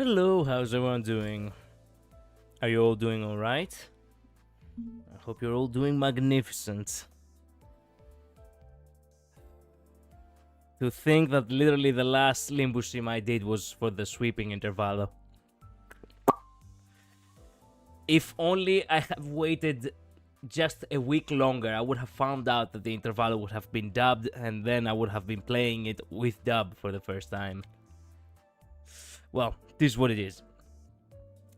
Hello, how's everyone doing? Are you all doing alright? I hope you're all doing magnificent. To think that literally the last Limbus stream I did was for the sweeping intervallo. If only I have waited just a week longer, I would have found out that the intervallo would have been dubbed, and then I would have been playing it with dub for the first time. Well, this is what it is.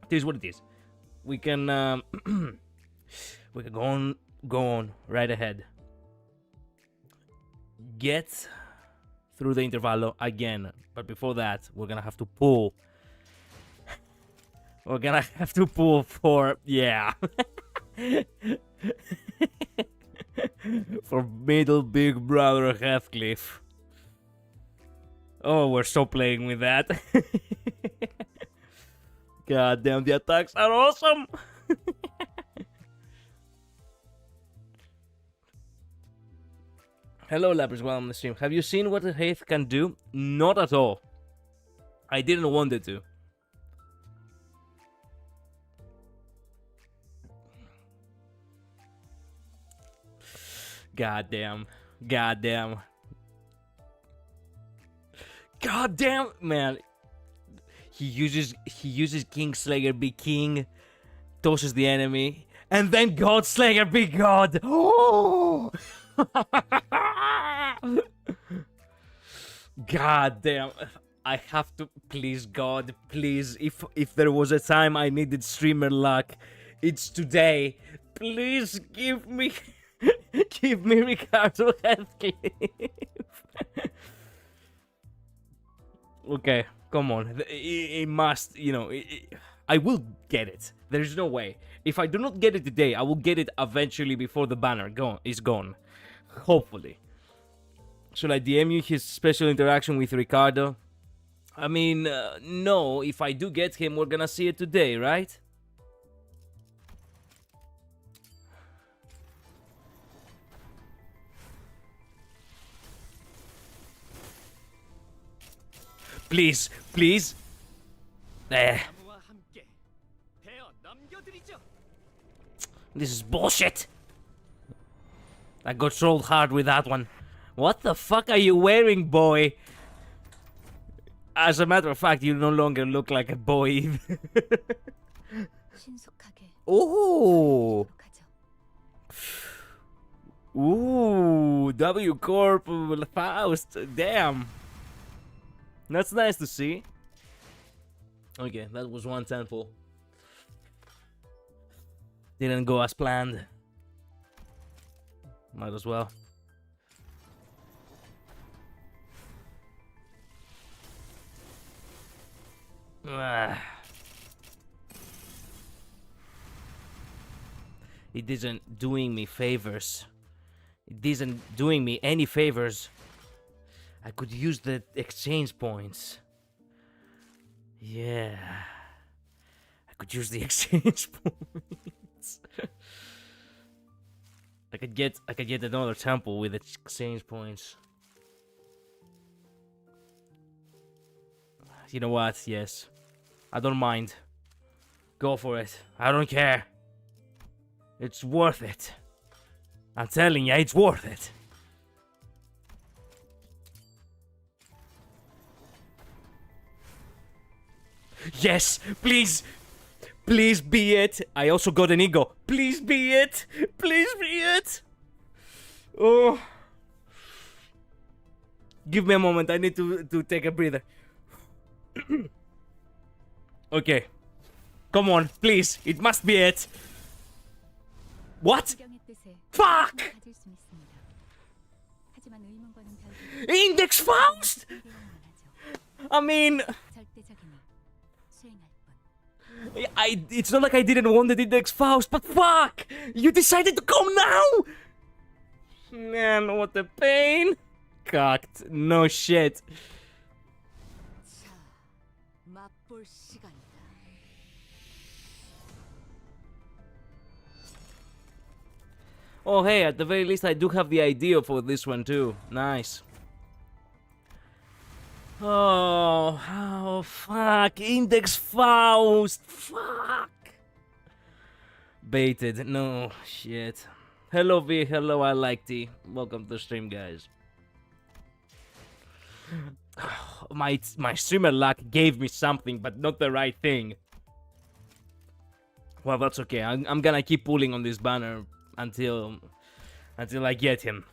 This is what it is. We can we can go on right ahead. Get through the intervallo again, but before that, we're gonna have to pull. We're gonna have to pull for for middle big brother Heathcliff. Oh, we're so playing with that. God damn, the attacks are awesome. Hello, Lappers, welcome to the stream. Have you seen what the Haith can do? Not at all. I didn't want it to. God damn. God damn. God damn, man. He uses Kingslayer be king, tosses the enemy, and then Godslayer be god. Oh! God damn. I have to, please God, please, if there was a time I needed streamer luck, it's today. Please give me give me Ricardo Heathcliff. Okay, come on. It must, you know, I will get it. There's no way. If I do not get it today, I will get it eventually before the banner is gone. Hopefully. Should I DM you his special interaction with Ricardo? I mean, no. If I do get him, we're gonna see it today, right? Please, please. This is bullshit. I got trolled hard with that one. What the fuck are you wearing, boy? As a matter of fact, you no longer look like a boy either. Oh. Ooh, W Corp Faust. Damn. That's nice to see. Okay, that was one temple. Didn't go as planned. Might as well. It isn't doing me favors. It isn't doing me any favors. I could use the exchange points. Yeah. I could use the exchange points. I could get another temple with exchange points. You know what? Yes. I don't mind. Go for it. I don't care. It's worth it. I'm telling you, it's worth it. Yes, please. Please be it. I also got an ego. Please be it. Please be it. Oh. Give me a moment. I need to take a breather. Okay. Come on, please. It must be it. What? Fuck! Index Faust? I mean... it's not like I didn't want the Index Faust, but fuck! You decided to come now? Man, what a pain. Cocked. No shit. Oh hey, at the very least I do have the idea for this one too. Nice. Oh, fuck. Index Faust. Fuck. Baited. No, shit. Hello, V. Hello, I like T. Welcome to the stream, guys. My streamer luck gave me something, but not the right thing. Well, that's okay. I'm gonna keep pulling on this banner until I get him.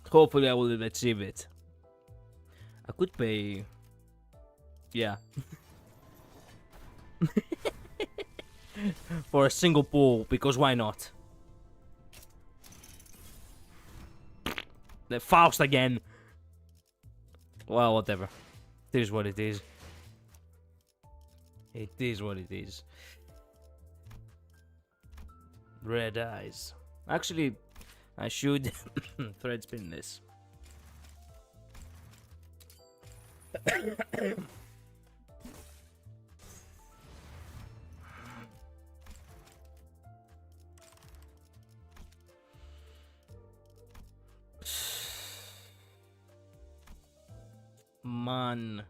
Hopefully, I will achieve it. I could pay. Yeah. For a single pull, because why not? The Faust again. Well, whatever. It is what it is. It is what it is. Red eyes. Actually, I should thread spin this. Man,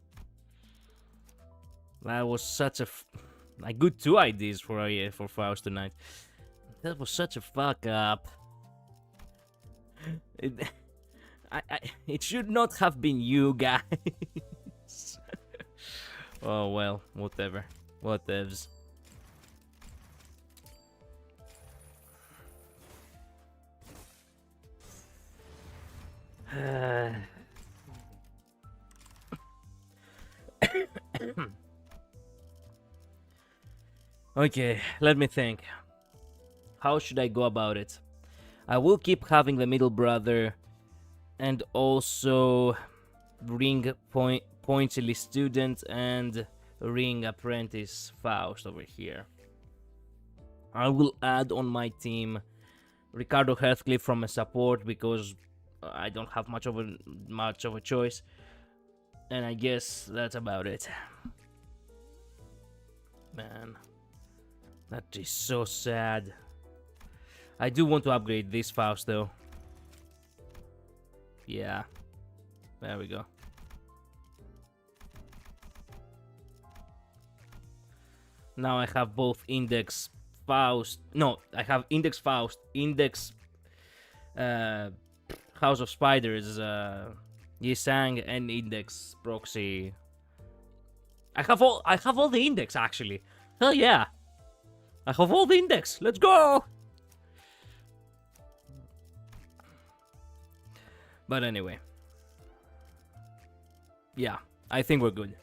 that was such a good 2 IDs for Faust tonight. That was such a fuck up. It should not have been you guys. Oh well, whatever. Whatevs. Okay, let me think. How should I go about it? I will keep having the middle brother and also ring pointedly student and ring apprentice Faust over here. I will add on my team Ricardo Heathcliff from a support because I don't have much of a choice. And I guess that's about it. Man, that is so sad. I do want to upgrade this Faust though. Yeah. There we go. Now I have both Index Faust. No, I have Index Faust, Index House of Spiders, Yisang, and Index Proxy. I have all the Index actually. Hell yeah. I have all the Index. Let's go. But anyway. Yeah, I think we're good.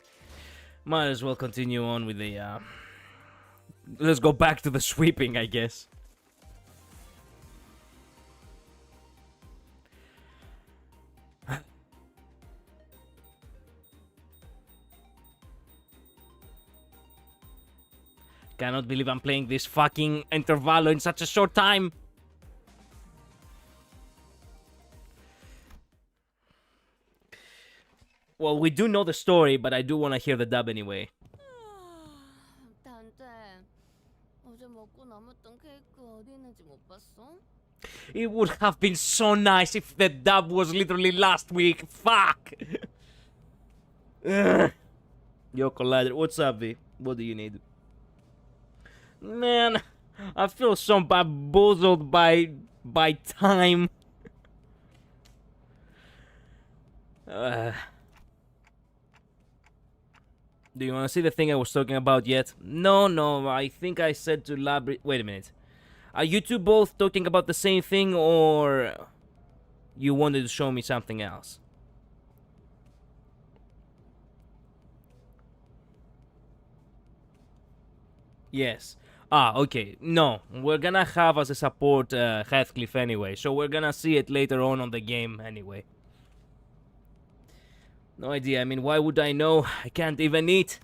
Might as well continue on with the let's go back to the sweeping, I guess. Cannot believe I'm playing this fucking intervallo in such a short time. Well, we do know the story, but I do want to hear the dub anyway. It would have been so nice if the dub was literally last week. Fuck! Yo, Collider, what's up, V? What do you need? Man, I feel so bamboozled by time. Do you want to see the thing I was talking about yet? No, I think I said to Labri... Wait a minute. Are you two both talking about the same thing, or you wanted to show me something else? Yes. Ah, okay. No, we're gonna have as a support Heathcliff anyway, so we're gonna see it later on the game anyway. No idea. I mean, why would I know? I can't even eat.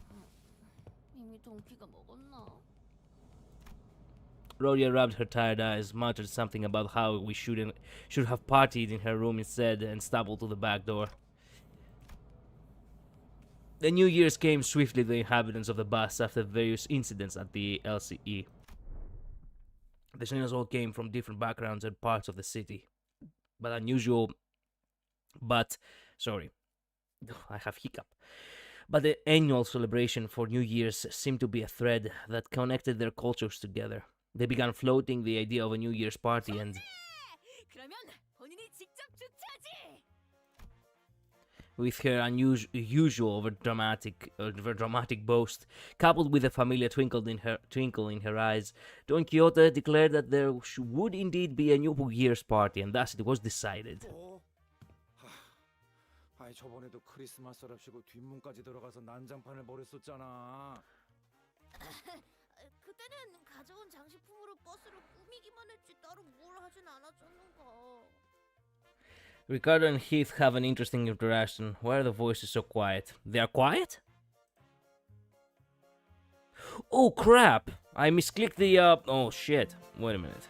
Rodia rubbed her tired eyes, muttered something about how we should have partied in her room instead, and stumbled to the back door. The New Year's came swiftly to the inhabitants of the bus after various incidents at the LCE. The signals all came from different backgrounds and parts of the city, but unusual But, sorry, I have hiccup. But the annual celebration for New Year's seemed to be a thread that connected their cultures together. They began floating the idea of a New Year's party, and with her unusual over dramatic boast, coupled with a familiar twinkle in her eyes, Don Quixote declared that there would indeed be a New Year's party, and thus it was decided. 아이 저번에도 크리스마스랍시고 뒷문까지 들어가서 난장판을 벌였었잖아. 그때는 가져온 장식품으로 버스를 꾸미기만 했지 따로 뭘 하진 않았었는가. Ricardo and Heath have an interesting interaction. Why are the voices so quiet? They are quiet? Oh crap! I misclicked the oh shit. Wait a minute.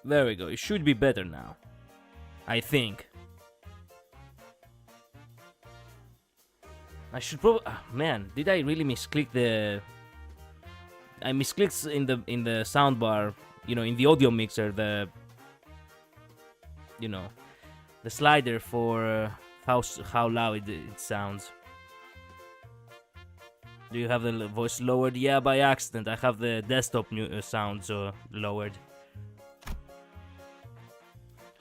There we go. It should be better now. I think. I should probably. Man, did I really misclick the? I misclicked in the soundbar. You know, in the audio mixer, the. You know, the slider for how loud it sounds. Do you have the voice lowered? Yeah, by accident. I have the desktop sound so lowered.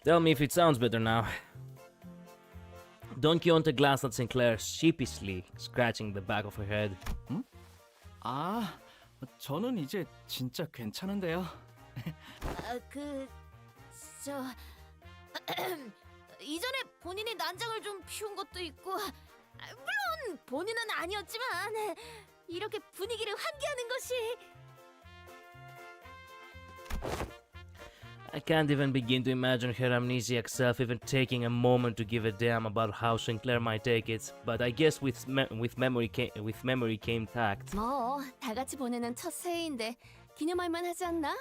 Tell me if it sounds better now. Don Quixote glanced at Sinclair sheepishly, scratching the back of her head. 응? 아, 저는 이제 진짜 괜찮은데요. 이전에 본인이 난장을 좀 피운 것도 있고, 물론 본인은 아니었지만 이렇게 분위기를 환기하는 것이. I can't even begin to imagine her amnesiac self even taking a moment to give a damn about how Sinclair might take it. But I guess with memory came tact. 뭐, 다 같이 보내는 첫 새해인데 기념할 만하지 않나?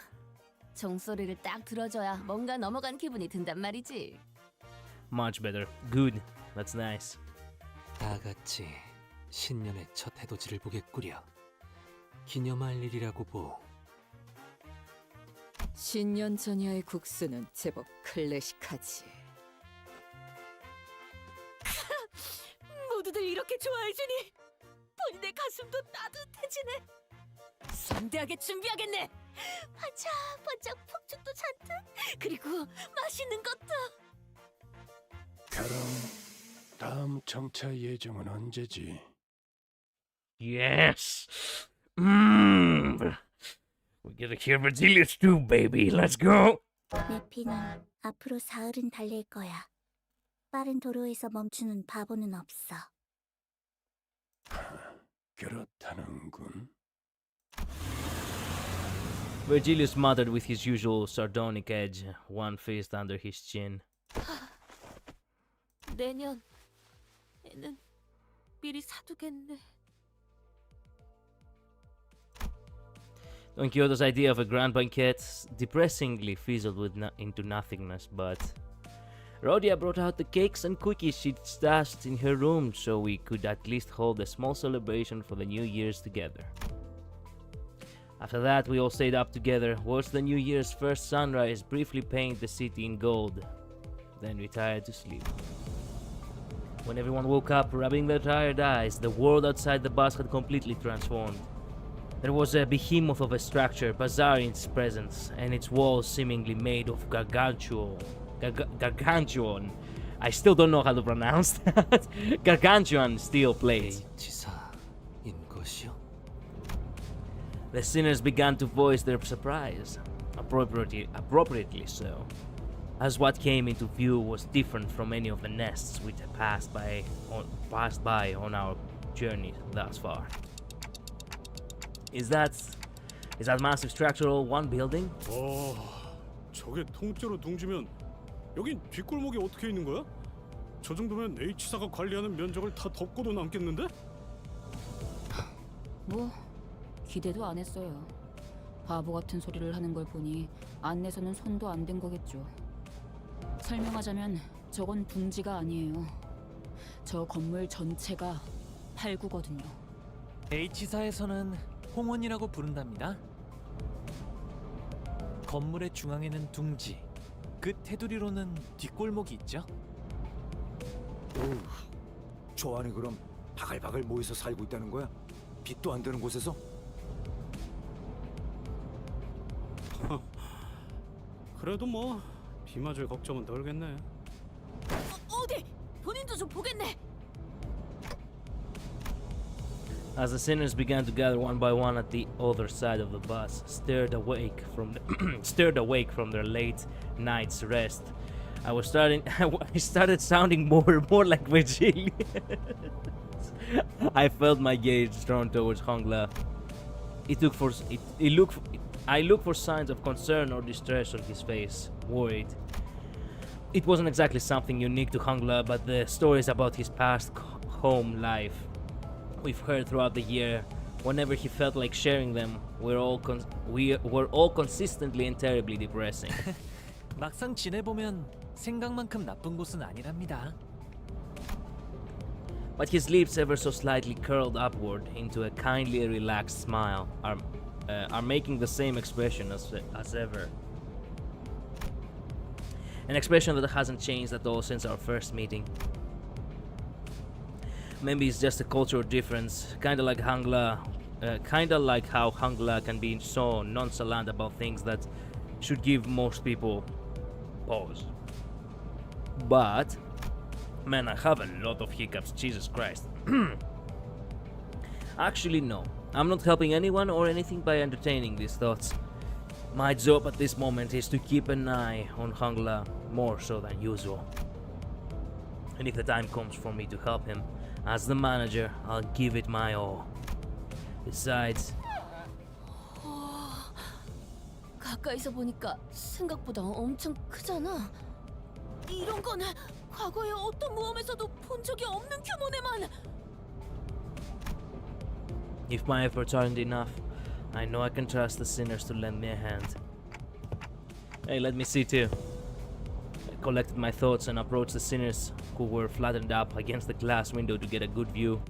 종소리를 딱 들어줘야 뭔가 넘어간 기분이 든단 말이지. Much better. Good. That's nice. 다 같이 신년의 첫 해돋이를 보겠구려. 기념할 일이라고 보. 신년 전야의 국수는 제법 클래식하지. 모두들 이렇게 좋아해주니 본인의 가슴도 따뜻해지네. 성대하게 준비하겠네. 반짝반짝 폭죽도 잔뜩, 그리고 맛있는 것도. 그럼 다음 정차 예정은 언제지? Yes. We get to hear Virgilius too, baby. Let's go. 내 피는 앞으로 사흘은 달릴 거야. 빠른 도로에서 멈추는 바보는 없어. 그렇다는군. Virgilius muttered with his usual sardonic edge, one fist under his chin. 내년에는 미리 사두겠네. Don Quixote's idea of a grand banquet depressingly fizzled into nothingness, but Rhodia brought out the cakes and cookies she'd stashed in her room so we could at least hold a small celebration for the New Year's together. After that, we all stayed up together, watched the New Year's first sunrise briefly paint the city in gold, then retired to sleep. When everyone woke up, rubbing their tired eyes, the world outside the bus had completely transformed. There was a behemoth of a structure, bizarre in its presence, and its walls seemingly made of gargantuan. I still don't know how to pronounce that. Gargantuan steel plates. H인 것이요? The sinners began to voice their surprise, appropriately so, as what came into view was different from any of the nests which had passed by on our journey thus far. Is that massive structure all one building? 저게 통째로 둥지면 여긴 뒷골목이 어떻게 있는 거야? 저 정도면 H사가 관리하는 면적을 다 덮고도 남겠는데? 뭐 기대도 안 했어요. 바보 같은 소리를 하는 걸 보니 안내서는 손도 안 댄 거겠죠. 설명하자면 저건 둥지가 아니에요. 저 건물 전체가 8구거든요. H사에서는 홍원이라고 부른답니다. 건물의 중앙에는 둥지, 그 테두리로는 뒷골목이 있죠. 어우, 저 안에 그럼 바글바글 모여서 살고 있다는 거야? 빛도 안 되는 곳에서? 그래도 뭐 비 맞을 걱정은 덜겠네. 어디? 본인도 좀 보겠네. As the sinners began to gather one by one at the other side of the bus, stirred awake from their late night's rest, I started sounding more and more like Virgil. I felt my gaze drawn towards Hongla. I looked for signs of concern or distress on his face, worried. It wasn't exactly something unique to Hongla, but the stories about his past home life we've heard throughout the year, whenever he felt like sharing them, we were all consistently and terribly depressing. 막상 지내보면 생각만큼 나쁜 곳은 아니랍니다. But his lips, ever so slightly curled upward into a kindly relaxed smile, are making the same expression as ever. An expression that hasn't changed at all since our first meeting. Maybe it's just a cultural difference, kinda like how Hangla can be so nonchalant about things that should give most people pause. But man, I have a lot of hiccups, Jesus Christ. Actually, no. I'm not helping anyone or anything by entertaining these thoughts. My job at this moment is to keep an eye on Hangla more so than usual. And if the time comes for me to help him, as the manager, I'll give it my all. Besides, 가까이서 보니까 생각보다 엄청 크잖아. 이런 건 과거에 어떤 모험에서도 본 적이 없는 규모네만. if my efforts aren't enough, I know I can trust the sinners to lend me a hand. Hey, let me see too. I collected my thoughts and approached the sinners who were flattened up against the glass window to get a good view.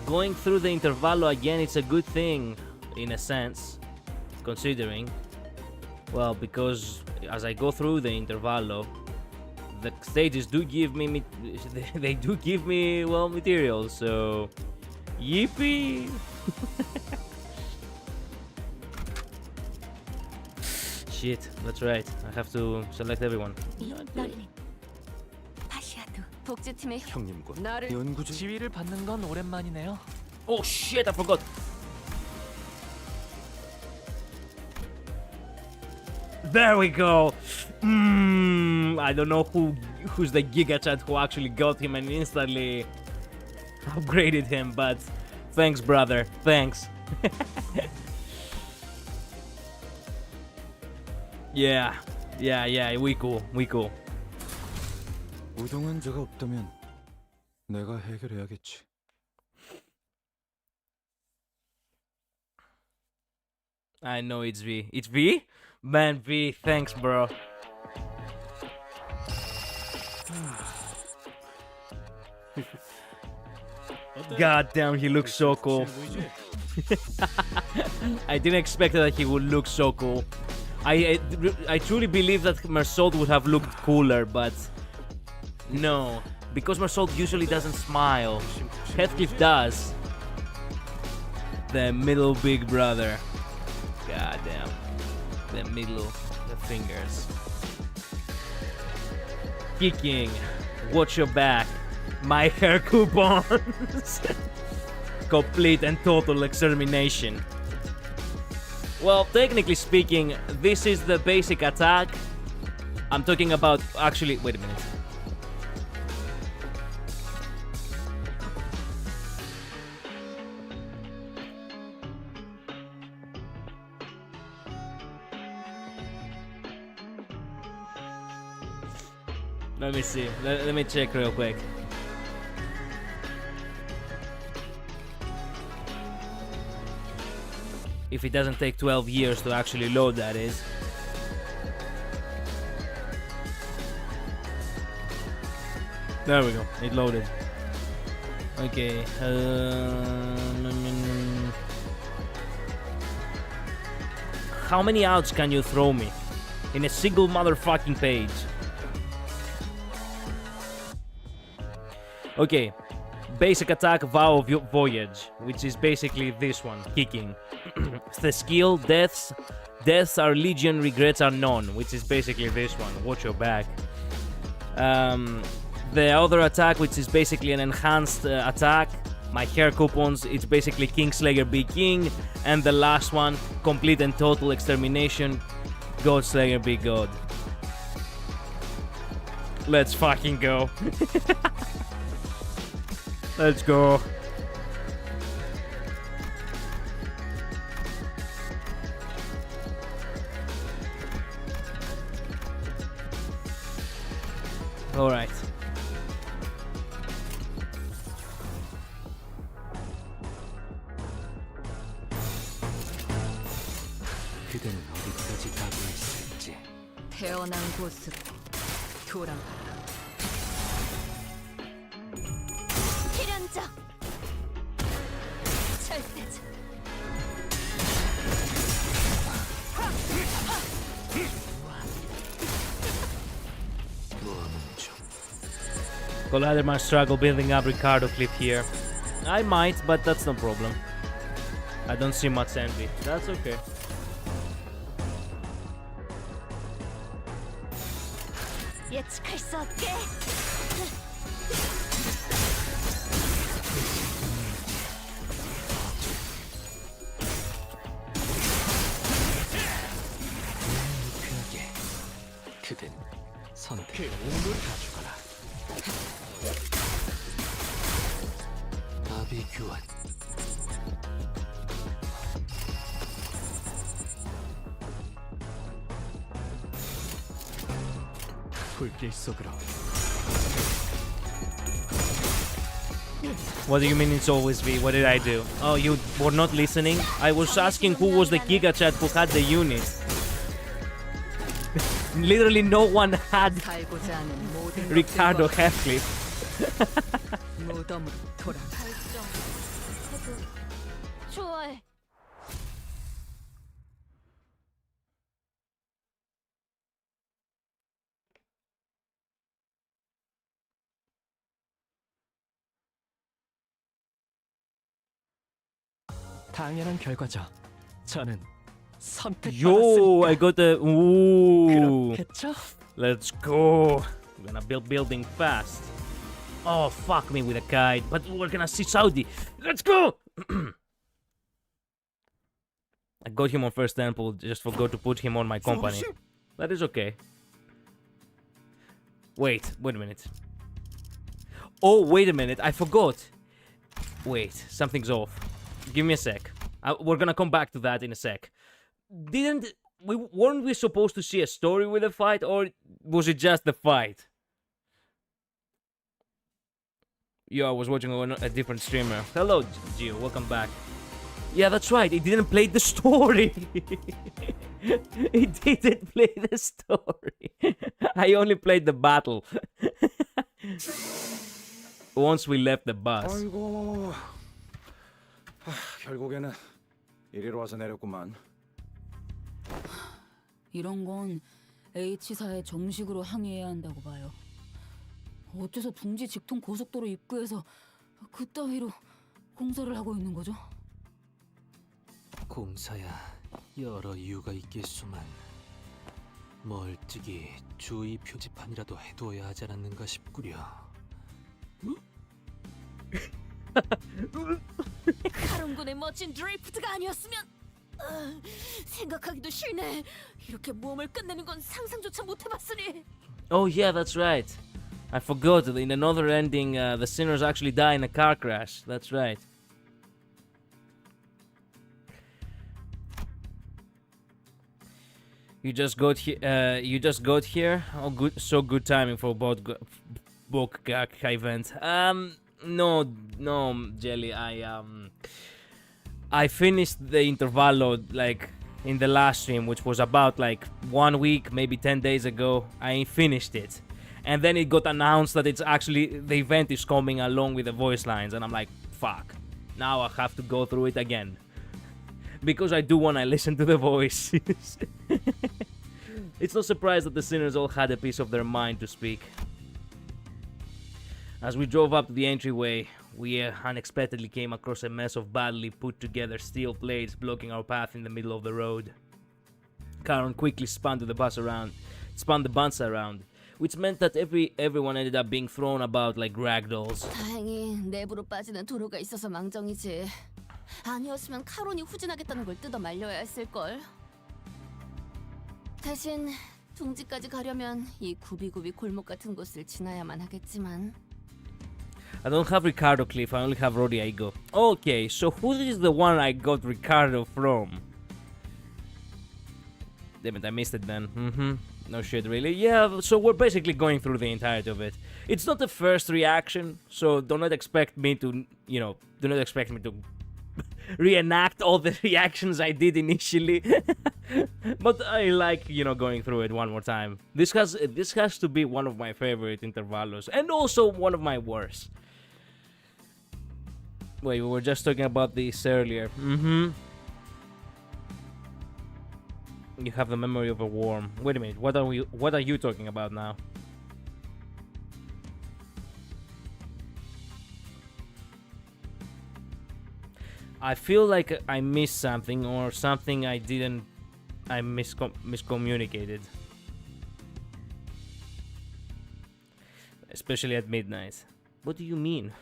Going through the intervallo again, it's a good thing, in a sense, considering, well, because as I go through the intervallo, the stages do give me, they do give me, well, material, so, yippee! Shit, that's right, I have to select everyone. 독재팀의 형님과 나를 연구 중 지휘를 받는 건 오랜만이네요. Oh shit, I forgot! There we go! I don't know who's the Giga Chat who actually got him and instantly upgraded him, but thanks, brother, thanks. Yeah, we cool. 우동은 제가 없다면 내가 해결해야겠지. I know it's V. It's V? Man, V, thanks, bro. God damn, he looks so cool. I didn't expect that he would look so cool. I truly believe that Mersault would have looked cooler, but no, because Mersault usually doesn't smile. Heathcliff does. The middle big brother. God damn. The middle, the fingers. Kicking. Watch your back. My hair coupons. Complete and total extermination. Well, technically speaking, this is the basic attack. I'm talking about... Actually, wait a minute. Let me see. Let me check real quick. If it doesn't take 12 years to actually load, that is. There we go. It loaded. Okay. How many outs can you throw me in a single motherfucking page? Okay. Basic attack, Vow of Voyage, which is basically this one, kicking. The skill, deaths. Deaths are legion, regrets are none, which is basically this one, watch your back. The other attack, which is basically an enhanced attack, my hair coupons, it's basically Kingslayer be king. And the last one, complete and total extermination, Godslayer be god. Let's fucking go. Let's go. All right. 그대는 어디까지 가고 있을지. 태어난 곳으로 돌아가라. 필연적 절대적 Collider might struggle building up Ricardo clip here. I might, but that's no problem. I don't see much envy. That's okay. 예측할 수 없게 그댄 선택의 운을 가져가라. 아비규환. 불길 속으로. What do you mean it's always me? What did I do? Oh, you were not listening? I was asking who was the Giga Chat who had the unit. Literally no one had Ricardo Heathcliff. 무덤으로 돌아가. 좋아해. 당연한 결과죠. 저는 선택받았으니까. Yo, I got the... Ooh. 그렇겠죠? Let's go. We're gonna build building fast. Oh, fuck me with a kite. But we're gonna see Saudi. Let's go! I got him on first temple, just forgot to put him on my company. That is okay. Wait a minute. Oh, wait a minute, I forgot. Wait, something's off. Give me a sec. We're gonna come back to that in a sec. Weren't we supposed to see a story with the fight, or was it just the fight? Yo, I was watching a different streamer. Hello, Gio, welcome back. Yeah, that's right, it didn't play the story. It didn't play the story. I only played the battle. Once we left the bus. 아이고, 결국에는 이리로 와서 내렸구만. 이런 건 H사에 정식으로 항의해야 한다고 봐요. 어째서 둥지 직통 고속도로 입구에서 그따위로 공사를 하고 있는 거죠? 공사야 여러 이유가 있겠소만 멀찍이 주의 표지판이라도 해두어야 하지 않았는가 싶구려. 카론군의 멋진 드리프트가 아니었으면 생각하기도 싫네. 이렇게 모험을 끝내는 건 상상조차 못해봤으니. Oh yeah, that's right. I forgot that in another ending, the sinners actually die in a car crash. That's right. You just got here. Oh, good. So good timing for both event. No, Jelly. I finished the intervallo like in the last stream, which was about like 1 week, maybe 10 days ago. I finished it. And then it got announced that it's actually the event is coming along with the voice lines, and I'm like, fuck. Now I have to go through it again. Because I do want to listen to the voices. It's no surprise that the sinners all had a piece of their mind to speak. As we drove up to the entryway, we unexpectedly came across a mess of badly put together steel plates blocking our path in the middle of the road. Karen quickly spun the bus around, which meant that everyone ended up being thrown about like ragdolls. 다행히 내부로 빠지는 도로가 있어서 망정이지. 아니었으면 카론이 후진하겠다는 걸 뜯어 말려야 했을걸. 대신 둥지까지 가려면 이 구비구비 골목 같은 곳을 지나야만 하겠지만. I don't have Ricardo Cliff, I only have Roddy Igo. Okay, so who is the one I got Ricardo from? Damn it, I missed it then. No shit, really. Yeah, so we're basically going through the entirety of it. It's not the first reaction, so do not expect me to, reenact all the reactions I did initially. But I like, going through it one more time. This has to be one of my favorite intervalos, and also one of my worst. Wait, we were just talking about this earlier. You have the memory of a worm. Wait a minute, what are you talking about now? I feel like I missed something, or something I miscommunicated. Especially at midnight. What do you mean?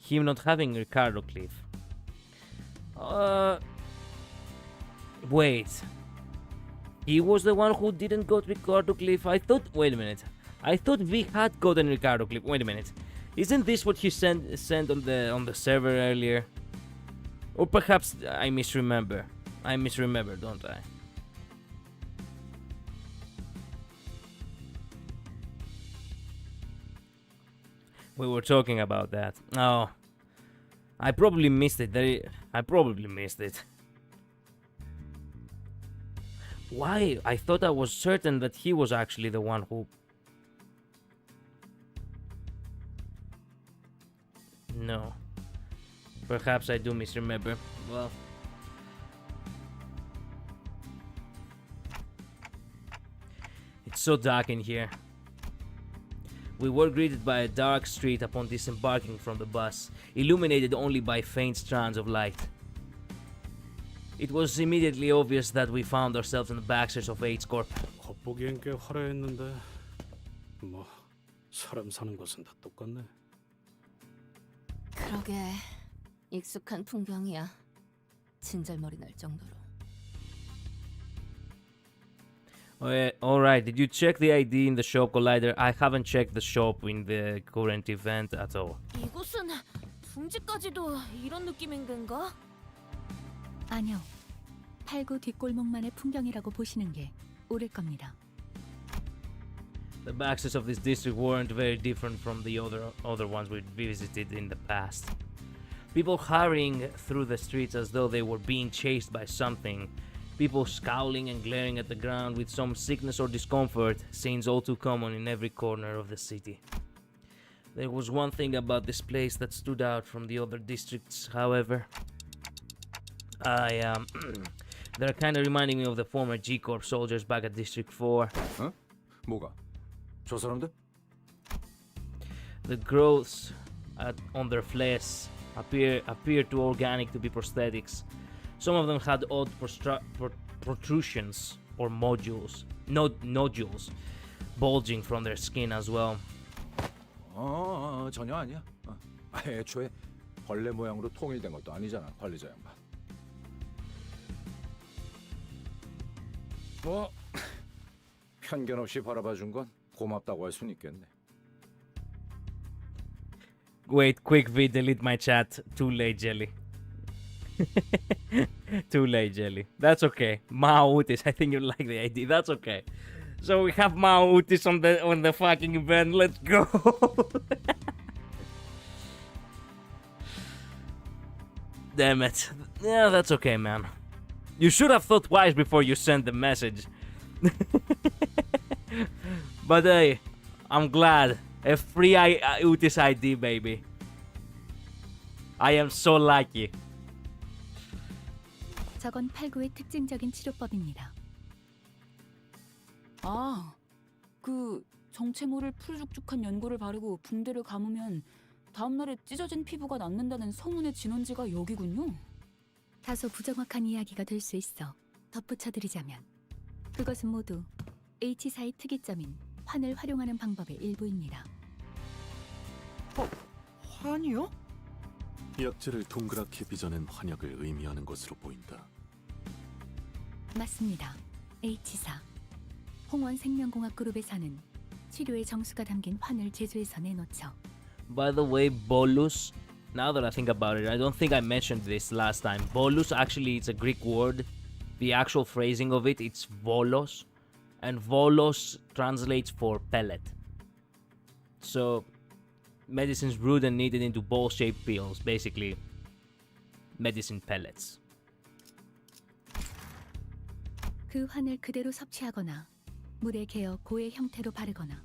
Him not having Ricardo Cliff. Wait. He was the one who didn't got Ricardo Cliff. I thought. Wait a minute. I thought we had gotten Ricardo Cliff. Wait a minute. Isn't this what he sent on the server earlier? Or perhaps I misremember. I misremember, don't I? We were talking about that. Oh. I probably missed it. I probably missed it. Why? I thought I was certain that he was actually the one who... No. Perhaps I do misremember. Well... It's so dark in here. We were greeted by a dark street upon disembarking from the bus, illuminated only by faint strands of light. It was immediately obvious that we found ourselves in the backstairs of H Corp. 겉보기엔 꽤 화려했는데 뭐 사람 사는 곳은 다 똑같네. 그러게 익숙한 풍경이야. 진절머리 날 정도로. Alright, did you check the ID in the shop, Collider? I haven't checked the shop in the current event at all. 이곳은 둥지까지도 이런 느낌인 건가? 아니요. 팔구 뒷골목만의 풍경이라고 보시는 게 옳을 겁니다. The backstairs of this district weren't very different from the other ones we visited in the past. People hurrying through the streets as though they were being chased by something. People scowling and glaring at the ground with some sickness or discomfort, scenes all too common in every corner of the city. There was one thing about this place that stood out from the other districts, however. They're kind of reminding me of the former G-Corp soldiers back at District 4. 어? 뭐가? 저 사람들? The growths on their flesh appear too organic to be prosthetics. Some of them had odd protrusions or nodules bulging from their skin as well. 전혀 아니야. 애초에 벌레 모양으로 통일된 것도 아니잖아, 관리자 양반. 뭐 편견 없이 바라봐준 건 고맙다고 할 수는 있겠네. Wait, quick V, delete my chat. Too late, Jelly. Too late, Jelly. That's okay. Mao Utis, I think you like the idea. That's okay. So we have Mao Utis on the fucking event. Let's go. Damn it. Yeah, that's okay, man. You should have thought twice before you sent the message. But hey, I'm glad. A free Utis ID, baby. I am so lucky. 저건 89의 특징적인 치료법입니다. 아, 그 정체모를 푸르죽죽한 연고를 바르고 붕대를 감으면 다음날에 찢어진 피부가 낫는다는 소문의 진원지가 여기군요. 다소 부정확한 이야기가 될 수 있어 덧붙여드리자면 그것은 모두 H사의 특이점인 환을 활용하는 방법의 일부입니다. 환이요? 약재를 동그랗게 빚어낸 환약을 의미하는 것으로 보인다. 맞습니다. H사. 홍원 생명공학 그룹에서는 치료의 정수가 담긴 환을 제조해서 내놓죠. By the way, bolus, now that I think about it, I don't think I mentioned this last time. Bolus actually is a Greek word. The actual phrasing of it, it's volos. And volos translates for pellet. So, medicines brewed and kneaded into ball-shaped pills, basically medicine pellets. 그 환을 그대로 섭취하거나 물에 개어 고의 형태로 바르거나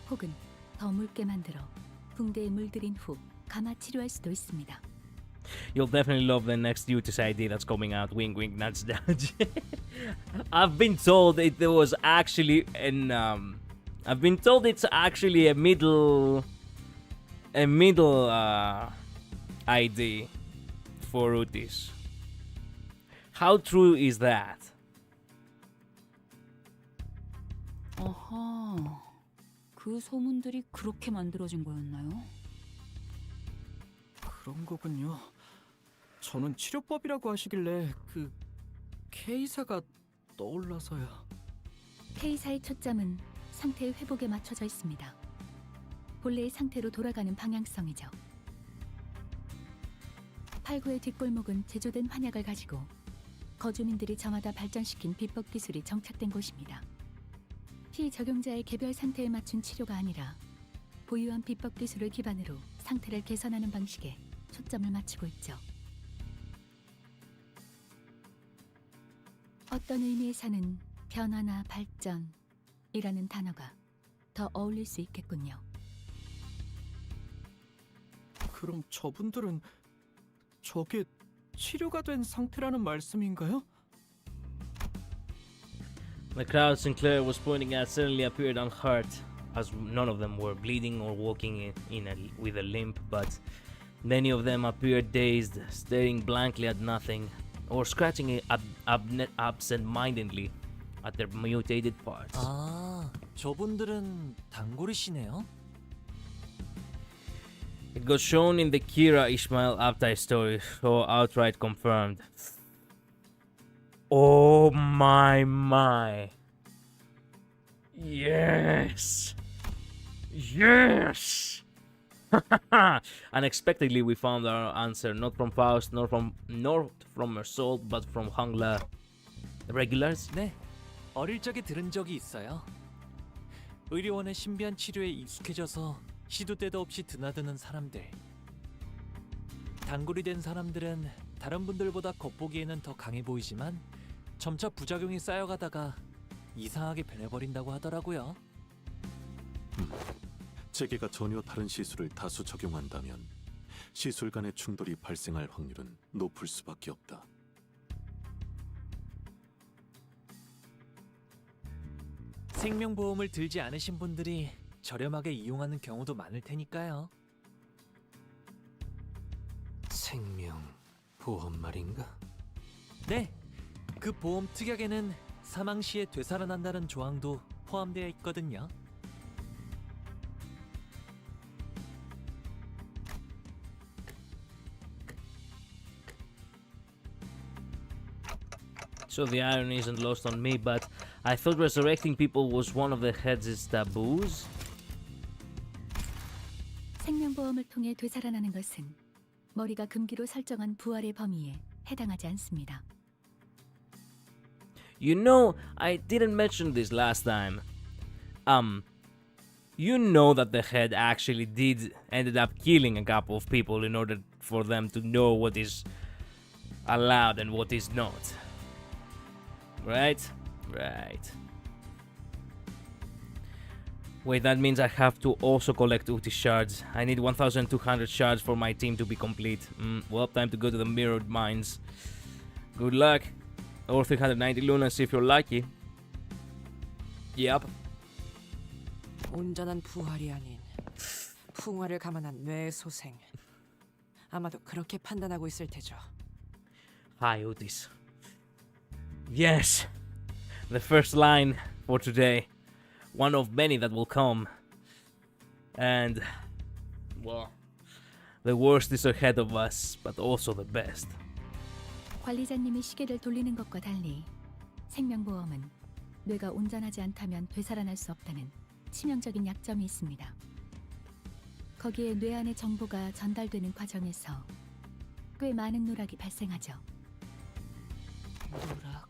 혹은 더 묽게 만들어 붕대에 물들인 후 감아 치료할 수도 있습니다. You'll definitely love the next Utis ID that's coming out. Wink, wink, nudge, nudge. I've been told it was actually I've been told it's actually a middle ID for Utis. How true is that? 어허, 그 소문들이 그렇게 만들어진 거였나요? 그런 거군요. 저는 치료법이라고 하시길래 그 K사가 떠올라서요. K사의 초점은 상태의 회복에 맞춰져 있습니다. 본래의 상태로 돌아가는 방향성이죠. 89의 뒷골목은 제조된 환약을 가지고 거주민들이 저마다 발전시킨 비법 기술이 정착된 곳입니다. 피적용자의 개별 상태에 맞춘 치료가 아니라 보유한 비법 기술을 기반으로 상태를 개선하는 방식에 초점을 맞추고 있죠. 어떤 의미에서는 변화나 발전이라는 단어가 더 어울릴 수 있겠군요. 그럼 저분들은 저게 치료가 된 상태라는 말씀인가요? The crowd Sinclair was pointing at suddenly appeared unhurt, as none of them were bleeding or walking with a limp, but many of them appeared dazed, staring blankly at nothing, or scratching absent-mindedly at their mutated parts. 아, 저분들은 단골이시네요. It got shown in the Kira Ishmael Abtai story, so outright confirmed. Oh my. Yes. Yes. Unexpectedly, we found our answer, not from Faust, nor from Mersault, but from Hangla. Regulars? 네, 어릴 적에 들은 적이 있어요. 의료원의 신비한 치료에 익숙해져서 시도 때도 없이 드나드는 사람들. 단골이 된 사람들은 다른 분들보다 겉보기에는 더 강해 보이지만 점차 부작용이 쌓여가다가 이상하게 변해버린다고 하더라고요. 재계가 전혀 다른 시술을 다수 적용한다면 시술 간의 충돌이 발생할 확률은 높을 수밖에 없다. 생명보험을 들지 않으신 분들이 저렴하게 이용하는 경우도 많을 테니까요. 생명보험 말인가? 네, 그 보험 특약에는 사망 시에 되살아난다는 조항도 포함되어 있거든요. So the irony isn't lost on me, but I thought resurrecting people was one of the heads' taboos. 생명보험을 통해 되살아나는 것은 머리가 금기로 설정한 부활의 범위에 해당하지 않습니다. You know, I didn't mention this last time. You know that the head actually ended up killing a couple of people in order for them to know what is allowed and what is not. Right? Right. Wait, that means I have to also collect Uti shards. I need 1,200 shards for my team to be complete. Well, time to go to the mirrored mines. Good luck. Or 390 Luna, see if you're lucky. Yep. 온전한 부활이 아닌 풍화를 감안한 뇌의 소생. 아마도 그렇게 판단하고 있을 테죠. Hi, Otis. Yes! The first line for today. One of many that will come. And, well, the worst is ahead of us, but also the best. 관리자님이 시계를 돌리는 것과 달리 생명보험은 뇌가 온전하지 않다면 되살아날 수 없다는 치명적인 약점이 있습니다. 거기에 뇌 안의 정보가 전달되는 과정에서 꽤 많은 누락이 발생하죠. 누락.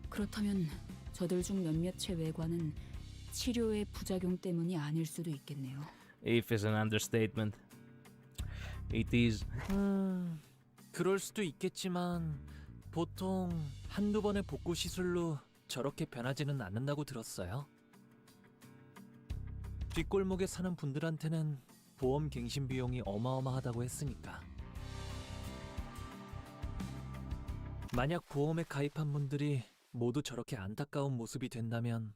그렇다면 저들 중 몇몇의 외과는 치료의 부작용 때문이 아닐 수도 있겠네요. If is an understatement. It is. 그럴 수도 있겠지만 보통 한두 번의 복구 시술로 저렇게 변하지는 않는다고 들었어요. 뒷골목에 사는 분들한테는 보험 갱신 비용이 어마어마하다고 했으니까. 만약 보험에 가입한 분들이 모두 저렇게 안타까운 모습이 된다면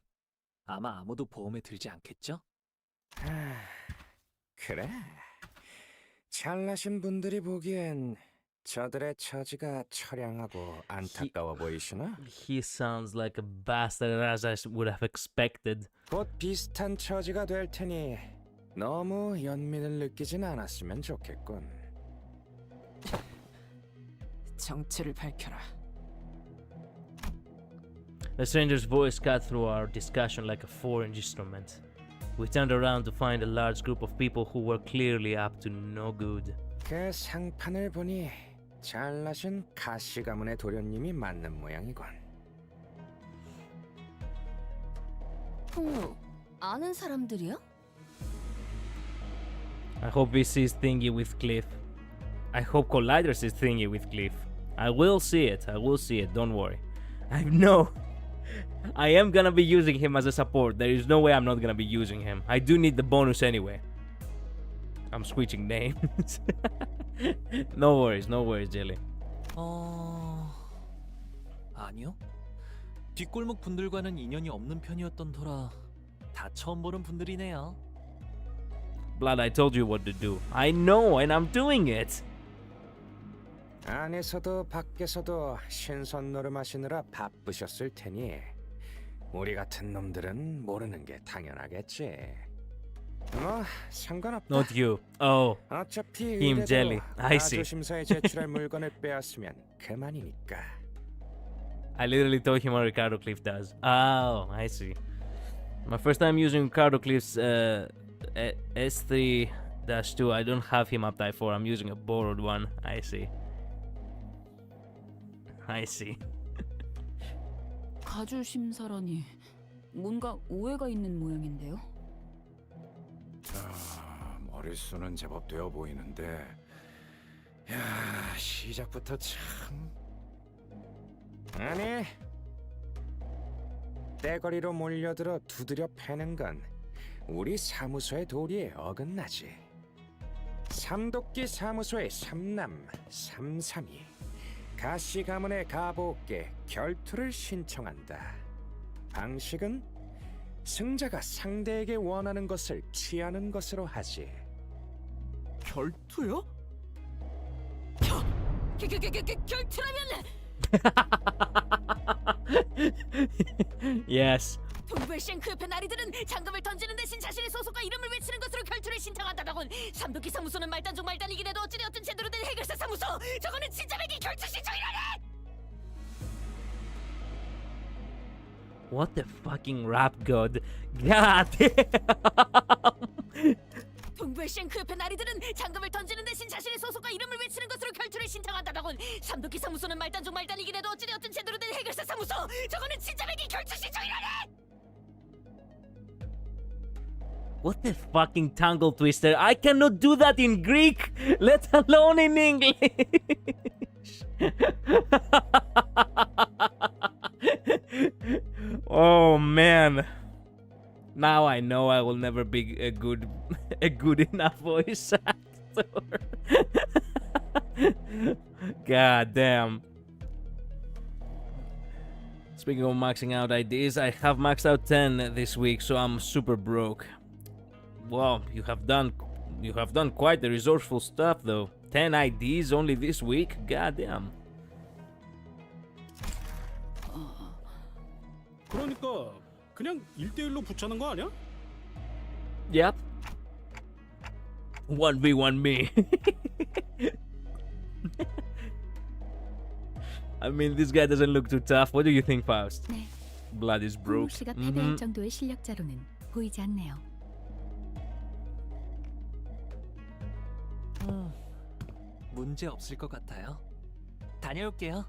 아마 아무도 보험에 들지 않겠죠? 그래. 잘나신 분들이 보기엔 저들의 처지가 처량하고 안타까워 보이시나? He sounds like a bastard as I would have expected. 곧 비슷한 처지가 될 테니 너무 연민을 느끼진 않았으면 좋겠군. 정체를 밝혀라. The stranger's voice cut through our discussion like a foreign instrument. We turned around to find a large group of people who were clearly up to no good. 그 상판을 보니 잘나신 가시 가문의 도련님이 맞는 모양이군. 통로 아는 사람들이야? I hope he sees Thingy with Cliff. I hope Collider sees Thingy with Cliff. I will see it. I will see it. Don't worry. I know. I am gonna be using him as a support. There is no way I'm not gonna be using him. I do need the bonus anyway. I'm switching names. No worries, Jelly. 아니요. 뒷골목 분들과는 인연이 없는 편이었던 터라 다 처음 보는 분들이네요. Blood, I told you what to do. I know, and I'm doing it. 안에서도 밖에서도 신선 노름하시느라 바쁘셨을 테니 우리 같은 놈들은 모르는 게 당연하겠지. 뭐 상관없다. Not you. Oh, 어차피 him, Jelly. I see. 조심사에 제출할 물건을 빼앗으면 그만이니까. I literally told him what Ricardo Cliff does. Oh, I see. My first time using Ricardo Cliff's S3-2. I don't have him up type 4. I'm using a borrowed one. I see. 가주 심사라니 뭔가 오해가 있는 모양인데요. 머릿수는 제법 되어 보이는데 야, 시작부터 참... 아니, 떼거리로 몰려들어 두드려 패는 건 우리 사무소의 도리에 어긋나지. 삼도끼 사무소의 삼남, 삼삼이 가시 가문의 가보께 결투를 신청한다. 방식은 승자가 상대에게 원하는 것을 취하는 것으로 하지. 결투요? 결투라면 Yes. 동벨쉔크 옆에 나리들은 장갑을 던지는 대신 자신의 소속과 이름을 외치는 것으로 결투를 신청한다더군. 삼도끼 사무소는 말단 중 말단이긴 해도 어찌되었든 제대로 된 해결사 사무소. 저거는 진짜 백이 결투 신청이라네. What the fucking rap god? God damn. 동벨쉔크 옆에 나리들은 장갑을 던지는 대신 자신의 소속과 이름을 외치는 것으로 결투를 신청한다더군. 삼도끼 사무소는 말단 중 말단이긴 해도 어찌되었든 제대로 된 해결사 사무소. 저거는 진짜 백이 결투 신청이라네. What the fucking tangle twister? I cannot do that in Greek, let alone in English. Oh man. Now I know I will never be a good enough voice actor. God damn. Speaking of maxing out IDs, I have maxed out 10 this week, so I'm super broke. Wow, you have done quite the resourceful stuff though. 10 IDs only this week? God damn. 그러니까 그냥 1대1로 붙자는 거 아니야? Yep. 1v1 me. I mean, this guy doesn't look too tough. What do you think, Faust? 네. Blood is broke. 씨가 패배할 정도의 실력자로는 보이지 않네요. 문제 없을 것 같아요. 다녀올게요,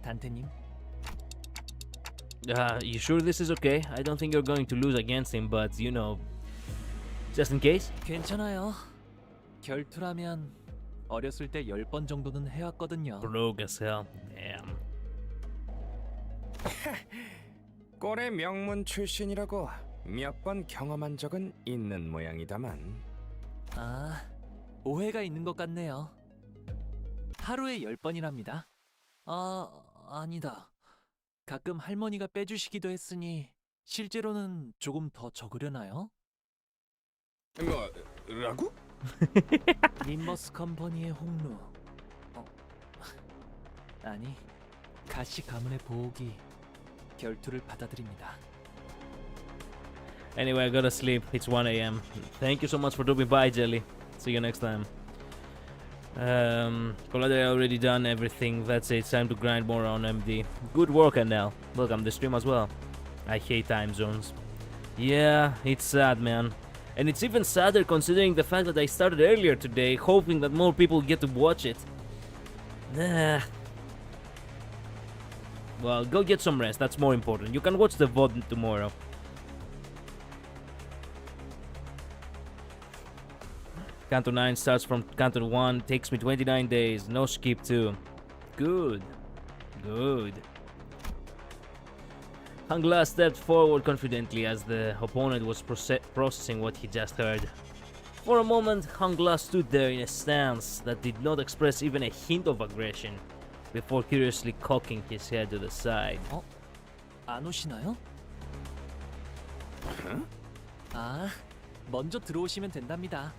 단테님. You sure this is okay? I don't think you're going to lose against him, but you know, just in case. 괜찮아요. 결투라면 어렸을 때 10번 정도는 해왔거든요. Broke as hell. Damn. 꼴의 명문 출신이라고 몇 번 경험한 적은 있는 모양이다만. 아, 오해가 있는 것 같네요. 하루에 10번이랍니다. 아니다. 가끔 할머니가 빼주시기도 했으니 실제로는 조금 더 적으려나요? 뭐라고? 림버스 컴퍼니의 홍루. 아니, 가시 가문의 보호기 결투를 받아들입니다. Anyway, I gotta sleep. It's 1 a.m. Thank you so much for dropping by, Jelly. See you next time. Collider already done everything. That's it. It's time to grind more on MD. Good work, NL. Welcome to the stream as well. I hate time zones. Yeah, it's sad, man. And it's even sadder considering the fact that I started earlier today, hoping that more people get to watch it. Well, go get some rest. That's more important. You can watch the VOD tomorrow. Canto 9 starts from Canto 1, takes me 29 days, no skip too. Good. Good. Hangla stepped forward confidently as the opponent was processing what he just heard. For a moment, Hangla stood there in a stance that did not express even a hint of aggression, before curiously cocking his head to the side. 안 오시나요? 먼저 들어오시면 된답니다.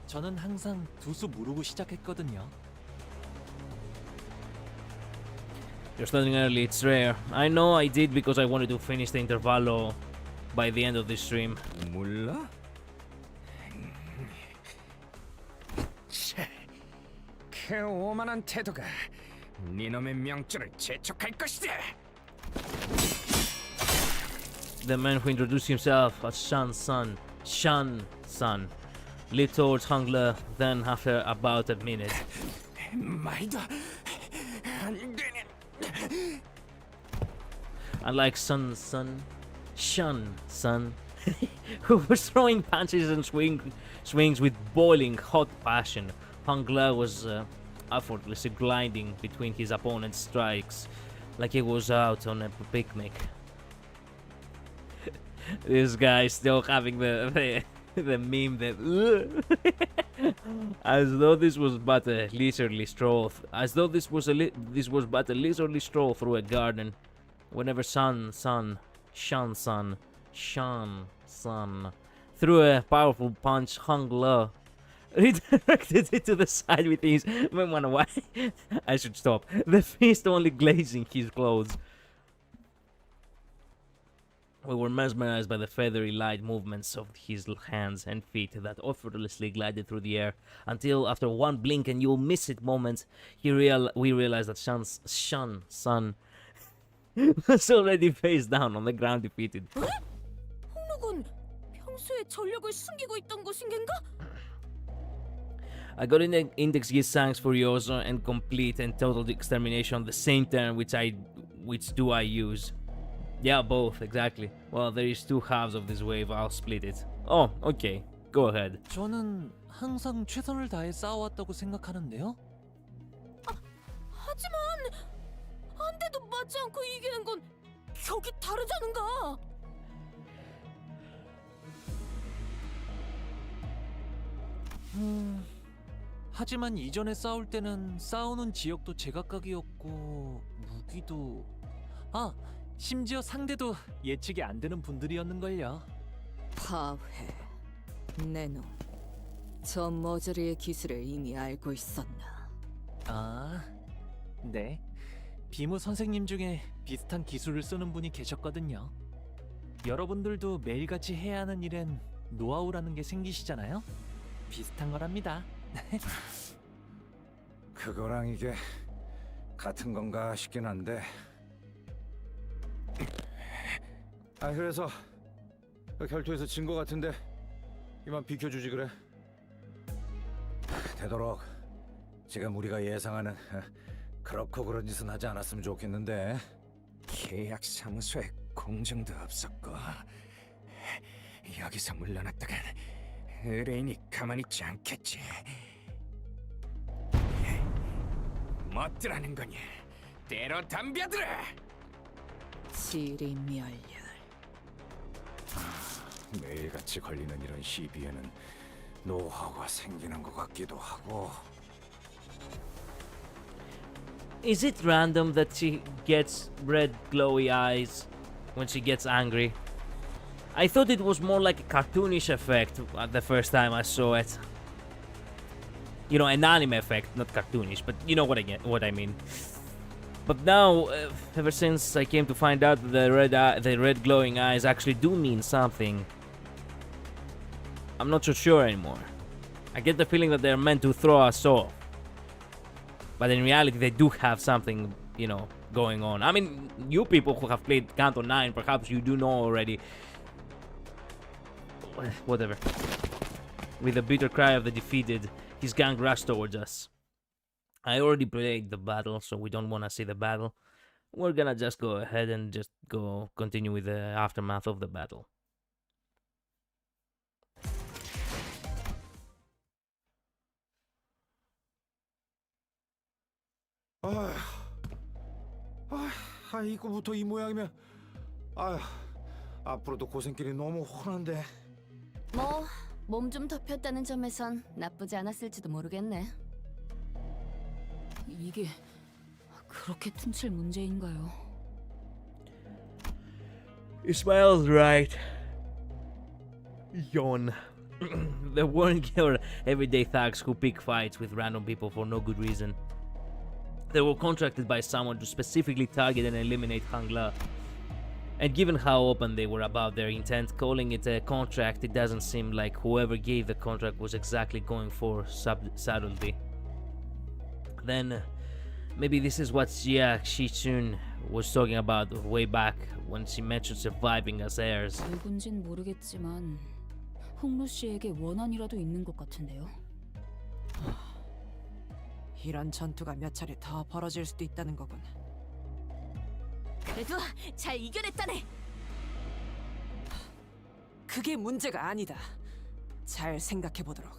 저는 항상 두 수 무르고 시작했거든요. You're starting early, it's rare. I know I did because I wanted to finish the intervallo by the end of this stream. 몰라? 그 오만한 태도가 니놈의 명줄을 재촉할 것이다. The man who introduced himself as Shan San, leaped towards Hangla, then after about a minute. 말도 안 되네. Unlike Shan San, who was throwing punches and swings with boiling hot passion, Hangla was effortlessly gliding between his opponent's strikes, like he was out on a picnic. This guy still having the meme that as though this was but a leisurely stroll, through a garden. Whenever Shan San threw a powerful punch, Hangla redirected it to the side with his I should stop. The fist only glazing his clothes. We were mesmerized by the feathery light movements of his hands and feet that effortlessly glided through the air, until after one blink and you'll miss it moment, we realized that Shan San was already face down on the ground, defeated. 홍록은 평소에 전력을 숨기고 있던 것인가? I got in the index gear Sangs Furioso and complete and total extermination on the same turn, which do I use? Yeah, both, exactly. Well, there is two halves of this wave, I'll split it. Oh, okay. Go ahead. 저는 항상 최선을 다해 싸워왔다고 생각하는데요. 하지만 한 대도 맞지 않고 이기는 건 격이 다르잖은가. 하지만 이전에 싸울 때는 싸우는 지역도 제각각이었고 무기도 심지어 상대도 예측이 안 되는 분들이었는걸요. 파회. 내놈. 저 머저리의 기술을 이미 알고 있었나? 네. 비무 선생님 중에 비슷한 기술을 쓰는 분이 계셨거든요. 여러분들도 매일같이 해야 하는 일엔 노하우라는 게 생기시잖아요? 비슷한 거랍니다. 그거랑 이게 같은 건가 싶긴 한데. 그래서 결투에서 진 거 같은데 이만 비켜주지 그래. 되도록 지금 우리가 예상하는 그렇고 그런 짓은 하지 않았으면 좋겠는데. 계약 사무소에 공정도 없었고 여기서 물러났다간 의뢰인이 가만히 있지 않겠지. 멋들하는 거냐? 때로 덤벼들어! 지리멸렬. 매일같이 걸리는 이런 시비에는 노하우가 생기는 것 같기도 하고. Is it random that she gets red glowy eyes when she gets angry? I thought it was more like a cartoonish effect the first time I saw it. You know, an anime effect, not cartoonish, but you know what I mean. But now, ever since I came to find out that the red glowing eyes actually do mean something, I'm not so sure anymore. I get the feeling that they're meant to throw us off. But in reality, they do have something, you know, going on. I mean, you people who have played Canto 9, perhaps you do know already. Whatever. With the bitter cry of the defeated, his gang rushed towards us. I already played the battle, so we don't want to see the battle. We're gonna just go ahead and just continue with the aftermath of the battle. 이거부터 이 모양이면 앞으로도 고생길이 너무 훤한데. 뭐 몸 좀 덮였다는 점에선 나쁘지 않았을지도 모르겠네. 이게 그렇게 퉁칠 문제인가요? Ismael's right. Yawn. They weren't your everyday thugs who pick fights with random people for no good reason. They were contracted by someone to specifically target and eliminate Hangla. And given how open they were about their intent, calling it a contract, it doesn't seem like whoever gave the contract was exactly going for subtlety. Then, maybe this is what Jia Shichun was talking about way back when she mentioned surviving as heirs. 누군진 모르겠지만 홍루 씨에게 원한이라도 있는 것 같은데요. 이런 전투가 몇 차례 더 벌어질 수도 있다는 거군. 그래도 잘 이겨냈다네. 그게 문제가 아니다. 잘 생각해 보도록.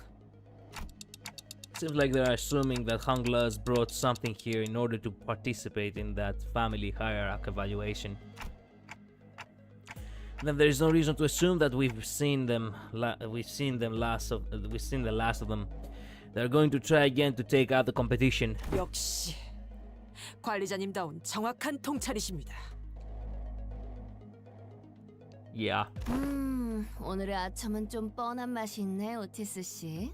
Seems like they're assuming that Hangla's brought something here in order to participate in that family hierarchy evaluation. Then there is no reason to assume that we've seen the last of them. They're going to try again to take out the competition. 역시 관리자님다운 정확한 통찰이십니다. Yeah. 오늘의 아첨은 좀 뻔한 맛이 있네, 오티스 씨.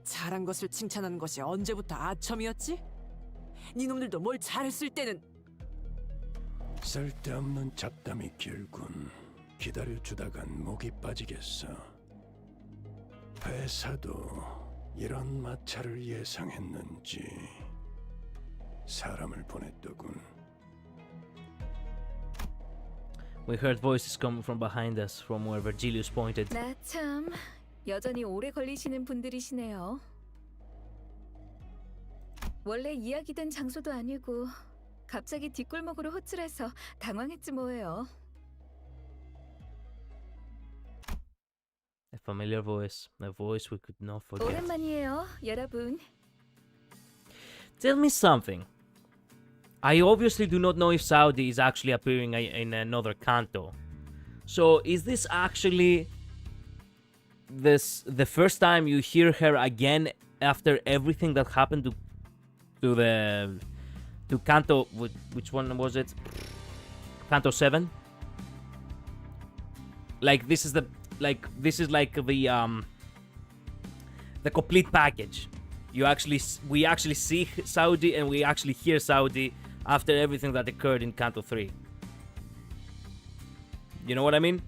잘한 것을 칭찬하는 것이 언제부터 아첨이었지? 니놈들도 뭘 잘했을 때는 쓸데없는 잡담이 길군. 기다려주다간 목이 빠지겠어. 회사도 이런 마찰을 예상했는지 사람을 보냈더군. We heard voices coming from behind us, from where Virgilius pointed. 나 참 여전히 오래 걸리시는 분들이시네요. 원래 이야기된 장소도 아니고 갑자기 뒷골목으로 호출해서 당황했지 뭐예요. familiar voice. A voice we could not forget. 오랜만이에요, 여러분. Tell me something. I obviously do not know if Saudi is actually appearing in another canto. So is this actually the first time you hear her again after everything that happened to canto, which one was it? Canto 7? Like this is like the complete package. We actually see Saudi and we actually hear Saudi after everything that occurred in Canto 3. You know what I mean?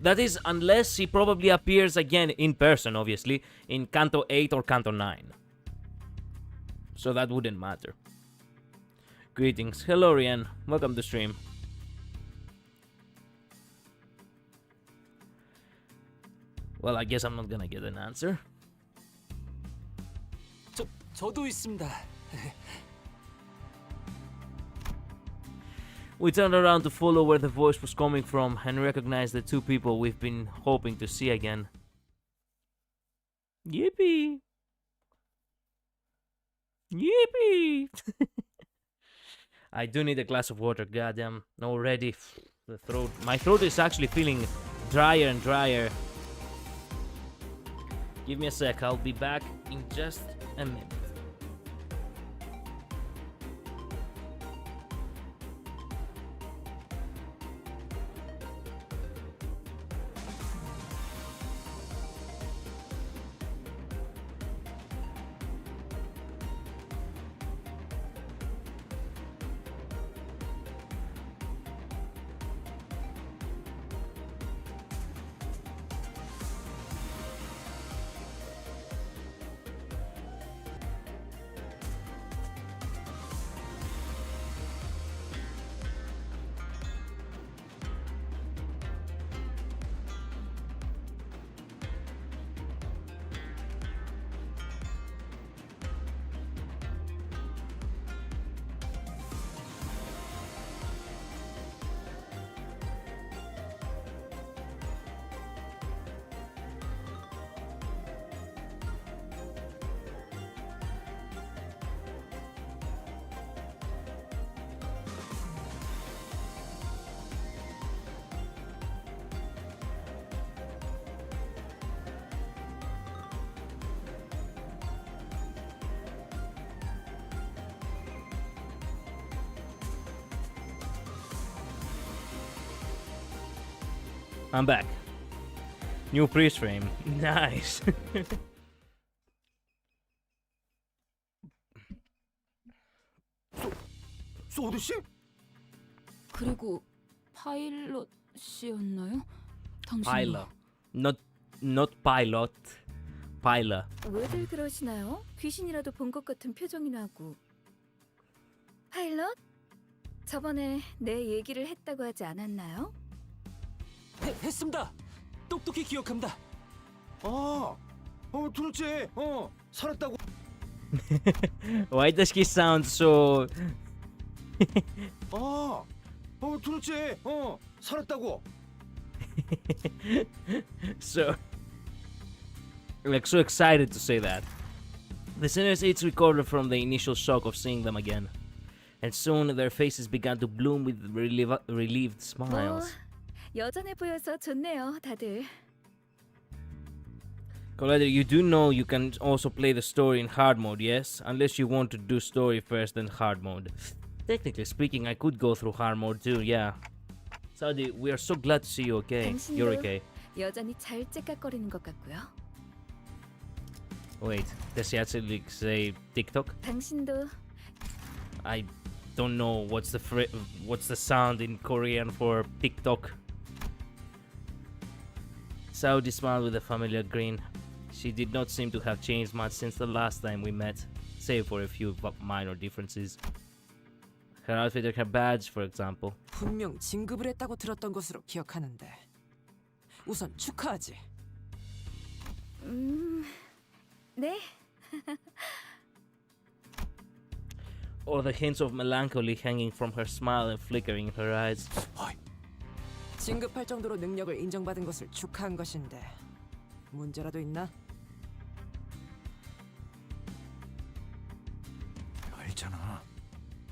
That is, unless he probably appears again in person, obviously, in Canto 8 or Canto 9. So that wouldn't matter. Greetings. Hello, Rian. Welcome to stream. Well, I guess I'm not gonna get an answer. 저도 있습니다. We turned around to follow where the voice was coming from and recognized the two people we've been hoping to see again. Yippee! Yippee! I do need a glass of water, goddamn. Already, my throat is actually feeling drier and drier. Give me a sec, I'll be back in just a minute. I'm back. New freeze frame. Nice. 소드 씨? 그리고 파일럿이었나요? 당신 Pilot. Not pilot. Pilot. 왜들 그러시나요? 귀신이라도 본 것 같은 표정이나 하고. 파일럿? 저번에 내 얘기를 했다고 하지 않았나요? 했습니다. 똑똑히 기억합니다. 둘째, 살았다고. Why does he sound so... 둘째, 살았다고. So excited to say that. The sinners each recovered from the initial shock of seeing them again, and soon their faces began to bloom with relieved smiles. 여전해 보여서 좋네요, 다들. Collider, you do know you can also play the story in hard mode, yes? Unless you want to do story first then hard mode. Technically speaking, I could go through hard mode too, yeah. Saudi, we are so glad to see you okay. You're okay. 여전히 잘 째깍거리는 것 같고요. Wait, does he actually say TikTok? 당신도 I don't know what's the sound in Korean for TikTok. Saudi smiled with a familiar grin. She did not seem to have changed much since the last time we met, save for a few minor differences. Her outfit and her badge, for example. 분명 진급을 했다고 들었던 것으로 기억하는데. 우선 축하하지. 네. Or the hints of melancholy hanging from her smile and flickering in her eyes. 진급할 정도로 능력을 인정받은 것을 축하한 것인데 문제라도 있나? 알잖아.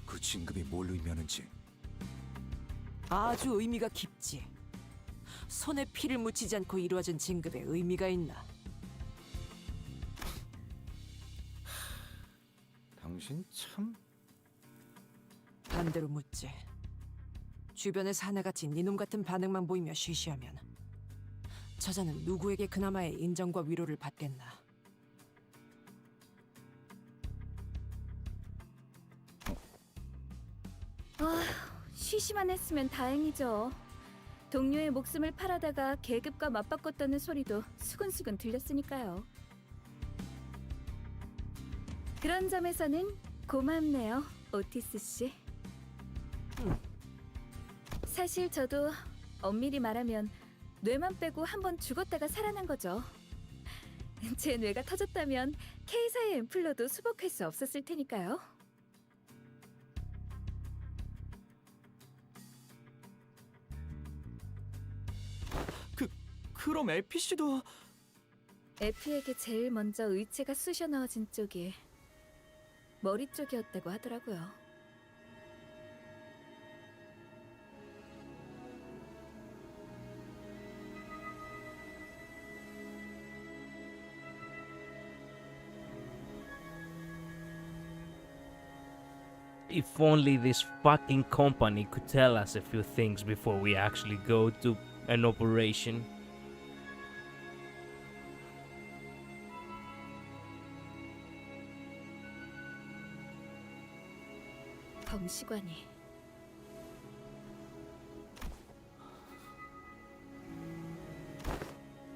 그 진급이 뭘 의미하는지. 아주 의미가 깊지. 손에 피를 묻히지 않고 이루어진 진급에 의미가 있나? 당신 참... 반대로 묻지. 주변에서 하나같이 니놈 같은 반응만 보이며 쉬쉬하면 저자는 누구에게 그나마의 인정과 위로를 받겠나? 쉬쉬만 했으면 다행이죠. 동료의 목숨을 팔아다가 계급과 맞바꿨다는 소리도 수근수근 들렸으니까요. 그런 점에서는 고맙네요, 오티스 씨. 사실 저도 엄밀히 말하면 뇌만 빼고 한 번 죽었다가 살아난 거죠. 제 뇌가 터졌다면 K사의 앰플러도 수복할 수 없었을 테니까요. 그럼 에피 씨도... 에피에게 제일 먼저 의체가 쑤셔 넣어진 쪽이 머리 쪽이었다고 하더라고요. If only this fucking company could tell us a few things before we actually go to an operation. 검시관이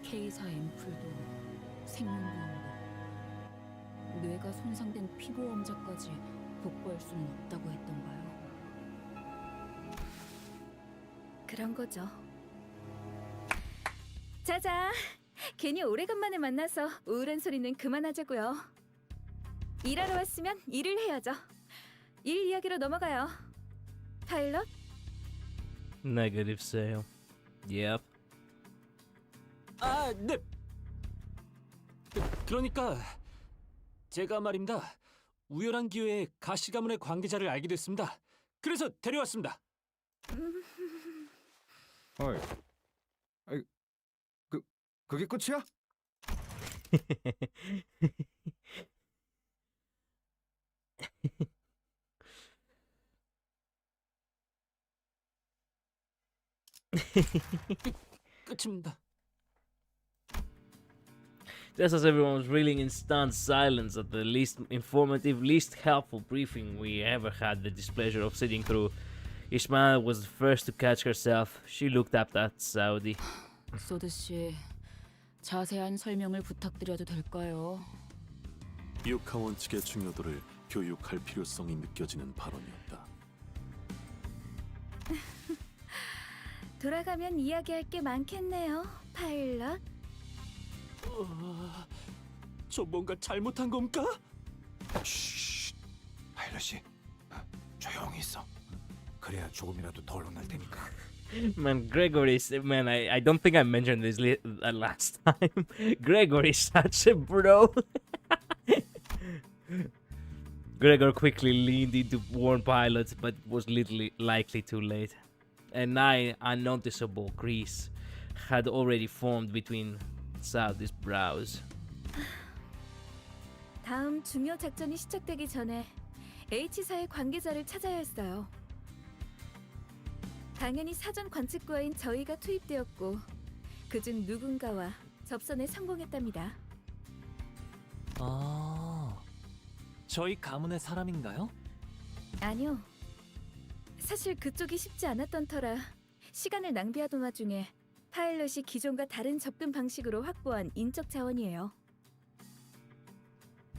K사 앰플도 생명보험도 뇌가 손상된 피보험자까지 복구할 수는 없다고 했던가요? 그런 거죠. 자자, 괜히 오래간만에 만나서 우울한 소리는 그만하자고요. 일하러 왔으면 일을 해야죠. 일 이야기로 넘어가요. 파일럿? Negative sale. Yep. 아, 네. 그러니까 제가 말입니다. 우연한 기회에 가시 가문의 관계자를 알게 됐습니다. 그래서 데려왔습니다. 어이, 아이, 그게 끝이야? 끝입니다. Just as everyone was reeling in stunned silence at the least informative, least helpful briefing we ever had the displeasure of sitting through, Ishmael was the first to catch herself. She looked up at Saudi. 소드 씨, 자세한 설명을 부탁드려도 될까요? 육하 원칙의 중요도를 교육할 필요성이 느껴지는 발언이었다. 돌아가면 이야기할 게 많겠네요, 파일럿. 저 뭔가 잘못한 겁니까? 쉿, 파일럿이 조용히 있어. 그래야 조금이라도 덜 혼날 테니까. Man, Gregory is... Man, I don't think I mentioned this last time. Gregory is such a bro. Gregor quickly leaned in to warn Pilot, but was likely too late. An unnoticeable crease had already formed between Saudi's brows. 다음 중요 작전이 시작되기 전에 H사의 관계자를 찾아야 했어요. 당연히 사전 관측과인 저희가 투입되었고 그중 누군가와 접선에 성공했답니다. 아, 저희 가문의 사람인가요? 아니요. 사실 그쪽이 쉽지 않았던 터라 시간을 낭비하던 와중에 파일럿이 기존과 다른 접근 방식으로 확보한 인적 자원이에요.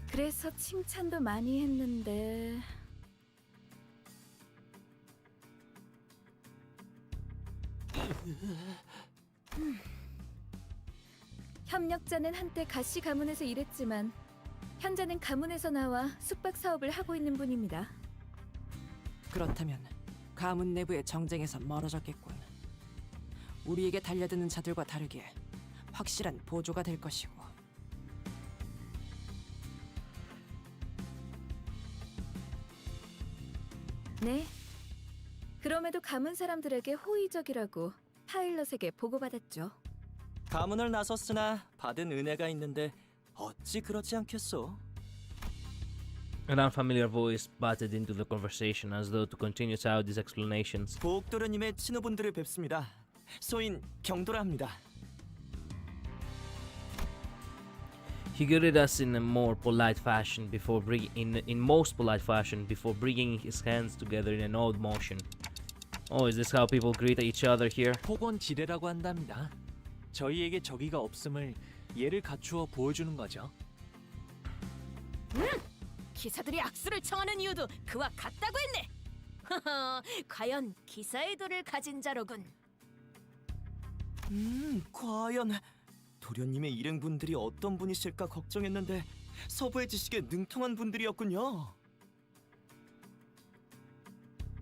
그래서 칭찬도 많이 했는데... 협력자는 한때 가시 가문에서 일했지만 현재는 가문에서 나와 숙박 사업을 하고 있는 분입니다. 그렇다면 가문 내부의 정쟁에서 멀어졌겠군. 우리에게 달려드는 자들과 다르게 확실한 보조가 될 것이고. 네. 그럼에도 가문 사람들에게 호의적이라고 파일럿에게 보고받았죠. 가문을 나섰으나 받은 은혜가 있는데 어찌 그렇지 않겠소? An unfamiliar voice butted into the conversation as though to continue out these explanations. 보옥도련님의 친구분들을 뵙습니다. 소인 경도라 합니다. He greeted us in a more polite fashion before in most polite fashion before bringing his hands together in an odd motion. Oh, is this how people greet each other here? 폭언지례라고 한답니다. 저희에게 적의가 없음을 예를 갖추어 보여주는 거죠. 기사들이 악수를 청하는 이유도 그와 같다고 했네. 과연 기사의 도를 가진 자로군. 과연 도련님의 일행분들이 어떤 분이실까 걱정했는데 서부의 지식에 능통한 분들이었군요.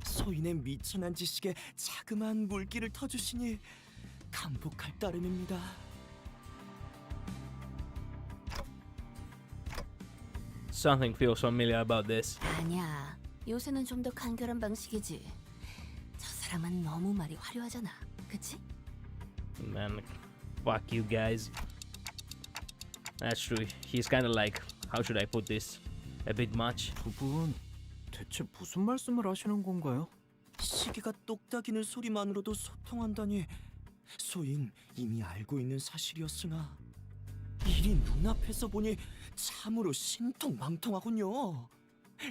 소인의 미천한 지식에 자그마한 물기를 터주시니 감복할 따름입니다. Something feels familiar about this. 아니야. 요새는 좀 더 간결한 방식이지. 저 사람은 너무 말이 화려하잖아. 그치? Man, fuck you guys. That's true. He's kind of like, how should I put this? A bit much. 두 분 대체 무슨 말씀을 하시는 건가요? 시계가 똑딱이는 소리만으로도 소통한다니 소인 이미 알고 있는 사실이었으나 일이 눈앞에서 보니 참으로 신통망통하군요.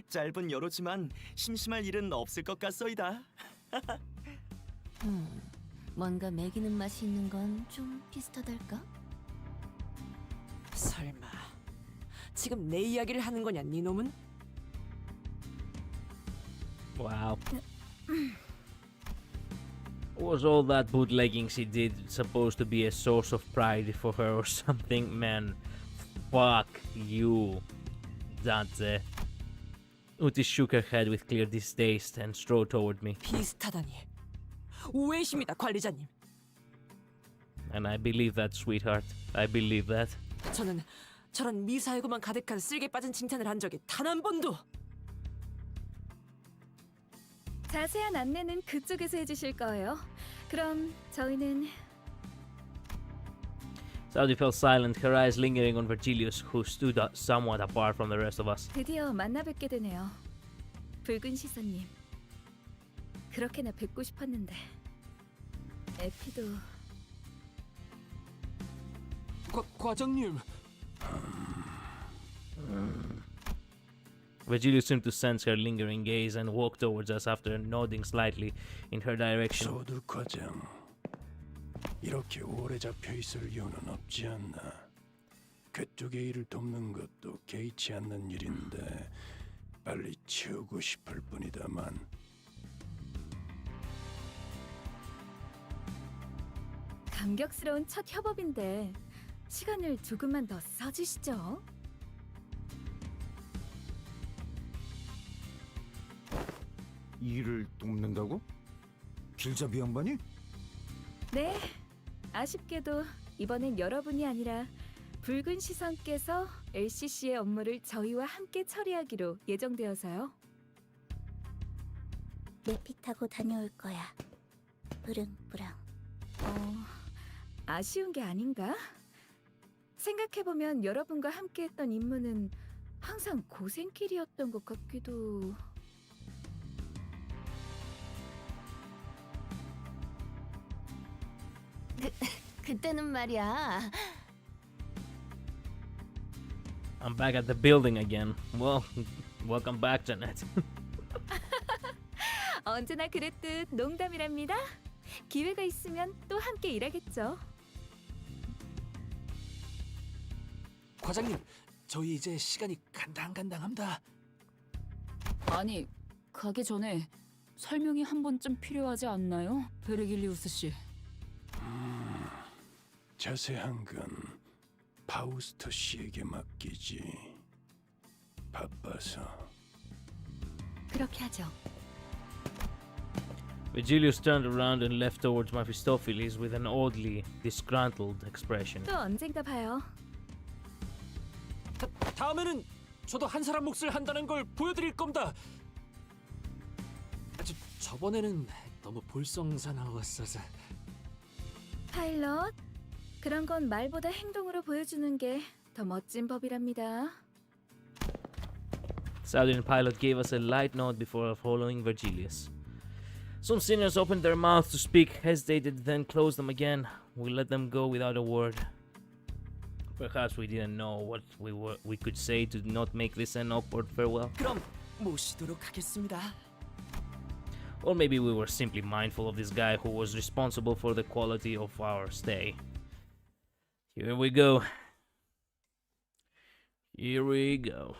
짧은 여로지만 심심할 일은 없을 것 같소이다. 뭔가 매기는 맛이 있는 건 좀 비슷하달까? 설마 지금 내 이야기를 하는 거냐, 네 놈은? Wow. Was all that bootlegging she did supposed to be a source of pride for her or something? Man, fuck you, Dante. Uti shook her head with clear distaste and strode toward me. 비슷하다니. 오해이십니다, 관리자님. And I believe that, sweetheart. I believe that. 저는 저런 미사여구만 가득한 쓸개 빠진 칭찬을 한 적이 단 한 번도. 자세한 안내는 그쪽에서 해주실 거예요. 그럼 저희는 Saudi fell silent, her eyes lingering on Virgilius, who stood somewhat apart from the rest of us. 드디어 만나 뵙게 되네요. 붉은 시선님. 그렇게나 뵙고 싶었는데. 에피도 과장님. Virgilius seemed to sense her lingering gaze and walked towards us after nodding slightly in her direction. 소득 과장, 이렇게 오래 잡혀 있을 이유는 없지 않나. 그쪽의 일을 돕는 것도 개의치 않는 일인데 빨리 치우고 싶을 뿐이다만. 감격스러운 첫 협업인데 시간을 조금만 더 써주시죠. 일을 돕는다고? 길잡이 양반이? 네, 아쉽게도 이번엔 여러분이 아니라 붉은 시선께서 LCC의 업무를 저희와 함께 처리하기로 예정되어서요. 내 피 타고 다녀올 거야. 부릉부릉. 아쉬운 게 아닌가? 생각해보면 여러분과 함께했던 임무는 항상 고생길이었던 것 같기도... 그때는 말이야. I'm back at the building again. Well, welcome back, Janet. 언제나 그랬듯 농담이랍니다. 기회가 있으면 또 함께 일하겠죠. 과장님, 저희 이제 시간이 간당간당합니다. 아니, 가기 전에 설명이 한 번쯤 필요하지 않나요? 베르길리우스 씨. 자세한 건 파우스터 씨에게 맡기지. 바빠서. 그렇게 하죠. Virgilius turned around and left towards Mephistopheles with an oddly disgruntled expression. 또 언젠가 봐요. 다음에는 저도 한 사람 몫을 한다는 걸 보여드릴 겁니다. 저번에는 너무 볼썽사나웠어서. 파일럿, 그런 건 말보다 행동으로 보여주는 게 더 멋진 법이랍니다. Southern pilot gave us a light nod before following Virgilius. Some sinners opened their mouths to speak, hesitated, then closed them again. We let them go without a word. Perhaps we didn't know what we could say to not make this an awkward farewell. 그럼 모시도록 하겠습니다. Or maybe we were simply mindful of this guy who was responsible for the quality of our stay. Here we go. Here we go.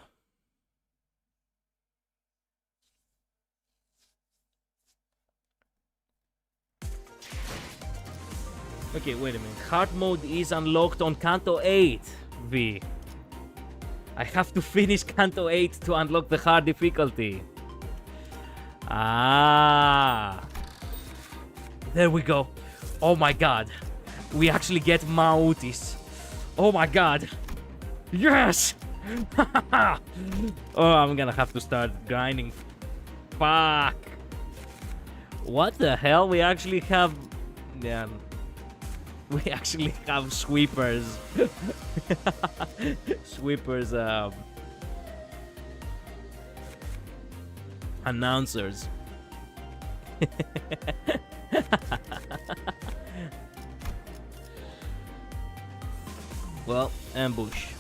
Okay, wait a minute. Hard mode is unlocked on Canto 8, V. I have to finish Canto 8 to unlock the hard difficulty. Ah. There we go. Oh my god. We actually get Mautis. Oh my god. Yes! Oh, I'm gonna have to start grinding. Fuck. What the hell? We actually have... Yeah. We actually have sweepers. Sweepers, announcers. Well, ambush.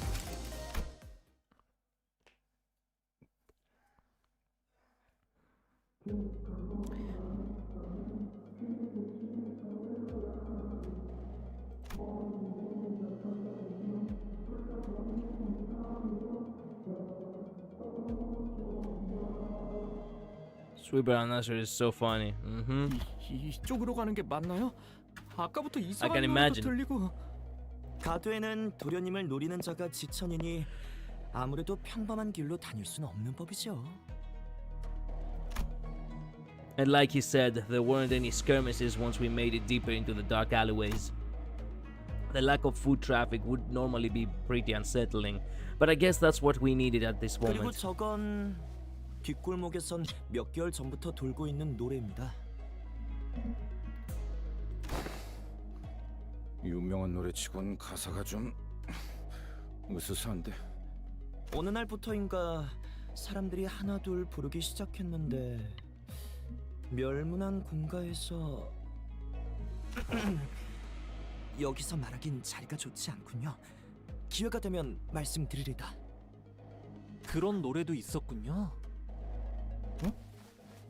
Sweeper announcer is so funny. 이쪽으로 가는 게 맞나요? 아까부터 I 이상한 can 노래도 imagine. 들리고. 가드에는 도련님을 노리는 자가 지천이니 아무래도 평범한 길로 다닐 수는 없는 법이죠. And like he said, there weren't any skirmishes once we made it deeper into the dark alleyways. The lack of foot traffic would normally be pretty unsettling, but I guess that's what we needed at this 그리고 moment. 저건 뒷골목에선 몇 개월 전부터 돌고 있는 노래입니다. 유명한 노래치곤 가사가 좀 으스스한데. 어느 날부터인가 사람들이 하나둘 부르기 시작했는데 멸문한 공가에서 여기서 말하긴 자리가 좋지 않군요. 기회가 되면 말씀드리리다. 그런 노래도 있었군요.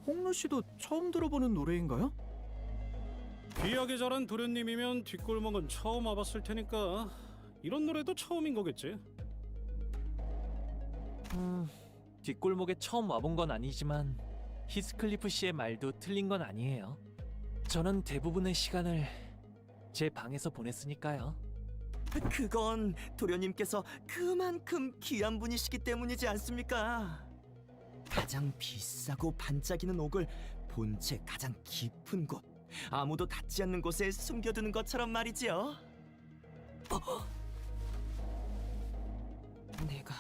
홍루 씨도 처음 들어보는 노래인가요? 귀하게 자란 도련님이면 뒷골목은 처음 와봤을 테니까 이런 노래도 처음인 거겠지. 뒷골목에 처음 와본 건 아니지만 히스클리프 씨의 말도 틀린 건 아니에요. 저는 대부분의 시간을 제 방에서 보냈으니까요. 그건 도련님께서 그만큼 귀한 분이시기 때문이지 않습니까? 가장 비싸고 반짝이는 옥을 본체 가장 깊은 곳, 아무도 닿지 않는 곳에 숨겨두는 것처럼 말이지요. 내가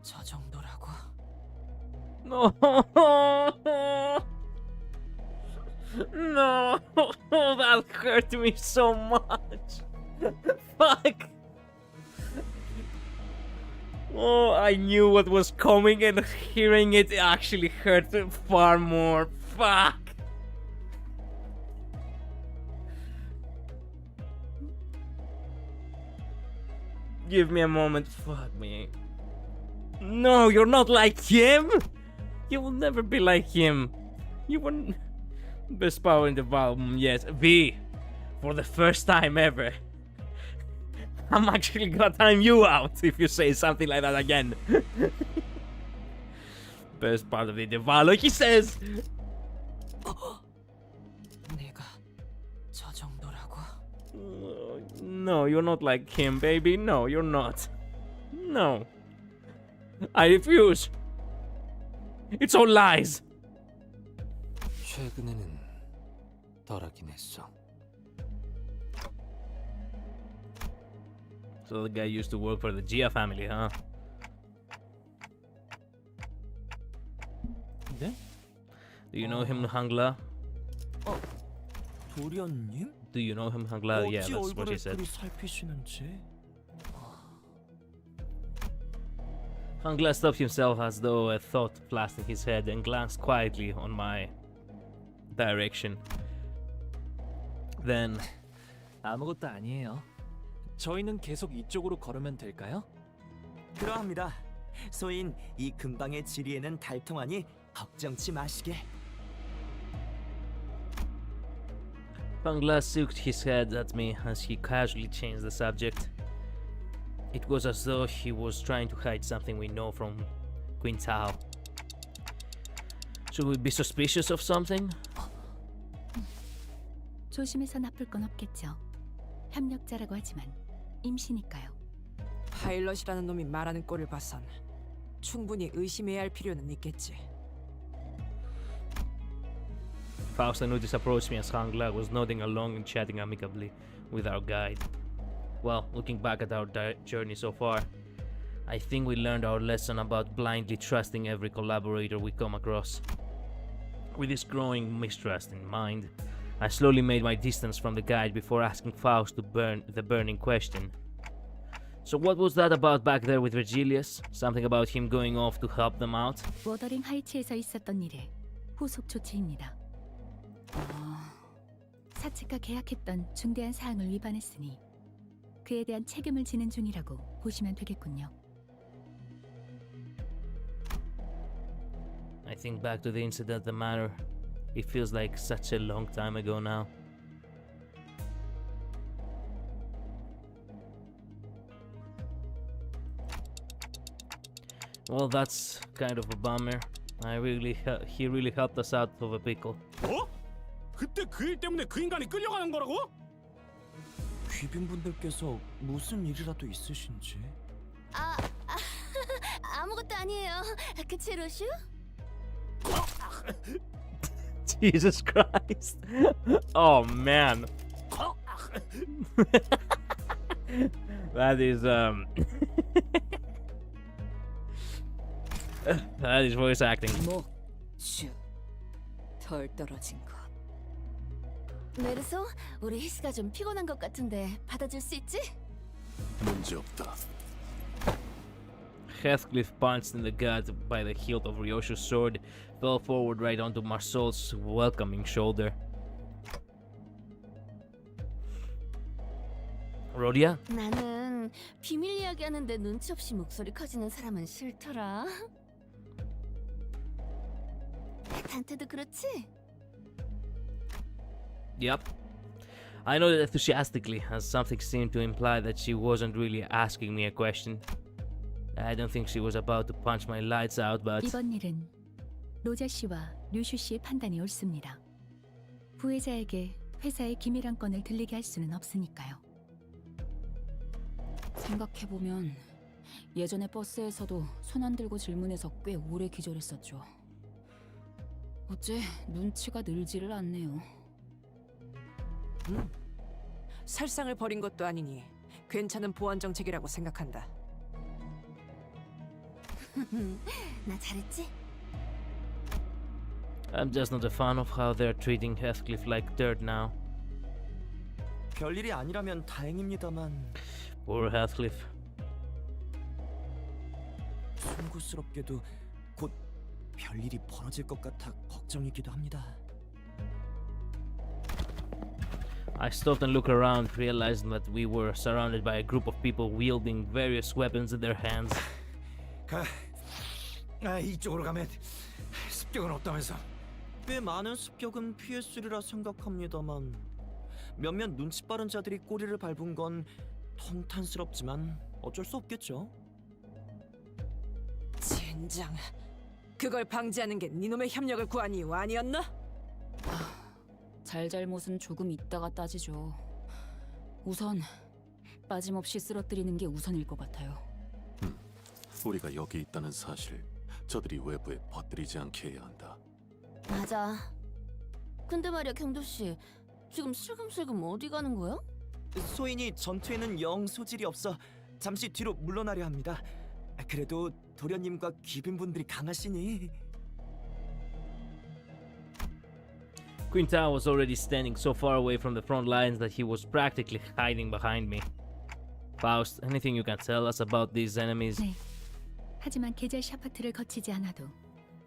저 정도라고? No, no, that hurt me so much. Fuck. Oh, I knew what was coming, and hearing it actually hurt far more. Fuck. Give me a moment. Fuck me. No, you're not like him. You will never be like him. You were best power in the album. Yes, V. For the first time ever. I'm actually gonna time you out if you say something like that again. Best part of the Devalo, he says. 내가 저 정도라고? No, you're not like him, baby. No, you're not. No. I refuse. It's all lies. 최근에는 덜하긴 했어. So the guy used to work for the Gia family, huh? 네? Do you know him, Hangla? 도련님? Do you know him, Hangla? Yeah, 어찌 that's what he 얼굴을 said. 그리 살피시는지. Hangla stopped himself as though a thought flashed in his head and glanced quietly on my direction. Then, 아무것도 아니에요. 저희는 계속 이쪽으로 걸으면 될까요? 그러합니다. 소인 이 근방의 지리에는 달통하니 걱정치 마시게. Hangla shook his head at me as he casually changed the subject. It was as though he was trying to hide something we know from Queen Tao. Should we be suspicious of something? 조심해서 나쁠 건 없겠죠. 협력자라고 하지만 임시니까요. 파일럿이라는 놈이 말하는 꼴을 봐선 충분히 의심해야 할 필요는 있겠지. Faust and Udis approached me as Hangla was nodding along and chatting amicably with our guide. Well, looking back at our journey so far, I think we learned our lesson about blindly trusting every collaborator we come across. With this growing mistrust in mind, I slowly made my distance from the guide before asking Faust to burn the burning question. So what was that about back there with Virgilius? Something about him going off to help them out? 워더링 하이츠에서 있었던 일의 후속 조치입니다. 사측과 계약했던 중대한 사항을 위반했으니 그에 대한 책임을 지는 중이라고 보시면 되겠군요. I think back to the incident at the manor. It feels like such a long time ago now. Well, that's kind of a bummer. He really helped us out of a pickle. 뭐? 그때 그 일 때문에 그 인간이 끌려가는 거라고? 귀빈분들께서 무슨 일이라도 있으신지. 아무것도 아니에요. 그치, 로슈? Jesus Christ. Oh man. That is that is voice acting. 목주 덜 떨어진 것. 메르소, 우리 히스가 좀 피곤한 것 같은데 받아줄 수 있지? 문제없다. Heathcliff punched in the gut by the hilt of Ryoshu's sword, fell forward right onto Marsol's welcoming shoulder. Rhodia? 나는 비밀 이야기하는데 눈치 없이 목소리 커지는 사람은 싫더라. 단테도 그렇지? Yep. I nodded enthusiastically as something seemed to imply that she wasn't really asking me a question. I don't think she was about to punch my lights out, but... 이번 일은 로자 씨와 류슈 씨의 판단이 옳습니다. 부회자에게 회사의 기밀 한 건을 들리게 할 수는 없으니까요. 생각해보면 예전에 버스에서도 손 안 들고 질문해서 꽤 오래 기절했었죠. 어째 눈치가 늘지를 않네요. 살상을 벌인 것도 아니니 괜찮은 보안 정책이라고 생각한다. 나 잘했지? I'm just not a fan of how they're treating Heathcliff like dirt now. 별일이 아니라면 다행입니다만. Poor Heathcliff. 송구스럽게도 곧 별일이 벌어질 것 같아 걱정이기도 합니다. I stopped and looked around, realizing that we were surrounded by a group of people wielding various weapons in their hands. 이쪽으로 가면 습격은 없다면서. 꽤 많은 습격은 피했으리라 생각합니다만 몇몇 눈치 빠른 자들이 꼬리를 밟은 건 통탄스럽지만 어쩔 수 없겠죠. 젠장, 그걸 방지하는 게 니놈의 협력을 구한 이유 아니었나? 잘잘못은 조금 있다가 따지죠. 우선 빠짐없이 쓰러뜨리는 게 우선일 것 같아요. 우리가 여기 있다는 사실 저들이 외부에 퍼뜨리지 않게 해야 한다. 맞아. 근데 말이야, 경도 씨. 지금 슬금슬금 어디 가는 거야? 소인이 전투에는 영 소질이 없어 잠시 뒤로 물러나려 합니다. 그래도 도련님과 귀빈분들이 강하시니. Quintao was already standing so far away from the front lines that he was practically hiding behind me. Faust, anything you can tell us about these enemies? 네. 하지만 계절 샤프트를 거치지 않아도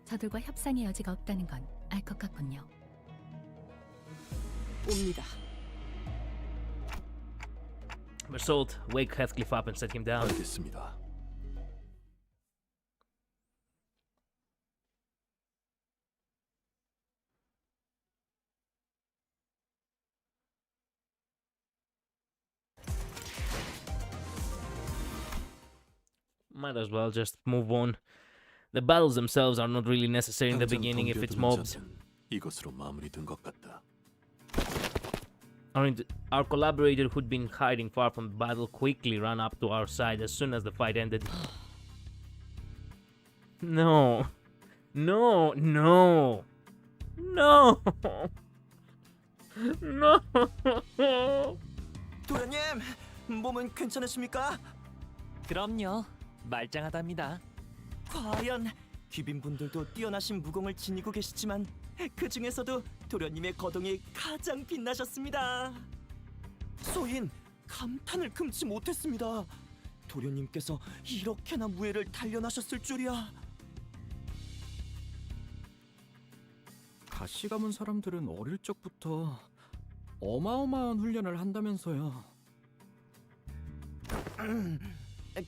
저들과 협상의 여지가 없다는 건 알 것 같군요. 옵니다. Bersault, wake Heathcliff up and set him down. 알겠습니다. Might as well just move on. The battles themselves are not really necessary in the 당장 beginning if it's 덤벼드는 mobs. 자는 이것으로 마무리된 것 같다. Our collaborator who'd been hiding far from the battle quickly ran up to our side as soon as the fight ended. No. No, no. No. No. 도련님, 몸은 괜찮으십니까? 그럼요. 말짱하답니다. 과연 귀빈분들도 뛰어나신 무공을 지니고 계시지만 그 중에서도 도련님의 거동이 가장 빛나셨습니다. 소인, 감탄을 금치 못했습니다. 도련님께서 이렇게나 무예를 단련하셨을 줄이야. 가시 가문 사람들은 어릴 적부터 어마어마한 훈련을 한다면서요.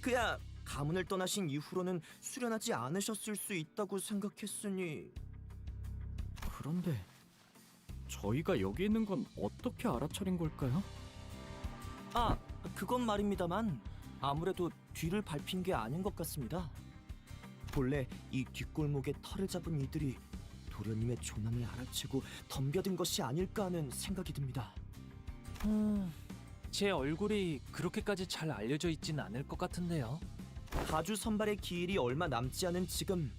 그야 가문을 떠나신 이후로는 수련하지 않으셨을 수 있다고 생각했으니. 그런데 저희가 여기 있는 건 어떻게 알아차린 걸까요? 아, 그건 말입니다만 아무래도 뒤를 밟힌 게 아닌 것 같습니다. 본래 이 뒷골목에 털을 잡은 이들이 도련님의 존함을 알아채고 덤벼든 것이 아닐까 하는 생각이 듭니다. 제 얼굴이 그렇게까지 잘 알려져 있진 않을 것 같은데요. 가주 선발의 기일이 얼마 남지 않은 지금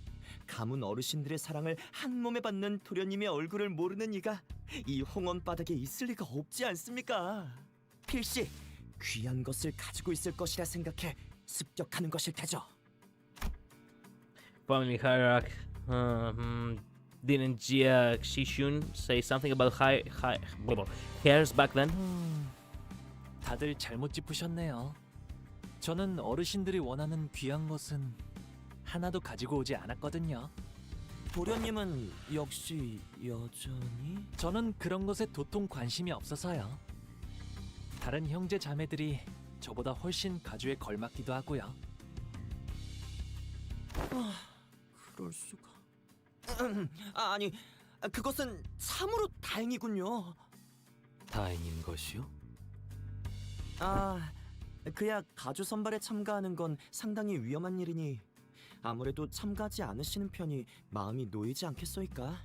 가문 어르신들의 사랑을 한 몸에 받는 도련님의 얼굴을 모르는 이가 이 홍원 바닥에 있을 리가 없지 않습니까? 필시 귀한 것을 가지고 있을 것이라 생각해 습격하는 것일 테죠. Family hierarchy. Didn't Jia Shishun say something about hairs back then? 다들 잘못 짚으셨네요. 저는 어르신들이 원하는 귀한 것은 하나도 가지고 오지 않았거든요. 도련님은 역시 여전히? 저는 그런 것에 도통 관심이 없어서요. 다른 형제 자매들이 저보다 훨씬 가주에 걸맞기도 하고요. 그럴 수가. 아니, 그것은 참으로 다행이군요. 다행인 것이요? 그야 가주 선발에 참가하는 건 상당히 위험한 일이니 아무래도 참가하지 않으시는 편이 마음이 놓이지 않겠소이까?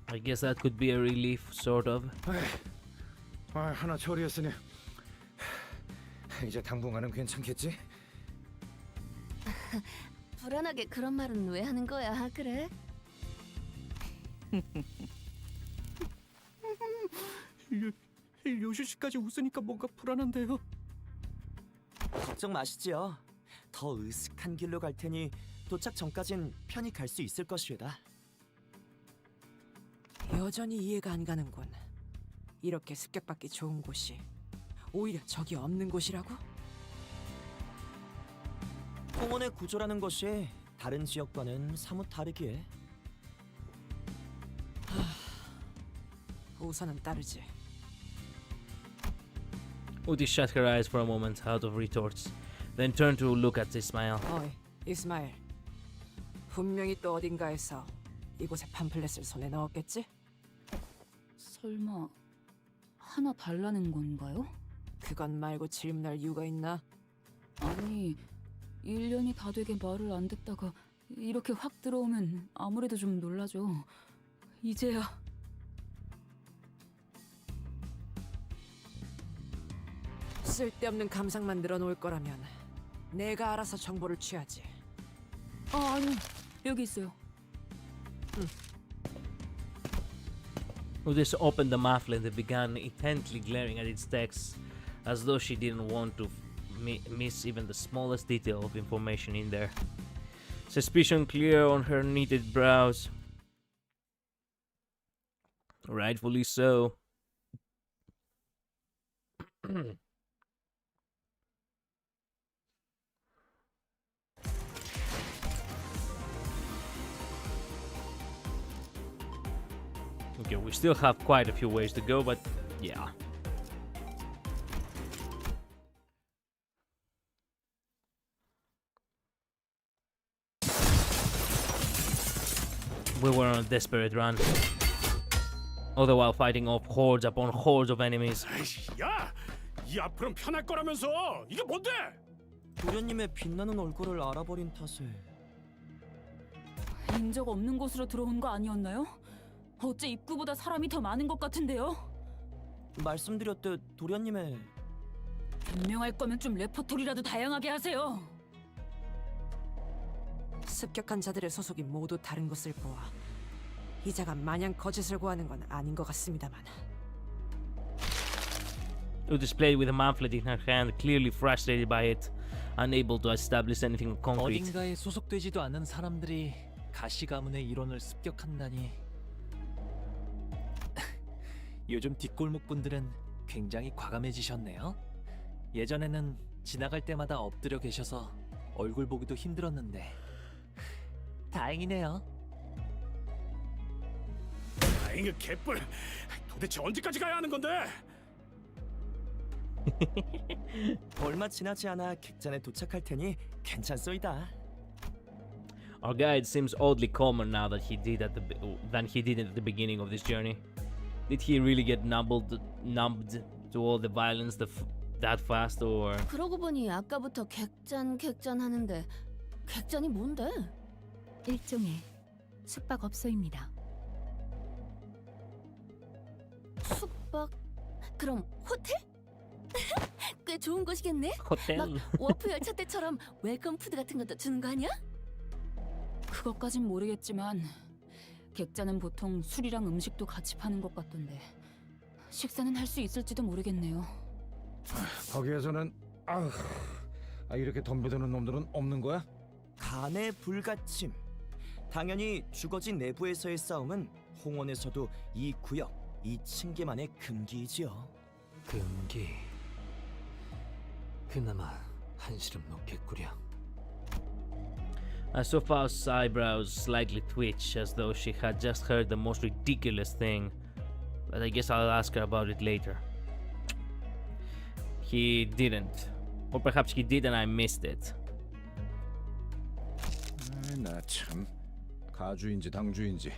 I guess that could be a relief, sort of. 하나 처리했으니 이제 당분간은 괜찮겠지? 불안하게 그런 말은 왜 하는 거야? 그래? 요슈 씨까지 웃으니까 뭔가 불안한데요. 걱정 마시지요. 더 으슥한 길로 갈 테니 도착 전까진 편히 갈 수 있을 것이외다. 여전히 이해가 안 가는군. 이렇게 습격받기 좋은 곳이 오히려 적이 없는 곳이라고? 홍원의 구조라는 것이 다른 지역과는 사뭇 다르기에. 우선은 따르지. Udi shut her eyes for a moment out of retorts, then turned to look at Ismail. 어이, 이스마일. 분명히 또 어딘가에서 이곳에 팜플렛을 손에 넣었겠지? 설마 하나 달라는 건가요? 그건 말고 질문할 이유가 있나? 아니, 1년이 다 되게 말을 안 듣다가 이렇게 확 들어오면 아무래도 좀 놀라죠. 이제야. 쓸데없는 감상만 늘어놓을 거라면 내가 알아서 정보를 취하지. 아니, 여기 있어요. Udis opened the muffler and began intently glaring at its text, as though she didn't want to miss even the smallest detail of information in there. Suspicion clear on her knitted brows. Rightfully so. Okay, we still have quite a few ways to go, but yeah. We were on a desperate run. All the while fighting off hordes upon hordes of enemies. 야! 이 앞으로는 편할 거라면서! 이게 뭔데? 도련님의 빛나는 얼굴을 알아버린 탓에 인적 없는 곳으로 들어온 거 아니었나요? 어째 입구보다 사람이 더 많은 것 같은데요? 말씀드렸듯 도련님의 변명할 거면 좀 레퍼토리라도 다양하게 하세요. 습격한 자들의 소속이 모두 다른 것을 보아 이자가 마냥 거짓을 구하는 건 아닌 것 같습니다만. Who displayed with a pamphlet in her hand, clearly frustrated by it, unable to establish anything concrete. 어딘가에 소속되지도 않은 사람들이 가시 가문의 일원을 습격한다니. 요즘 뒷골목 분들은 굉장히 과감해지셨네요. 예전에는 지나갈 때마다 엎드려 계셔서 얼굴 보기도 힘들었는데 다행이네요. 다행히 개뿔! 도대체 언제까지 가야 하는 건데? 얼마 지나지 않아 객잔에 도착할 테니 괜찮소이다. Our guide seems oddly calmer now that than he did at the beginning of this journey. Did he really get numbed to all the violence that fast, or? 그러고 보니 아까부터 객잔 하는데 객잔이 뭔데? 일종의 숙박업소입니다. 숙박? 그럼 호텔? 꽤 좋은 곳이겠네? 호텔? 막 워프 열차 때처럼 웰컴 푸드 같은 것도 주는 거 아니야? 그것까진 모르겠지만 객자는 보통 술이랑 음식도 같이 파는 것 같던데 식사는 할 수 있을지도 모르겠네요. 거기에서는 이렇게 덤벼드는 놈들은 없는 거야? 간의 불가침. 당연히 주거지 내부에서의 싸움은 홍원에서도 이 구역, 이 층계만의 금기이지요. 금기. 그나마 한시름 놓겠구려. Sofa's eyebrows slightly twitch as though she had just heard the most ridiculous thing. But I guess I'll ask her about it later. He didn't. Or perhaps he did and I missed it. 나 참 가주인지 당주인지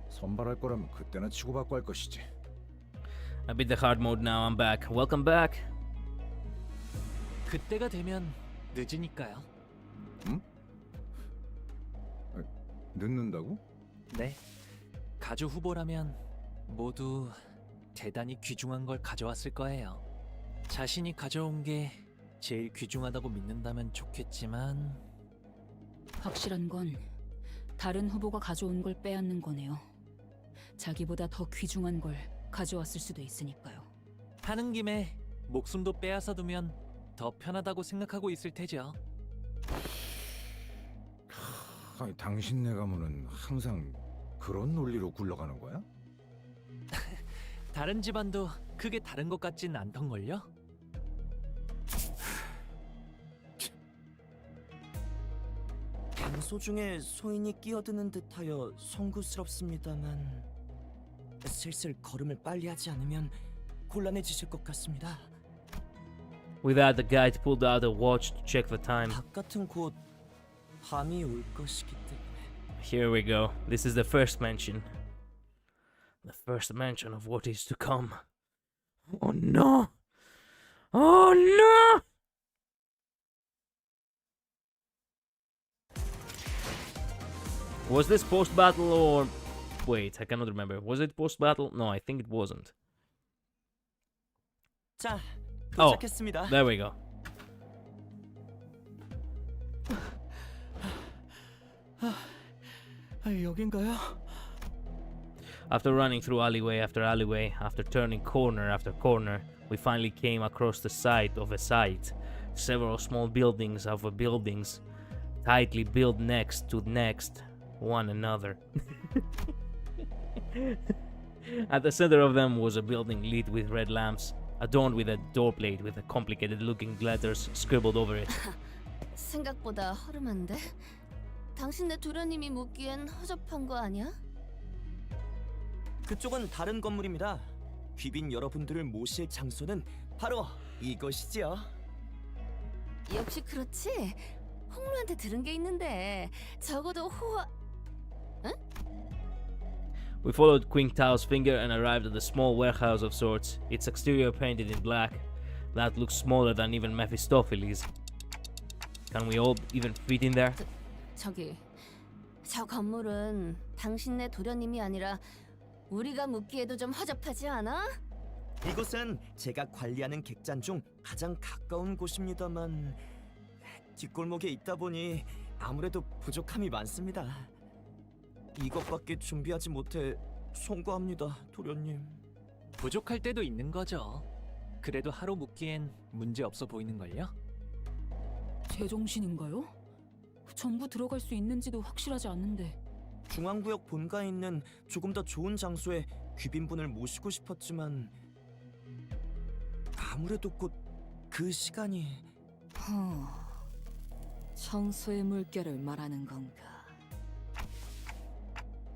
선발할 거라면 그때나 치고받고 할 것이지. I beat the hard mode now. I'm back. Welcome back. 그때가 되면 늦으니까요. 응? 늦는다고? 네. 가주 후보라면 모두 대단히 귀중한 걸 가져왔을 거예요. 자신이 가져온 게 제일 귀중하다고 믿는다면 좋겠지만 확실한 건 다른 후보가 가져온 걸 빼앗는 거네요. 자기보다 더 귀중한 걸 가져왔을 수도 있으니까요. 하는 김에 목숨도 빼앗아 두면 더 편하다고 생각하고 있을 테죠. 당신네 가문은 항상 그런 논리로 굴러가는 거야? 다른 집안도 크게 다른 것 같진 않던걸요? 장소 중에 소인이 끼어드는 듯하여 송구스럽습니다만 슬슬 걸음을 빨리 하지 않으면 곤란해지실 것 같습니다. With that, the guide pulled out a watch to check the time. 바깥은 곧 밤이 올 것이기 때문에. Here we go. This is the first mention. The first mention of what is to come. Oh no! Oh no! Was this post-battle or... Wait, I cannot remember. Was it post-battle? No, I think it wasn't. 자, Oh, 도착했습니다. there we go. 여긴가요? After running through alleyway after alleyway, after turning corner after corner, we finally came across the site of a site. Several small buildings of buildings, tightly built next to one another. At the center of them was a building lit with red lamps, adorned with a doorplate with a complicated-looking letters scribbled over it. 생각보다 허름한데? 당신네 도련님이 묻기엔 허접한 거 아니야? 그쪽은 다른 건물입니다. 귀빈 여러분들을 모실 장소는 바로 이것이지요. 역시 그렇지. 홍루한테 들은 게 있는데 적어도 호화... 응? We followed Qingtao's finger and arrived at a small warehouse of sorts, its exterior painted in black. That looks smaller than even Mephistopheles. Can we all even fit in there? 저기, 저 건물은 당신네 도련님이 아니라 우리가 묻기에도 좀 허접하지 않아? 이곳은 제가 관리하는 객잔 중 가장 가까운 곳입니다만 뒷골목에 있다 보니 아무래도 부족함이 많습니다. 이것밖에 준비하지 못해 송구합니다, 도련님. 부족할 때도 있는 거죠. 그래도 하루 묵기엔 문제 없어 보이는걸요? 제정신인가요? 전부 들어갈 수 있는지도 확실하지 않는데. 중앙구역 본가에 있는 조금 더 좋은 장소에 귀빈분을 모시고 싶었지만 아무래도 곧 그 시간이... 청소의 물결을 말하는 건가?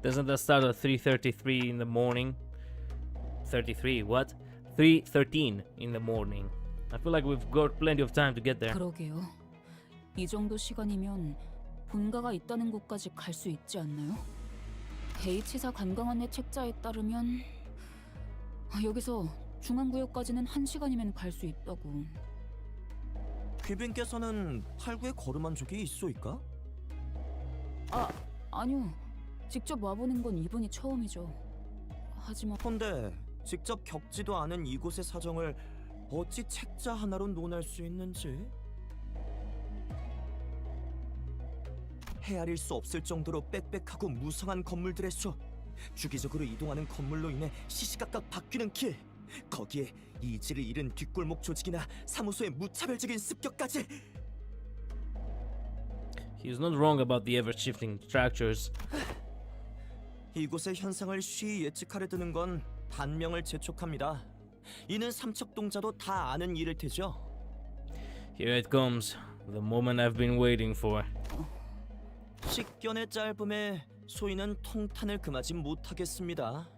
Doesn't that start at 3:33 in the morning? 33, what? 3:13 in the morning. I feel like we've got plenty of time to get there. 그러게요. 이 정도 시간이면 본가가 있다는 곳까지 갈 수 있지 않나요? H사 관광 안내 책자에 따르면 여기서 중앙구역까지는 1시간이면 갈 수 있다고. 귀빈께서는 팔구에 걸음한 적이 있소이까? 아니요. 직접 와보는 건 이번이 처음이죠. 하지만 헌데 직접 겪지도 않은 이곳의 사정을 어찌 책자 하나로 논할 수 있는지? 헤아릴 수 없을 정도로 빽빽하고 무성한 건물들의 수, 주기적으로 이동하는 건물로 인해 시시각각 바뀌는 길, 거기에 이지를 잃은 뒷골목 조직이나 사무소의 무차별적인 습격까지. He's not wrong about the ever-shifting structures. 이곳의 현상을 쉬이 예측하려 드는 건 단명을 재촉합니다. 이는 삼척동자도 다 아는 일일 테죠. Here it comes, the moment I've been waiting for. 식견의 짧음에 소인은 통탄을 금하지 못하겠습니다.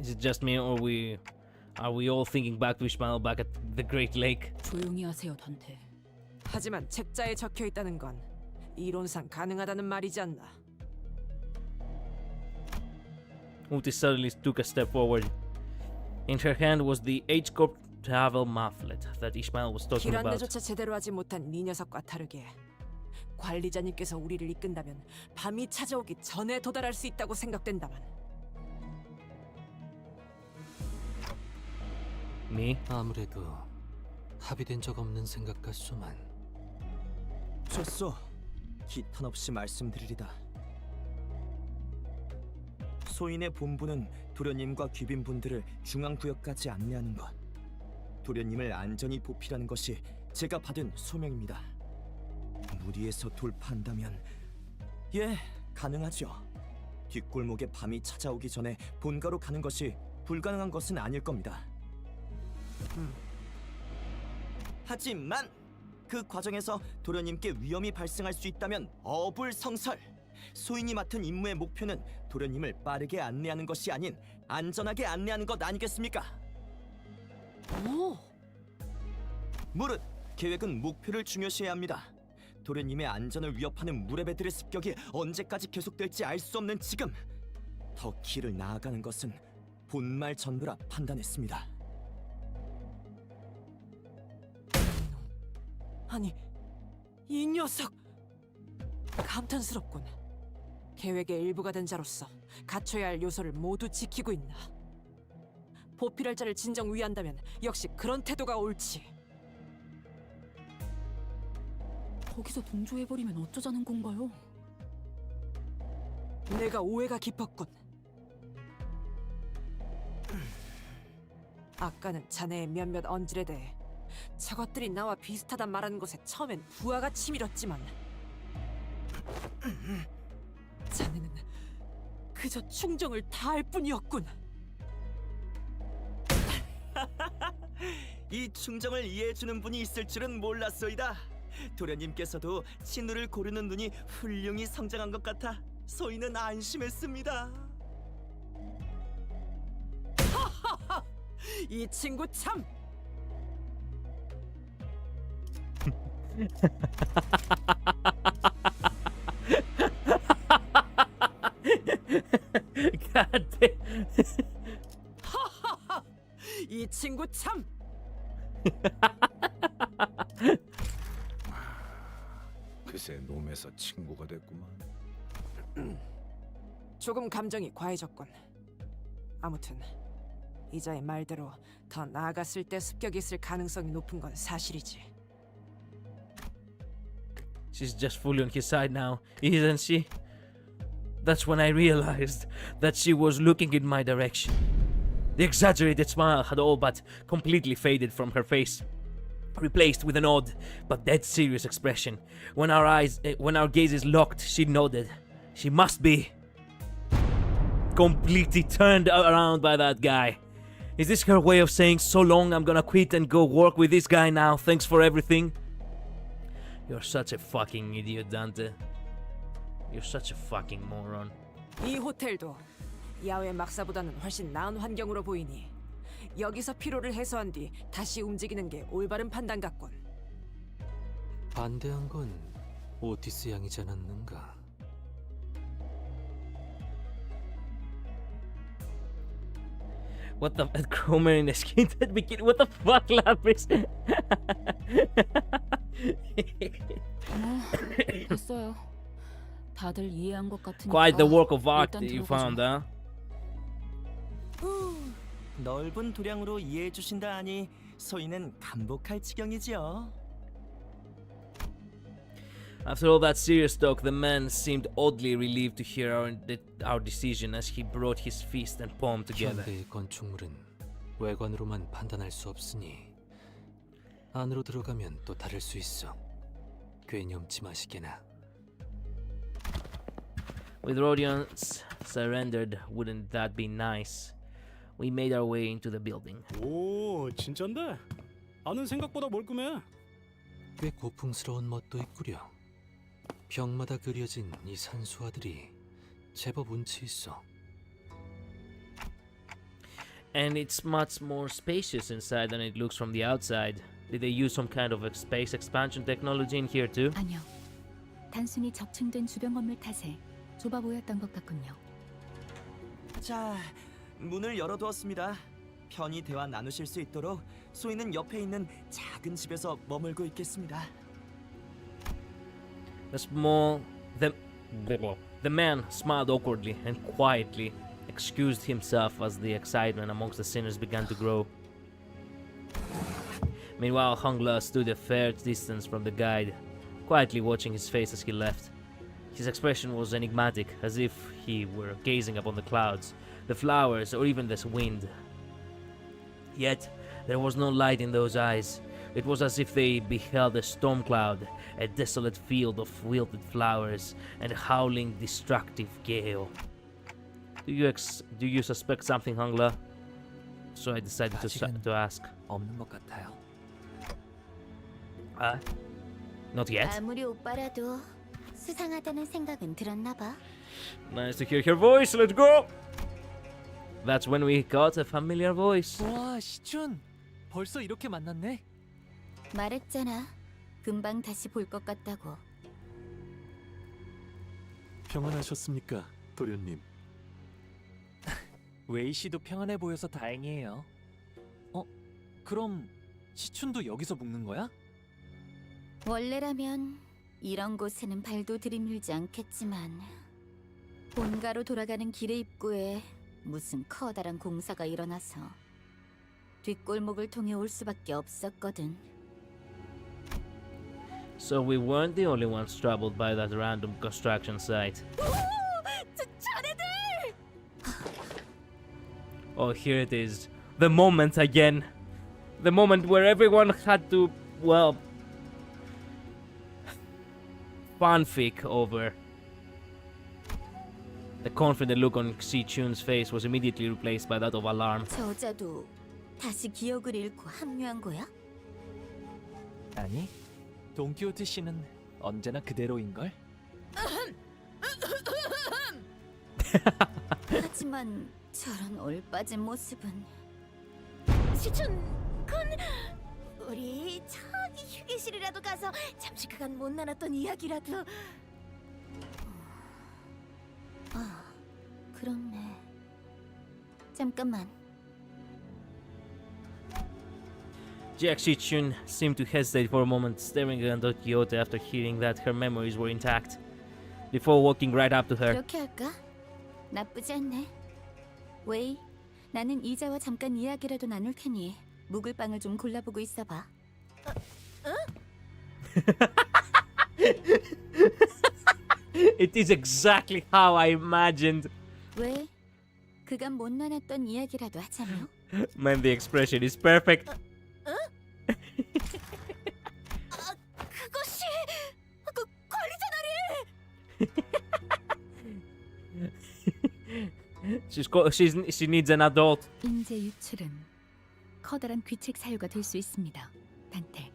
Is it just me, or are we all thinking back to Ishmael back at the Great Lake? 조용히 하세요, 단테. 하지만 책자에 적혀 있다는 건 이론상 가능하다는 말이지 않나? Uti suddenly took a step forward. In her hand was the H-Corp travel pamphlet that Ishmael was talking 길 about. 안내조차 제대로 하지 못한 이 녀석과 다르게 관리자님께서 우리를 이끈다면 밤이 찾아오기 전에 도달할 수 있다고 생각된다만. Me? 아무래도 합의된 적 없는 생각 같소만. 좋소. 기탄 없이 말씀드리리다. 소인의 본부는 도련님과 귀빈분들을 중앙구역까지 안내하는 것, 도련님을 안전히 보필하는 것이 제가 받은 소명입니다. 무리해서 돌파한다면 가능하죠. 뒷골목에 밤이 찾아오기 전에 본가로 가는 것이 불가능한 것은 아닐 겁니다. 하지만 그 과정에서 도련님께 위험이 발생할 수 있다면 어불성설. 소인이 맡은 임무의 목표는 도련님을 빠르게 안내하는 것이 아닌 안전하게 안내하는 것 아니겠습니까? 오! 무릇 계획은 목표를 중요시해야 합니다. 도련님의 안전을 위협하는 무례배들의 습격이 언제까지 계속될지 알 수 없는 지금, 더 길을 나아가는 것은 본말 전부라 판단했습니다. 아니, 이 녀석! 감탄스럽군. 계획의 일부가 된 자로서 갖춰야 할 요소를 모두 지키고 있나. 보필할 자를 진정 위한다면 역시 그런 태도가 옳지. 거기서 동조해버리면 어쩌자는 건가요? 내가 오해가 깊었군. 아까는 자네의 몇몇 언질에 대해 저것들이 나와 비슷하단 말하는 것에 처음엔 부하가 치밀었지만 자네는 그저 충정을 다할 뿐이었군. 이 충정을 이해해주는 분이 있을 줄은 몰랐소이다. 도련님께서도 친누를 고르는 눈이 훌륭히 성장한 것 같아 소인은 안심했습니다. 이 친구 참! God damn. 이 친구 참! 그새 놈에서 친구가 됐구만. 조금 감정이 과해졌군. 아무튼 이자의 말대로 더 나아갔을 때 습격이 있을 가능성이 높은 건 사실이지. She's just fully on his side now, isn't she? That's when I realized that she was looking in my direction. The exaggerated smile had all but completely faded from her face, replaced with an odd but dead serious expression. When our gazes locked, she nodded. She must be completely turned around by that guy. Is this her way of saying, so long, I'm gonna quit and go work with this guy now, thanks for everything? You're such a fucking idiot, Dante. You're such a fucking moron. 이 호텔도 야외 막사보다는 훨씬 나은 환경으로 보이니 여기서 피로를 해소한 뒤 다시 움직이는 게 올바른 판단 같군. 반대한 건 오티스 양이지 않았는가? What the Cromer in a skinhead bikini? What the fuck, Lapis? 됐어요. 다들 이해한 것 같으니까. Quite the work of art 일단 that you 들어가죠. found, huh? 넓은 도량으로 이해해 주신다 하니 소인은 감복할 지경이지요. After all that serious talk, the man seemed oddly relieved to hear our decision as he brought his fist and palm together. 현대의 건축물은 외관으로만 판단할 수 없으니 안으로 들어가면 또 다를 수 있어. 괜히 엄치 마시게나. With Rodions surrendered, wouldn't that be nice? We made our way into the building. 오, 진짠데? 아는 생각보다 멀끔해. 꽤 고풍스러운 멋도 있구려. 벽마다 그려진 이 산수화들이 제법 운치 있어. And it's much more spacious inside than it looks from the outside. Did they use some kind of a space expansion technology in here too? 아니요. 단순히 적층된 주변 건물 탓에 좁아 보였던 것 같군요. 자, 문을 열어두었습니다. 편히 대화 나누실 수 있도록 소인은 옆에 있는 작은 집에서 머물고 있겠습니다. The man smiled awkwardly and quietly excused himself as the excitement amongst the sinners began to grow. Meanwhile, Hongla stood a fair distance from the guide, quietly watching his face as he left. His expression was enigmatic, as if he were gazing upon the clouds, the flowers, or even the wind. Yet, there was no light in those eyes. It was as if they beheld a storm cloud, a desolate field of wilted flowers, and a howling, destructive gale. Do you suspect something, Hongla? So I decided to ask. 없는 것 같아요. Not yet. 아무리 오빠라도 수상하다는 생각은 들었나 봐. Nice to hear her voice. Let's go. That's when we got a familiar voice. 와, 시춘. 벌써 이렇게 만났네? 말했잖아. 금방 다시 볼 것 같다고. 평안하셨습니까, 도련님? 웨이 씨도 평안해 보여서 다행이에요. 그럼 시춘도 여기서 묵는 거야? 원래라면 이런 곳에는 발도 들이밀지 않겠지만 본가로 돌아가는 길의 입구에 무슨 커다란 공사가 일어나서 뒷골목을 통해 올 수밖에 없었거든. So we weren't the only ones troubled by that random construction site. Oh, here it is. The moment again. The moment where everyone had to, well, fanfic over. The confident look on Si-chun's face was immediately replaced by that of alarm. 저 여자도 다시 기억을 잃고 합류한 거야? 아니, 돈키호테 씨는 언제나 그대로인걸? 하지만 저런 얼빠진 모습은 시춘 군 우리 저기 휴게실이라도 가서 잠시 그간 못 나눴던 이야기라도 그렇네. 잠깐만. Jack Si-chun seemed to hesitate for a moment, staring at Don Quixote after hearing that her memories were intact, before walking right up to her. 이렇게 할까? 나쁘지 않네. 웨이, 나는 이자와 잠깐 이야기라도 나눌 테니 묵을빵을 좀 골라보고 있어봐. It is exactly how I imagined. 왜? 그간 못 나눴던 이야기라도 하자며? Man, the expression is perfect. 그것이 관리자 나리! She needs an adult. 인재 유출은 커다란 귀책 사유가 될 수 있습니다. 단테.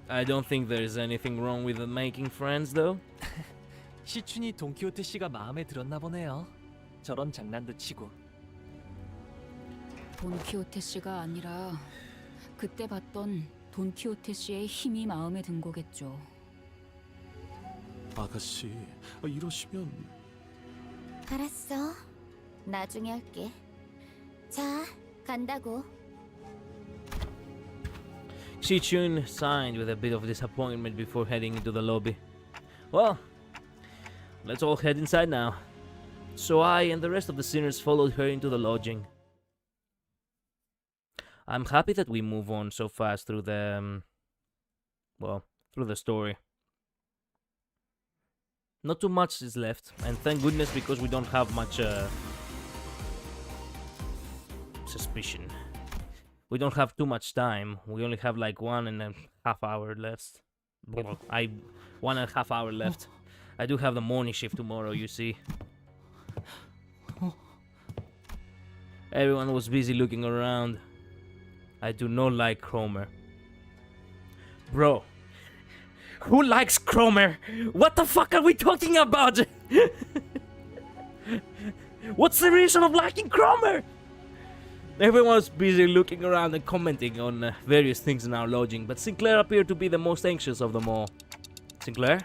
I don't think there's anything wrong with making friends, though. 시춘이 돈키호테 씨가 마음에 들었나 보네요. 저런 장난도 치고. 돈키호테 씨가 아니라 그때 봤던 돈키호테 씨의 힘이 마음에 든 거겠죠. 아가씨, 이러시면 알았어. 나중에 할게. 자, 간다고. Si-chun signed with a bit of disappointment before heading into the lobby. Well, let's all head inside now. So I and the rest of the sinners followed her into the lodging. I'm happy that we move on so fast through the, through the story. Not too much is left, and thank goodness because we don't have much suspicion. We don't have too much time. We only have like 1.5 hours left. 1.5 hours left. I do have the morning shift tomorrow, you see. Everyone was busy looking around. I do not like Cromer. Bro, who likes Cromer? What the fuck are we talking about? What's the reason of liking Cromer? Everyone was busy looking around and commenting on various things in our lodging, but Sinclair appeared to be the most anxious of them all. Sinclair?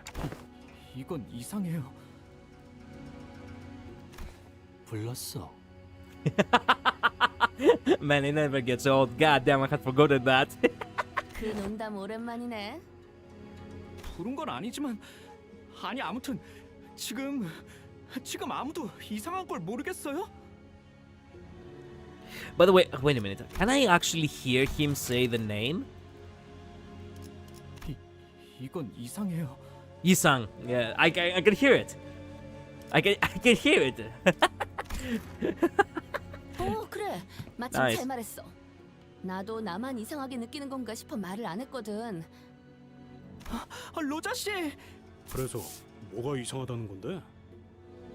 이건 이상해요. 불렀어. Man, it never gets old. God damn, I had forgotten that. 그 농담 오랜만이네. 부른 건 아니지만 아니 아무튼 지금 아무도 이상한 걸 모르겠어요? By the way, wait a minute. Can I actually hear him say the name? 이건 이상해요. Isang. Yeah, I can hear it. I can hear it. 그래. 마침 Nice. 잘 말했어. 나도 나만 이상하게 느끼는 건가 싶어 말을 안 했거든. 로자 씨. 그래서 뭐가 이상하다는 건데?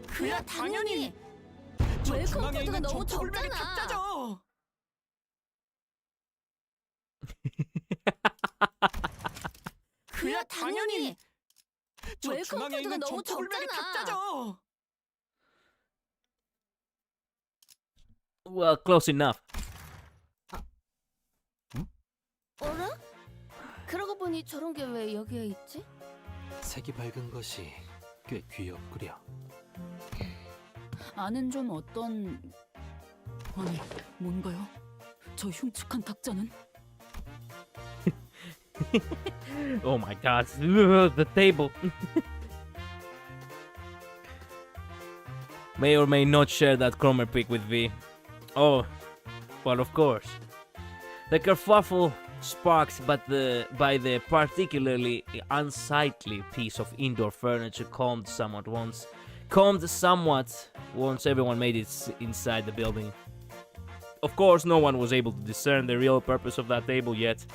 그야 당연히. 저 웰컴 중앙에 코드가 있는 너무 저 푸글berry 적잖아. 탁자죠. 그야 당연히. 저 웰컴 중앙에 코드가 있는 저 너무 푸글berry 적잖아. 탁자죠. Well, close enough. 어라? 그러고 보니 저런 게 왜 여기에 있지? 색이 밝은 것이 꽤 귀엽구려. 아는 좀 어떤... 아니, 뭔가요? 저 흉측한 탁자는? Oh my god. The table. May or may not share that Cromer pic with V. Oh, well, of course. The kerfuffle sparked by the particularly unsightly piece of indoor furniture calmed somewhat once calmed somewhat once everyone made it inside the building. Of course, no one was able to discern the real purpose of that table yet.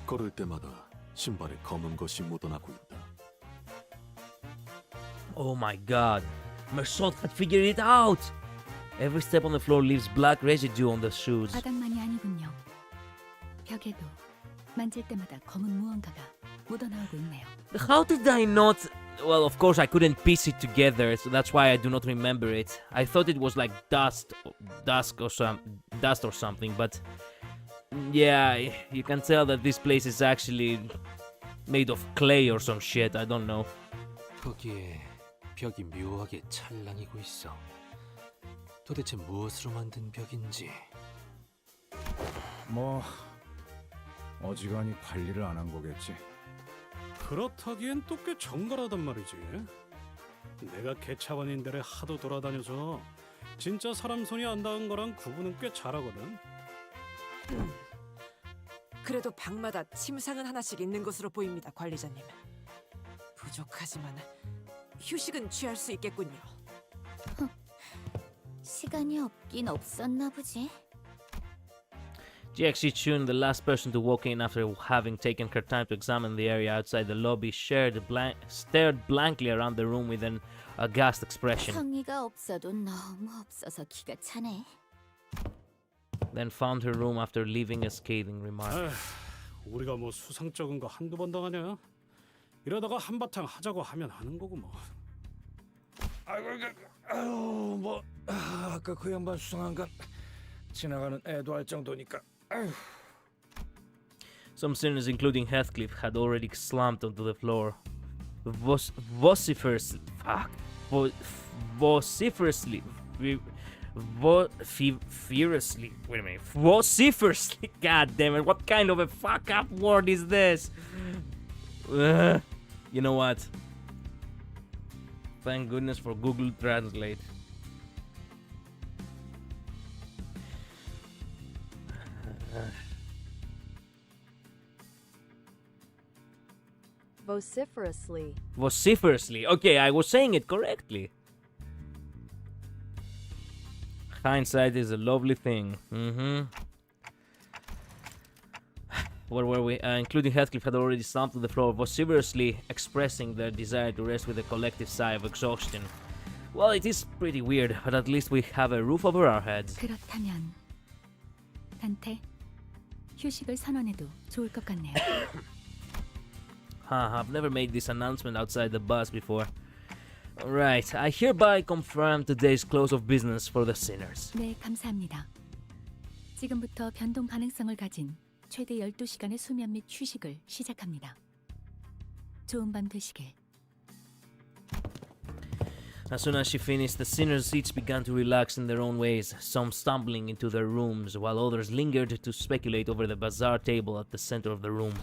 걸을 때마다 신발에 검은 것이 묻어나고 있다. Oh my god, Mersault had figured it out! Every step on the floor leaves black residue on the shoes. 바닥만이 아니군요. 벽에도 만질 때마다 검은 무언가가 묻어나오고 있네요. How did I not... Well, of course I couldn't piece it together, so that's why I do not remember it. I thought it was like dust or something, but... Yeah, you can tell that this place is actually made of clay or some shit, I don't know. 거기에 벽이 묘하게 찰랑이고 있어. 도대체 무엇으로 만든 벽인지. 뭐 어지간히 관리를 안 한 거겠지. 그렇다기엔 또 꽤 정갈하단 말이지. 내가 개차반인 데를 하도 돌아다녀서 진짜 사람 손이 안 닿은 거랑 구분은 꽤 잘하거든. 그래도 방마다 침상은 하나씩 있는 것으로 보입니다, 관리자님. 부족하지만 휴식은 취할 수 있겠군요. 시간이 없긴 없었나 보지. Jexi Chun, the last person to walk in after having taken her time to examine the area outside the lobby, stared blankly around the room with an aghast expression. 성의가 없어도 너무 없어서 기가 차네. Then found her room after leaving a scathing remark. 우리가 뭐 수상쩍은 거 한두 번 당하냐? 이러다가 한바탕 하자고 하면 하는 거고 뭐. 아유 뭐 아까 그 양반 수상한 건 지나가는 애도 할 정도니까. 아유. Some sinners, including Heathcliff, had already slumped onto the floor, vociferously. Wait a minute. Vociferously. God damn it! What kind of a fuck up word is this? You know what? Thank goodness for Google Translate. Vociferously. Vociferously. Okay, I was saying it correctly. Hindsight is a lovely thing. Where were we? Including Heathcliff had already slumped to the floor, vociferously expressing their desire to rest with a collective sigh of exhaustion. Well, it is pretty weird, but at least we have a roof over our heads. 그렇다면 단테 휴식을 선언해도 좋을 것 같네요. I've never made this announcement outside the bus before. Alright, I hereby confirm today's close of business for the sinners. 네, 감사합니다. 지금부터 변동 가능성을 가진 최대 12시간의 수면 및 휴식을 시작합니다. 좋은 밤 되시길. As soon as she finished, the sinners each began to relax in their own ways, some stumbling into their rooms, while others lingered to speculate over the bazaar table at the center of the room.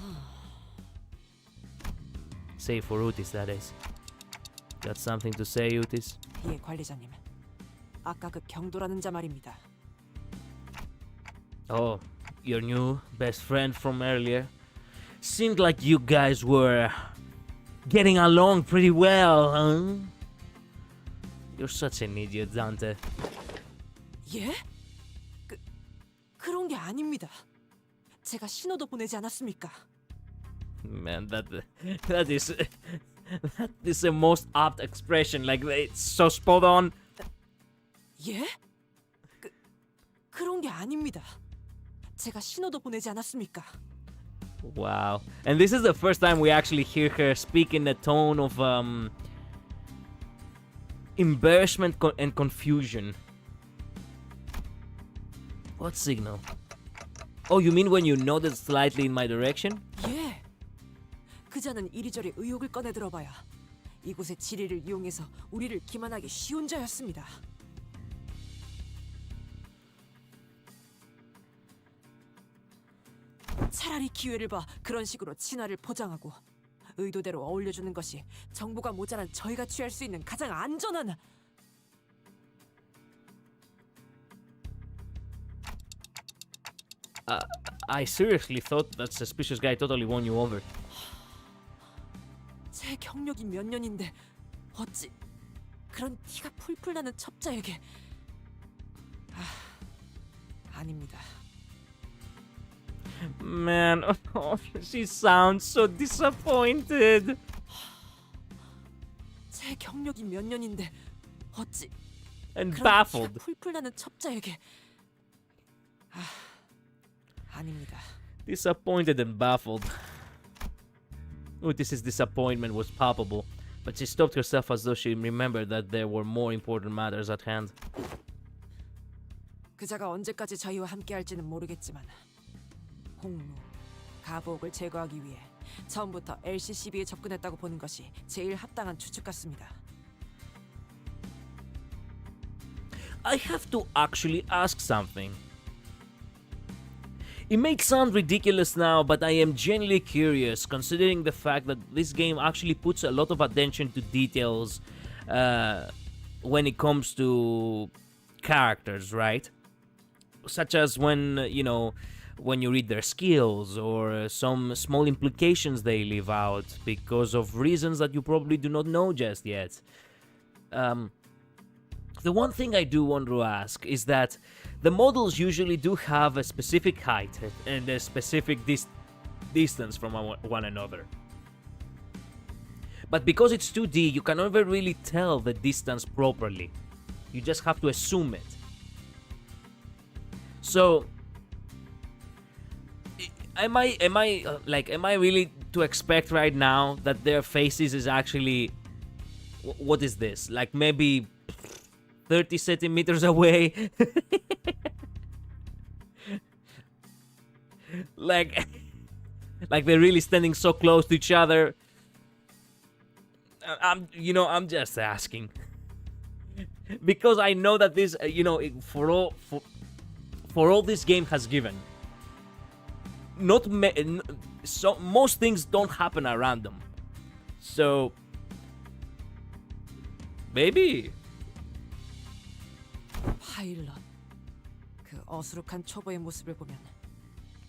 Save for Utis, that is. Got something to say, Utis? 예, 관리자님. 아까 그 경도라는 자 말입니다. Oh, your new best friend from earlier? Seemed like you guys were getting along pretty well, huh? You're such an idiot, Dante. 예? 그런 게 아닙니다. 제가 신호도 보내지 않았습니까? Man, that is the most apt expression. Like, it's so spot on. 예? 그런 게 아닙니다. 제가 신호도 보내지 않았습니까? Wow. And this is the first time we actually hear her speak in a tone of embarrassment and confusion. What signal? Oh, you mean when you nodded slightly in my direction? 예. 그자는 이리저리 의혹을 꺼내 들어봐야 이곳의 지리를 이용해서 우리를 기만하기 쉬운 자였습니다. 차라리 기회를 봐 그런 식으로 친화를 포장하고 의도대로 어울려주는 것이 정보가 모자란 저희가 취할 수 있는 가장 안전한... I seriously thought that suspicious guy totally won you over. 제 경력이 몇 년인데 어찌 그런 티가 풀풀 나는 첩자에게 아닙니다. Man, she sounds so disappointed. 제 경력이 몇 년인데 어찌 And 그런 baffled. 티가 풀풀 나는 첩자에게 아닙니다. Disappointed and baffled. Otis's disappointment was palpable, but she stopped herself as though she remembered that there were more important matters at hand. 그자가 언제까지 저희와 함께할지는 모르겠지만 홍무, 가보옥을 제거하기 위해 처음부터 LCCB에 접근했다고 보는 것이 제일 합당한 추측 같습니다. I have to actually ask something. It may sound ridiculous now, but I am genuinely curious, considering the fact that this game actually puts a lot of attention to details when it comes to characters, right? Such as when, you know, when you read their skills or some small implications they leave out because of reasons that you probably do not know just yet. The one thing I do want to ask is that the models usually do have a specific height and a specific distance from one another. But because it's 2D, you can never really tell the distance properly. You just have to assume it. So, am I really to expect right now that their faces is actually, what is this? Like maybe 30 centimeters away? like they're really standing so close to each other. I'm just asking. Because I know that this, for all this game has given, most things don't happen at random. So maybe. 파일럿. 그 어수룩한 초보의 모습을 보면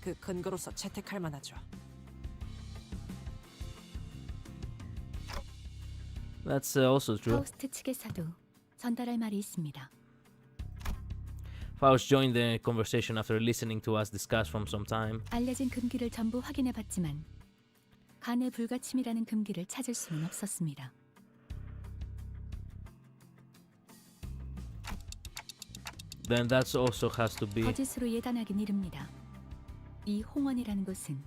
그 근거로서 채택할 만하죠. That's also true. 파우스트 측에서도 전달할 말이 있습니다. Faust joined the conversation after listening to us discuss from some time. 알려진 금기를 전부 확인해봤지만 간의 불가침이라는 금기를 찾을 수는 없었습니다. Then that also has to be. 거짓으로 예단하긴 이릅니다. 이 홍원이라는 곳은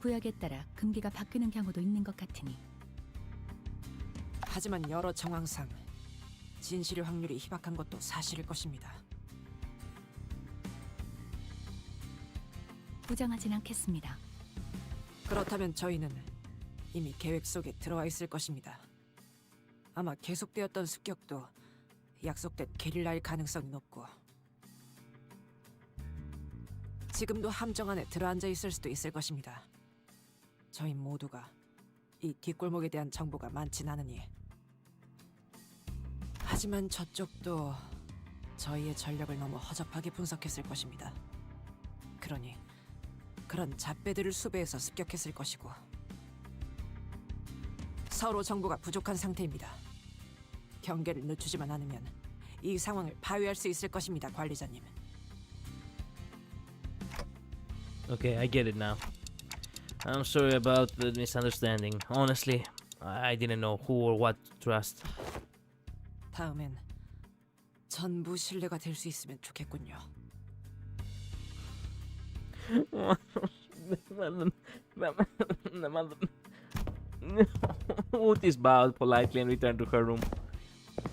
구역에 따라 금기가 바뀌는 경우도 있는 것 같으니. 하지만 여러 정황상 진실의 확률이 희박한 것도 사실일 것입니다. 부정하진 않겠습니다. 그렇다면 저희는 이미 계획 속에 들어와 있을 것입니다. 아마 계속되었던 습격도 약속된 게릴라일 가능성이 높고 지금도 함정 안에 들어앉아 있을 수도 있을 것입니다. 저희 모두가 이 뒷골목에 대한 정보가 많진 않으니. 하지만 저쪽도 저희의 전력을 너무 허접하게 분석했을 것입니다. 그러니 그런 잡배들을 수배해서 습격했을 것이고 서로 정보가 부족한 상태입니다. 경계를 늦추지만 않으면 이 상황을 파괴할 수 있을 것입니다, 관리자님. Okay, I get it now. I'm sorry about the misunderstanding. Honestly, I didn't know who or what to trust. 다음엔 전부 신뢰가 될 수 있으면 좋겠군요. Otis bowed politely and returned to her room.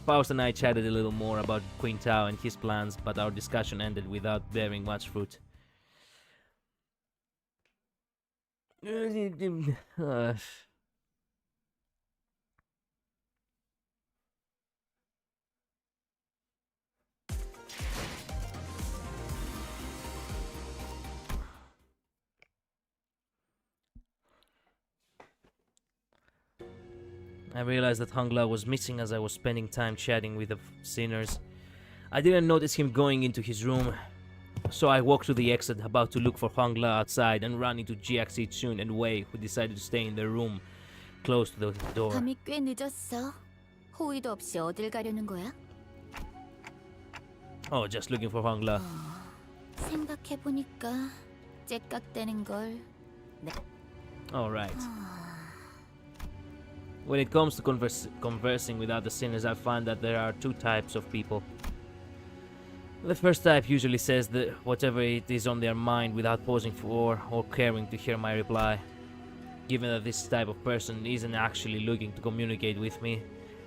Faust and I chatted a little more about Quintao and his plans, but our discussion ended without bearing much fruit. I realized that Hongla was missing as I was spending time chatting with the sinners. I didn't notice him going into his room, so I walked to the exit, about to look for Hongla outside, and ran into Jiaxi Chun and Wei, who decided to stay in their room, close to the door. 밤이 꽤 늦었어. 호의도 없이 어딜 가려는 거야? Oh, just looking for Hongla. 생각해보니까 째깍대는 걸. 네. Alright. When it comes to conversing with other sinners, I find that there are two types of people. The first type usually says that whatever it is on their mind without pausing for or caring to hear my reply. Given that this type of person isn't actually looking to communicate with me,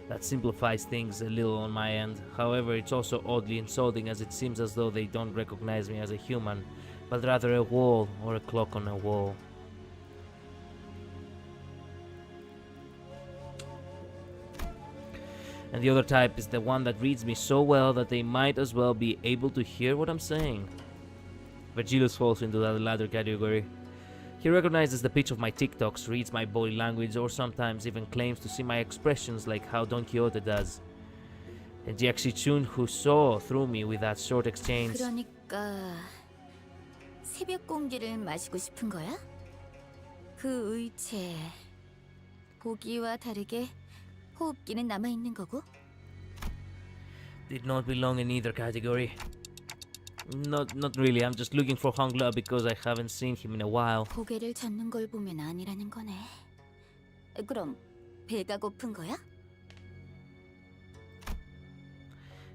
that simplifies things a little on my end. However, it's also oddly insulting as it seems as though they don't recognize me as a human, but rather a wall or a clock on a wall. And the other type is the one that reads me so well that they might as well be able to hear what I'm saying. Virgilius falls into that latter category. He recognizes the pitch of my TikToks, reads my body language, or sometimes even claims to see my expressions like how Don Quixote does. And Jiaxichun, who saw through me with that short exchange. 그러니까 새벽 공기를 마시고 싶은 거야? 그 의체 보기와 다르게 호흡기는 남아 있는 거고? Did not belong in either category. Not really. I'm just looking for Hongla because I haven't seen him in a while. 고개를 젓는 걸 보면 아니라는 거네. 그럼 배가 고픈 거야?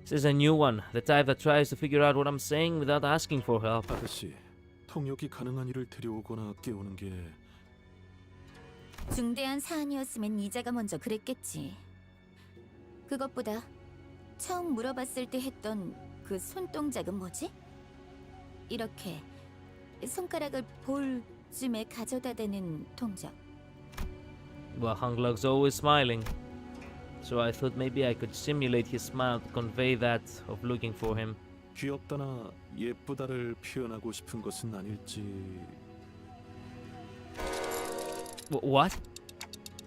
This is a new one, the type that tries to figure out what I'm saying without asking for help. 아가씨, 통역이 가능한 이를 데려오거나 깨우는 게 중대한 사안이었으면 이자가 먼저 그랬겠지. 그것보다 처음 물어봤을 때 했던 그 손동작은 뭐지? 이렇게 손가락을 볼쯤에 가져다 대는 동작. Well, Honglug's always smiling, so I thought maybe I could simulate his smile to convey that of looking for him. 귀엽다나 예쁘다를 표현하고 싶은 것은 아닐지. What?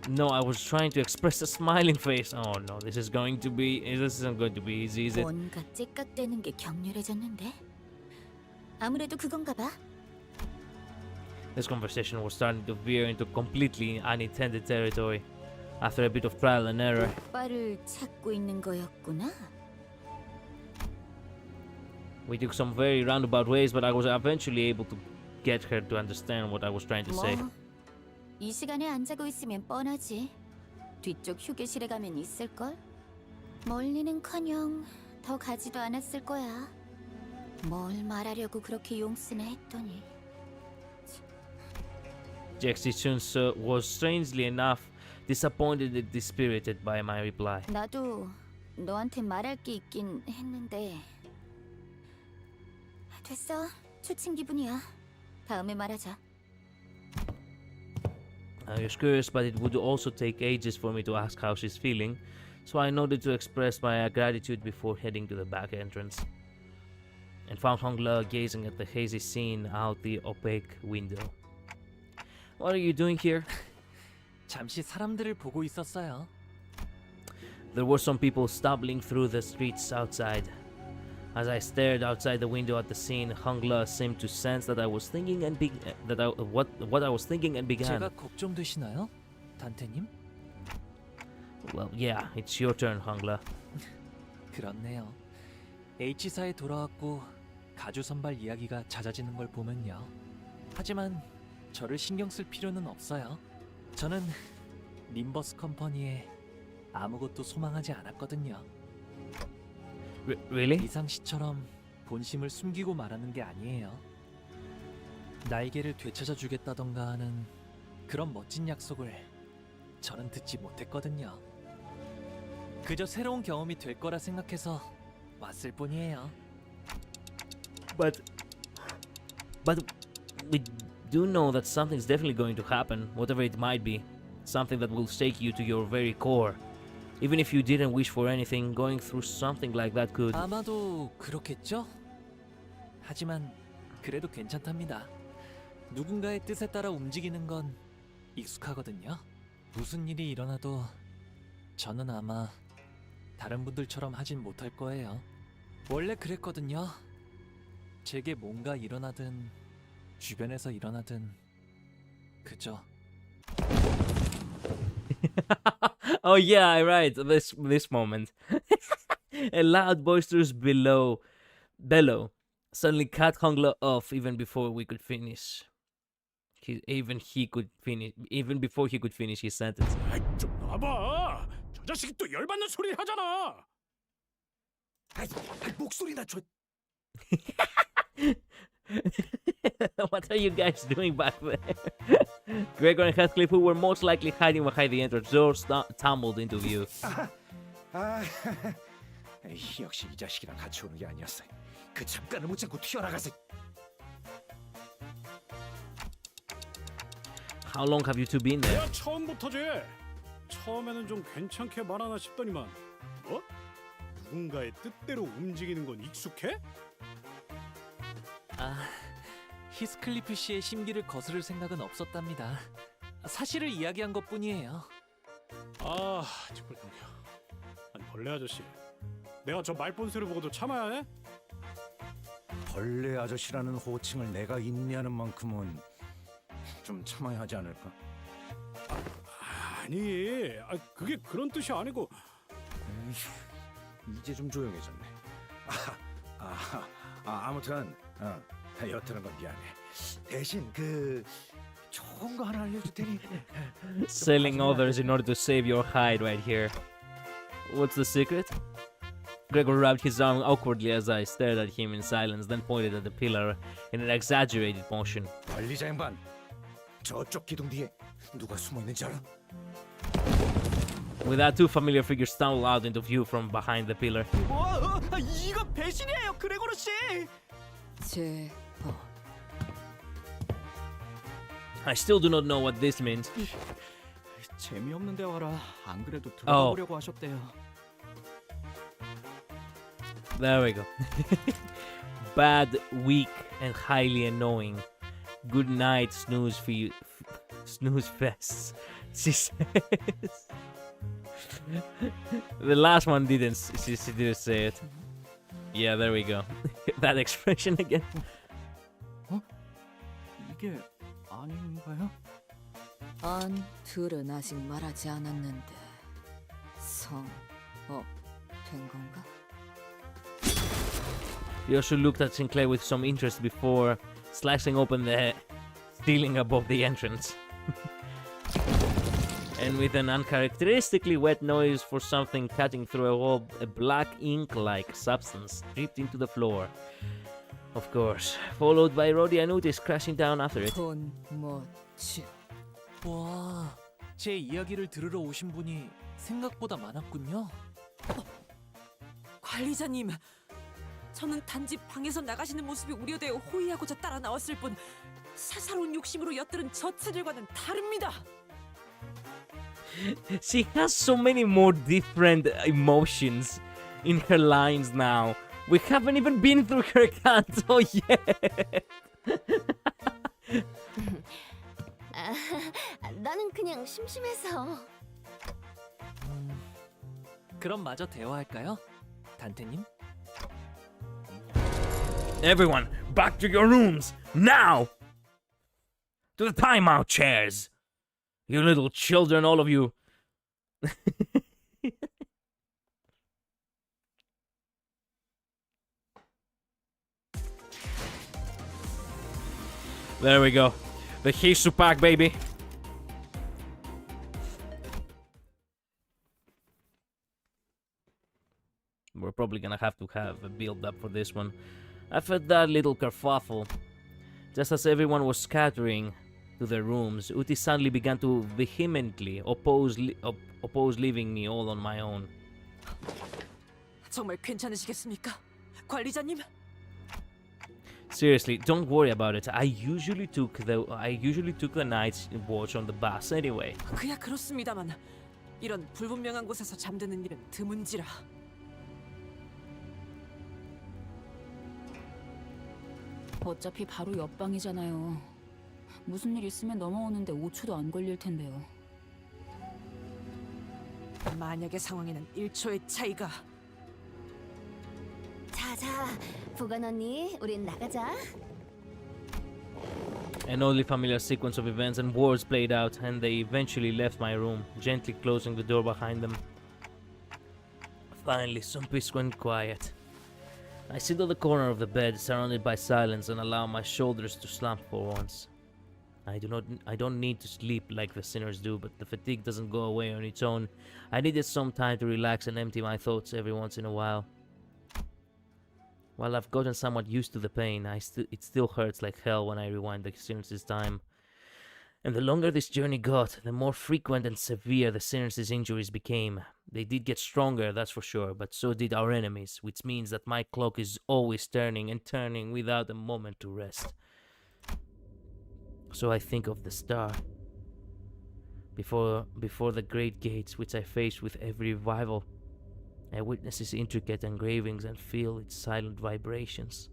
No, I was trying to express a smiling face. Oh no, this isn't going to be easy, is it? 뭔가 째깍대는 게 격렬해졌는데. 아무래도 그건가 봐. This conversation was starting to veer into completely unintended territory. After a bit of trial and error. 오빠를 찾고 있는 거였구나. We took some very roundabout ways, but I was eventually able to get her to understand what I was trying to say. 이 시간에 안 자고 있으면 뻔하지. 뒤쪽 휴게실에 가면 있을걸? 멀리는커녕 더 가지도 않았을 거야. 뭘 말하려고 그렇게 용쓰나 했더니. Jiaxichun was strangely enough disappointed and dispirited by my reply. 나도 너한테 말할 게 있긴 했는데. 됐어. 초침 기분이야. 다음에 말하자. I was curious, but it would also take ages for me to ask how she's feeling, so I nodded to express my gratitude before heading to the back entrance. And found Hongla gazing at the hazy scene out the opaque window. What are you doing here? 잠시 사람들을 보고 있었어요. There were some people stumbling through the streets outside. As I stared outside the window at the scene, Hongla seemed to sense that I was thinking and what I was thinking and began. 제가 걱정되시나요, 단테님? Well, yeah, it's your turn, Hongla. 그렇네요. H사에 돌아왔고 가주 선발 이야기가 잦아지는 걸 보면요. 하지만 저를 신경 쓸 필요는 없어요. 저는 림버스 컴퍼니에 아무것도 소망하지 않았거든요. Really? 이상 씨처럼 본심을 숨기고 말하는 게 아니에요. 날개를 되찾아 주겠다던가 하는 그런 멋진 약속을 저는 듣지 못했거든요. 그저 새로운 경험이 될 거라 생각해서 왔을 뿐이에요. But we do know that something's definitely going to happen, whatever it might be. Something that will shake you to your very core. Even if you didn't wish for anything, going through something like that could... 아마도 그렇겠죠? 하지만 그래도 괜찮답니다. 누군가의 뜻에 따라 움직이는 건 익숙하거든요. 무슨 일이 일어나도 저는 아마 다른 분들처럼 하진 못할 거예요. 원래 그랬거든요. 제게 뭔가 일어나든 주변에서 일어나든 그저 Oh yeah, right. This moment. A loud, boisterous bellow. Suddenly cut hung off even before we could finish. Even before he could finish his sentence. 아이, 좀 놔봐. 저 자식이 또 열받는 소리를 하잖아. 목소리 낮춰. What are you guys doing back there? Gregor and Heathcliff, who were most likely hiding behind the entrance doors, tumbled into view. 역시 이 자식이랑 같이 오는 게 아니었어. 그 잠깐을 못 참고 튀어나가서. How long have you two been there? 내가 처음부터지. 처음에는 좀 괜찮게 말하나 싶더니만. 뭐? 누군가의 뜻대로 움직이는 건 익숙해? 히스클리프 씨의 심기를 거스를 생각은 없었답니다. 사실을 이야기한 것뿐이에요. 정말 끊겨. 아니 벌레 아저씨, 내가 저 말본새를 보고도 참아야 해? 벌레 아저씨라는 호칭을 내가 인내하는 만큼은 좀 참아야 하지 않을까? 아니, 그게 그런 뜻이 아니고. 이제 좀 조용해졌네. 아무튼 여튼은 건 미안해. 대신 그 좋은 거 하나 알려줄 테니. Selling others in order to save your hide right here. What's the secret? Gregor rubbed his arm awkwardly as I stared at him in silence, then pointed at the pillar in an exaggerated motion. 관리자 양반, 저쪽 기둥 뒤에 누가 숨어 있는지 알아? With that, two familiar figures stumbled out into view from behind the pillar. 이거 배신이에요, 그레고르 씨. I still do not know what this means. 재미없는 대화라 안 그래도 들어가 보려고 하셨대요. There we go. Bad, weak, and highly annoying. Good night, snooze fests. She says. The last one didn't. She didn't say it. Yeah, there we go. That expression again. 이게 아닌가요? 둘은 아직 말하지 않았는데 된 건가? Yoshi looked at Sinclair with some interest before slicing open the ceiling above the entrance. And with an uncharacteristically wet noise for something cutting through a wall, a black ink-like substance dripped into the floor. Of course, followed by Roddy and Otis crashing down after it. 와, 제 이야기를 들으러 오신 분이 생각보다 많았군요. 관리자님, 저는 단지 방에서 나가시는 모습이 우려되어 호의하고자 따라 나왔을 뿐 사사로운 욕심으로 엿들은 저 처들과는 다릅니다. She has so many more different emotions in her lines now. We haven't even been through her canto yet. 나는 그냥 심심해서. 그럼 마저 대화할까요, 단테님? Everyone, back to your rooms, now! To the timeout chairs! You little children, all of you! There we go. The Hisu pack, baby! We're probably gonna have to have a build-up for this one. After that little kerfuffle, just as everyone was scattering to their rooms, Uti suddenly began to vehemently oppose leaving me all on my own. 정말 괜찮으시겠습니까, 관리자님? Seriously, don't worry about it. I usually took the night's watch on the bus anyway. 그야 그렇습니다만 이런 불분명한 곳에서 잠드는 일은 드문지라. 어차피 바로 옆방이잖아요. 무슨 일 있으면 넘어오는데 5초도 안 걸릴 텐데요. 만약의 상황에는 1초의 차이가. 자, 보건 언니, 우린 나가자. An oddly familiar sequence of events and words played out, and they eventually left my room, gently closing the door behind them. Finally, some peace went quiet. I sit on the corner of the bed, surrounded by silence, and allow my shoulders to slump for once. I don't need to sleep like the sinners do, but the fatigue doesn't go away on its own. I needed some time to relax and empty my thoughts every once in a while. While I've gotten somewhat used to the pain, it still hurts like hell when I rewind the Sinner's time. And the longer this journey got, the more frequent and severe the Sinner's injuries became. They did get stronger, that's for sure, but so did our enemies, which means that my clock is always turning and turning without a moment to rest. So I think of the star. Before the great gates which I face with every revival, I witness its intricate engravings and feel its silent vibrations.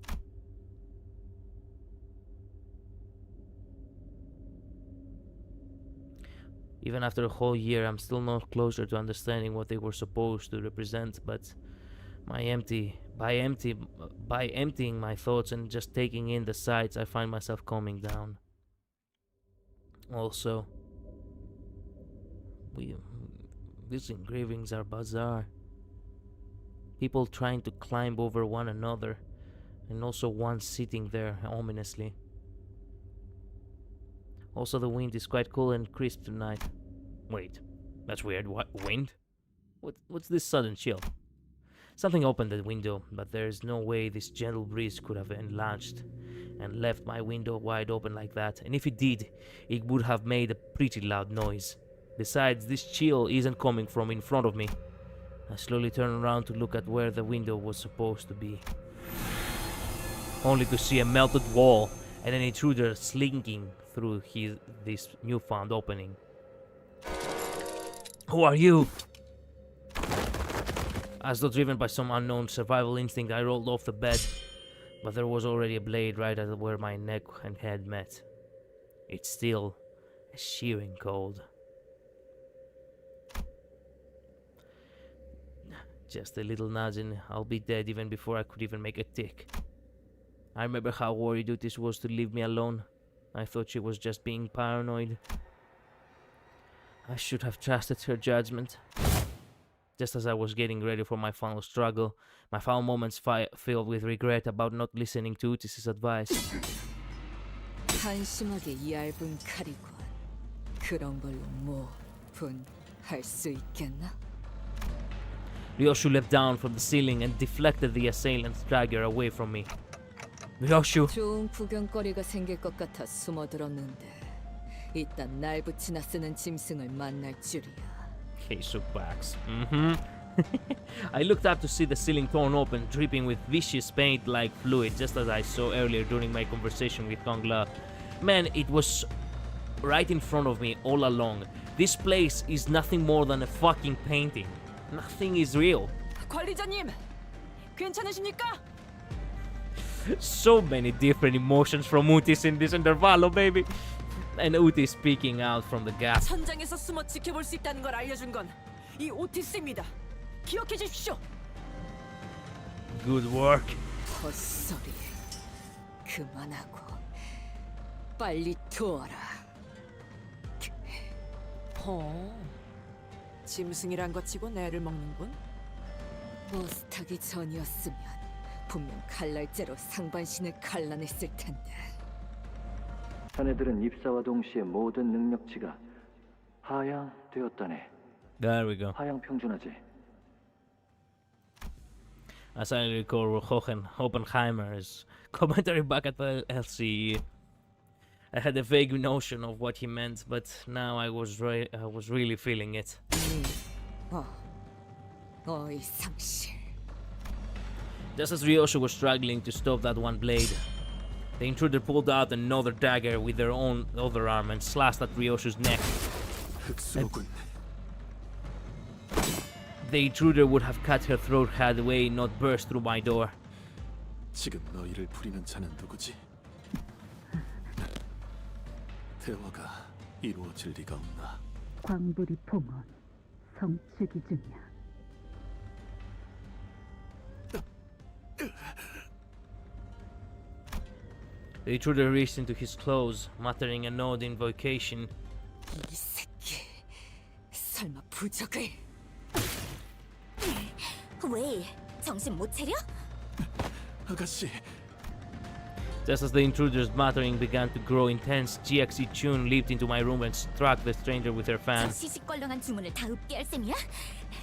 Even after a whole year, I'm still not closer to understanding what they were supposed to represent, but by emptying my thoughts and just taking in the sights, I find myself calming down. Also, these engravings are bizarre. People trying to climb over one another, and also one sitting there ominously. Also, the wind is quite cool and crisp tonight. Wait, that's weird. What? Wind? What's this sudden chill? Something opened the window, but there's no way this gentle breeze could have enlarged and left my window wide open like that. And if it did, it would have made a pretty loud noise. Besides, this chill isn't coming from in front of me. I slowly turn around to look at where the window was supposed to be, only to see a melted wall and an intruder slinking through this newfound opening. Who are you? As though driven by some unknown survival instinct, I rolled off the bed, but there was already a blade right at where my neck and head met. It's still a shearing cold. Just a little nudge and I'll be dead even before I could even make a tick. I remember how worried Otis was to leave me alone. I thought she was just being paranoid. I should have trusted her judgment. Just as I was getting ready for my final struggle, my final moments filled with regret about not listening to Otis's advice. 한심하게 얇은 칼이군. 그런 걸로 뭐 분할 수 있겠나? Ryoshu leapt down from the ceiling and deflected the assailant's dagger away from me. Ryoshu! 좋은 구경거리가 생길 것 같아 숨어들었는데 이딴 날 붙이나 쓰는 짐승을 만날 줄이야. Keisuk backs. I looked up to see the ceiling torn open, dripping with vicious paint-like fluid, just as I saw earlier during my conversation with Kongla. Man, it was right in front of me all along. This place is nothing more than a fucking painting. Nothing is real. 관리자님, 괜찮으십니까? So many different emotions from Utis in this intervalo, baby. And Utis speaking out from the gap. 천장에서 숨어 지켜볼 수 있다는 걸 알려준 건 이 오티스입니다. 기억해 주십시오. Good work. 헛소리 그만하고 빨리 도와라. 짐승이란 것 치고 애를 먹는군. 버스 타기 전이었으면 분명 칼날째로 상반신을 갈라냈을 텐데. 자네들은 입사와 동시에 모든 능력치가 하향되었다네. There we go. 하향 평준화제. As I recall, Oppenheimer's commentary back at the LCE. I had a vague notion of what he meant, but now I was really feeling it. Just as Ryoshu was struggling to stop that one blade, the intruder pulled out another dagger with their own other arm and slashed at Ryoshu's neck. The intruder would have cut her throat had the way not burst through my door. 지금 너희를 부리는 자는 누구지? 대화가 이루어질 리가 없나? 광부리 봉헌 성추기 중이야. The intruder reached into his clothes, muttering an odd invocation. 이 새끼, 설마 부적을? 왜? 정신 못 차려? 아가씨. Just as the intruder's muttering began to grow intense, GXE Chun leaped into my room and struck the stranger with her fan. 저 시시껄렁한 주문을 다 읊게 할 셈이야?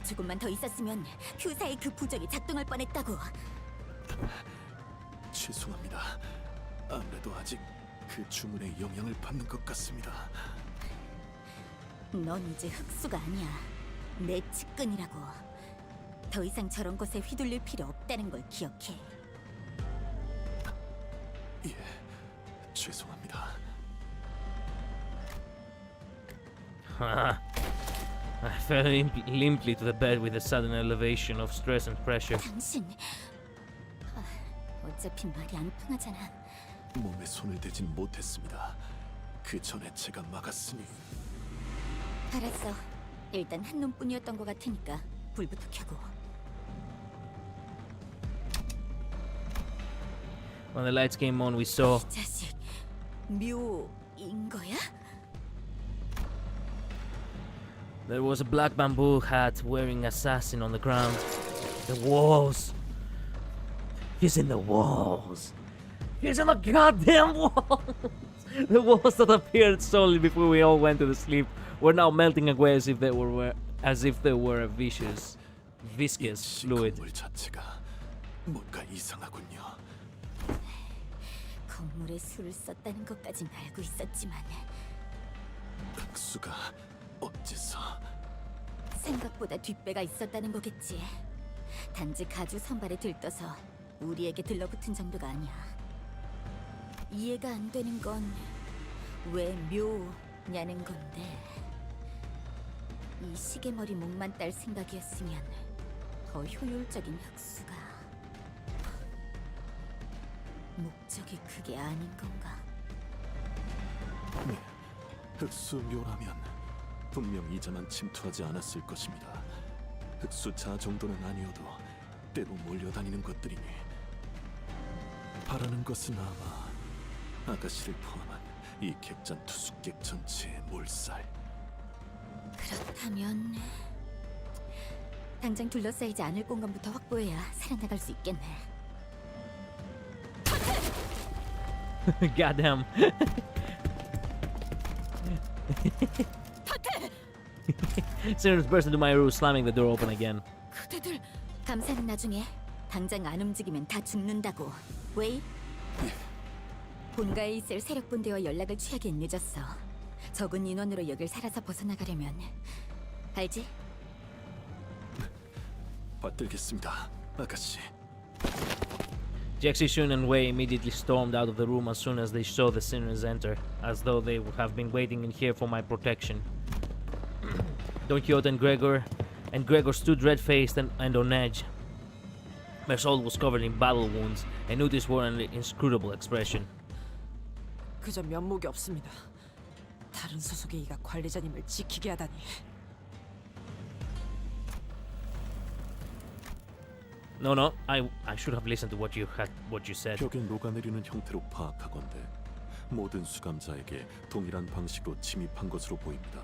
조금만 더 있었으면 퓨사의 그 부적이 작동할 뻔했다고. 죄송합니다. 아무래도 아직 그 주문에 영향을 받는 것 같습니다. 넌 이제 흑수가 아니야. 내 측근이라고. 더 이상 저런 것에 휘둘릴 필요 없다는 걸 기억해. 예, 죄송합니다. I fell limply to the bed with a sudden elevation of stress and pressure. 당신, 어차피 말이 안 통하잖아. 몸에 손을 대진 못했습니다. 그 전에 제가 막았으니. 알았어. 일단 한 놈뿐이었던 것 같으니까 불부터 켜고. When the lights came on, we saw 이 자식, 묘인 거야? there was a black bamboo hat wearing assassin on the ground. The walls. He's in the walls. He's in the goddamn walls. The walls that appeared solely before we all went to sleep were now melting away as if they were a viscous fluid. 건물 자체가 뭔가 이상하군요. 건물에 술을 썼다는 것까진 알고 있었지만 흑수가 어째서? 생각보다 뒷배가 있었다는 거겠지. 단지 가주 선발에 들떠서 우리에게 들러붙은 정도가 아니야. 이해가 안 되는 건 왜 묘냐는 건데, 이 시계머리 목만 딸 생각이었으면 더 효율적인 흑수가. 목적이 그게 아닌 건가? 네, 흑수 묘라면 분명 이자만 침투하지 않았을 것입니다. 흑수 자 정도는 아니어도 때로 몰려다니는 것들이니 바라는 것은 아마 아가씨를 포함한 이 객잔 투숙객 전체의 몰살. 그렇다면 당장 둘러싸이지 않을 공간부터 확보해야 살아나갈 수 있겠네. Goddamn. Sinners burst into my room, slamming the door open again. 그대들 감사는 나중에. 당장 안 움직이면 다 죽는다고. 왜? 본가에 있을 세력본대와 연락을 취하기엔 늦었어. 적은 인원으로 여길 살아서 벗어나가려면 알지? 받들겠습니다, 아가씨. Jaxi, Shun, and Wei immediately stormed out of the room as soon as they saw the sinners enter, as though they would have been waiting in here for my protection. Don Quixote and Gregor stood red-faced and on edge. Mersault was covered in battle wounds, and Utis wore an inscrutable expression. 그저 면목이 없습니다. 다른 소속의 이가 관리자님을 지키게 하다니. No, I should have listened to what you said. 벽에 녹아내리는 형태로 파악하건대 모든 수감자에게 동일한 방식으로 침입한 것으로 보입니다.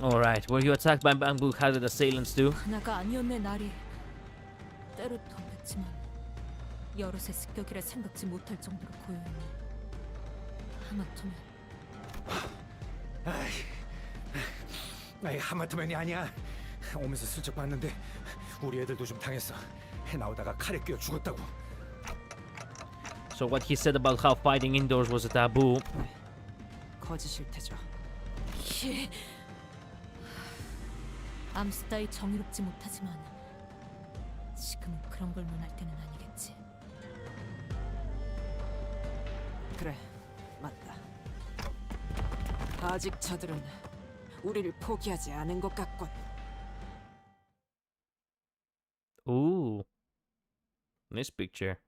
All right, were you attacked by bamboo-hatted assailants too? 하나가 아니었네, 날이. 때로 덤볐지만 여럿의 습격이라 생각지 못할 정도로 고요했네. 하마터면 아이, 하마터면이 아니야. 오면서 슬쩍 봤는데 우리 애들도 좀 당했어. 나오다가 칼에 끼어 죽었다고. So what he said about how fighting indoors was a taboo. 거짓일 테죠. 암수 따위 정의롭지 못하지만 지금은 그런 걸 논할 때는 아니겠지. 그래, 맞다. 아직 저들은 우리를 포기하지 않은 것 같군. Ooh, this picture.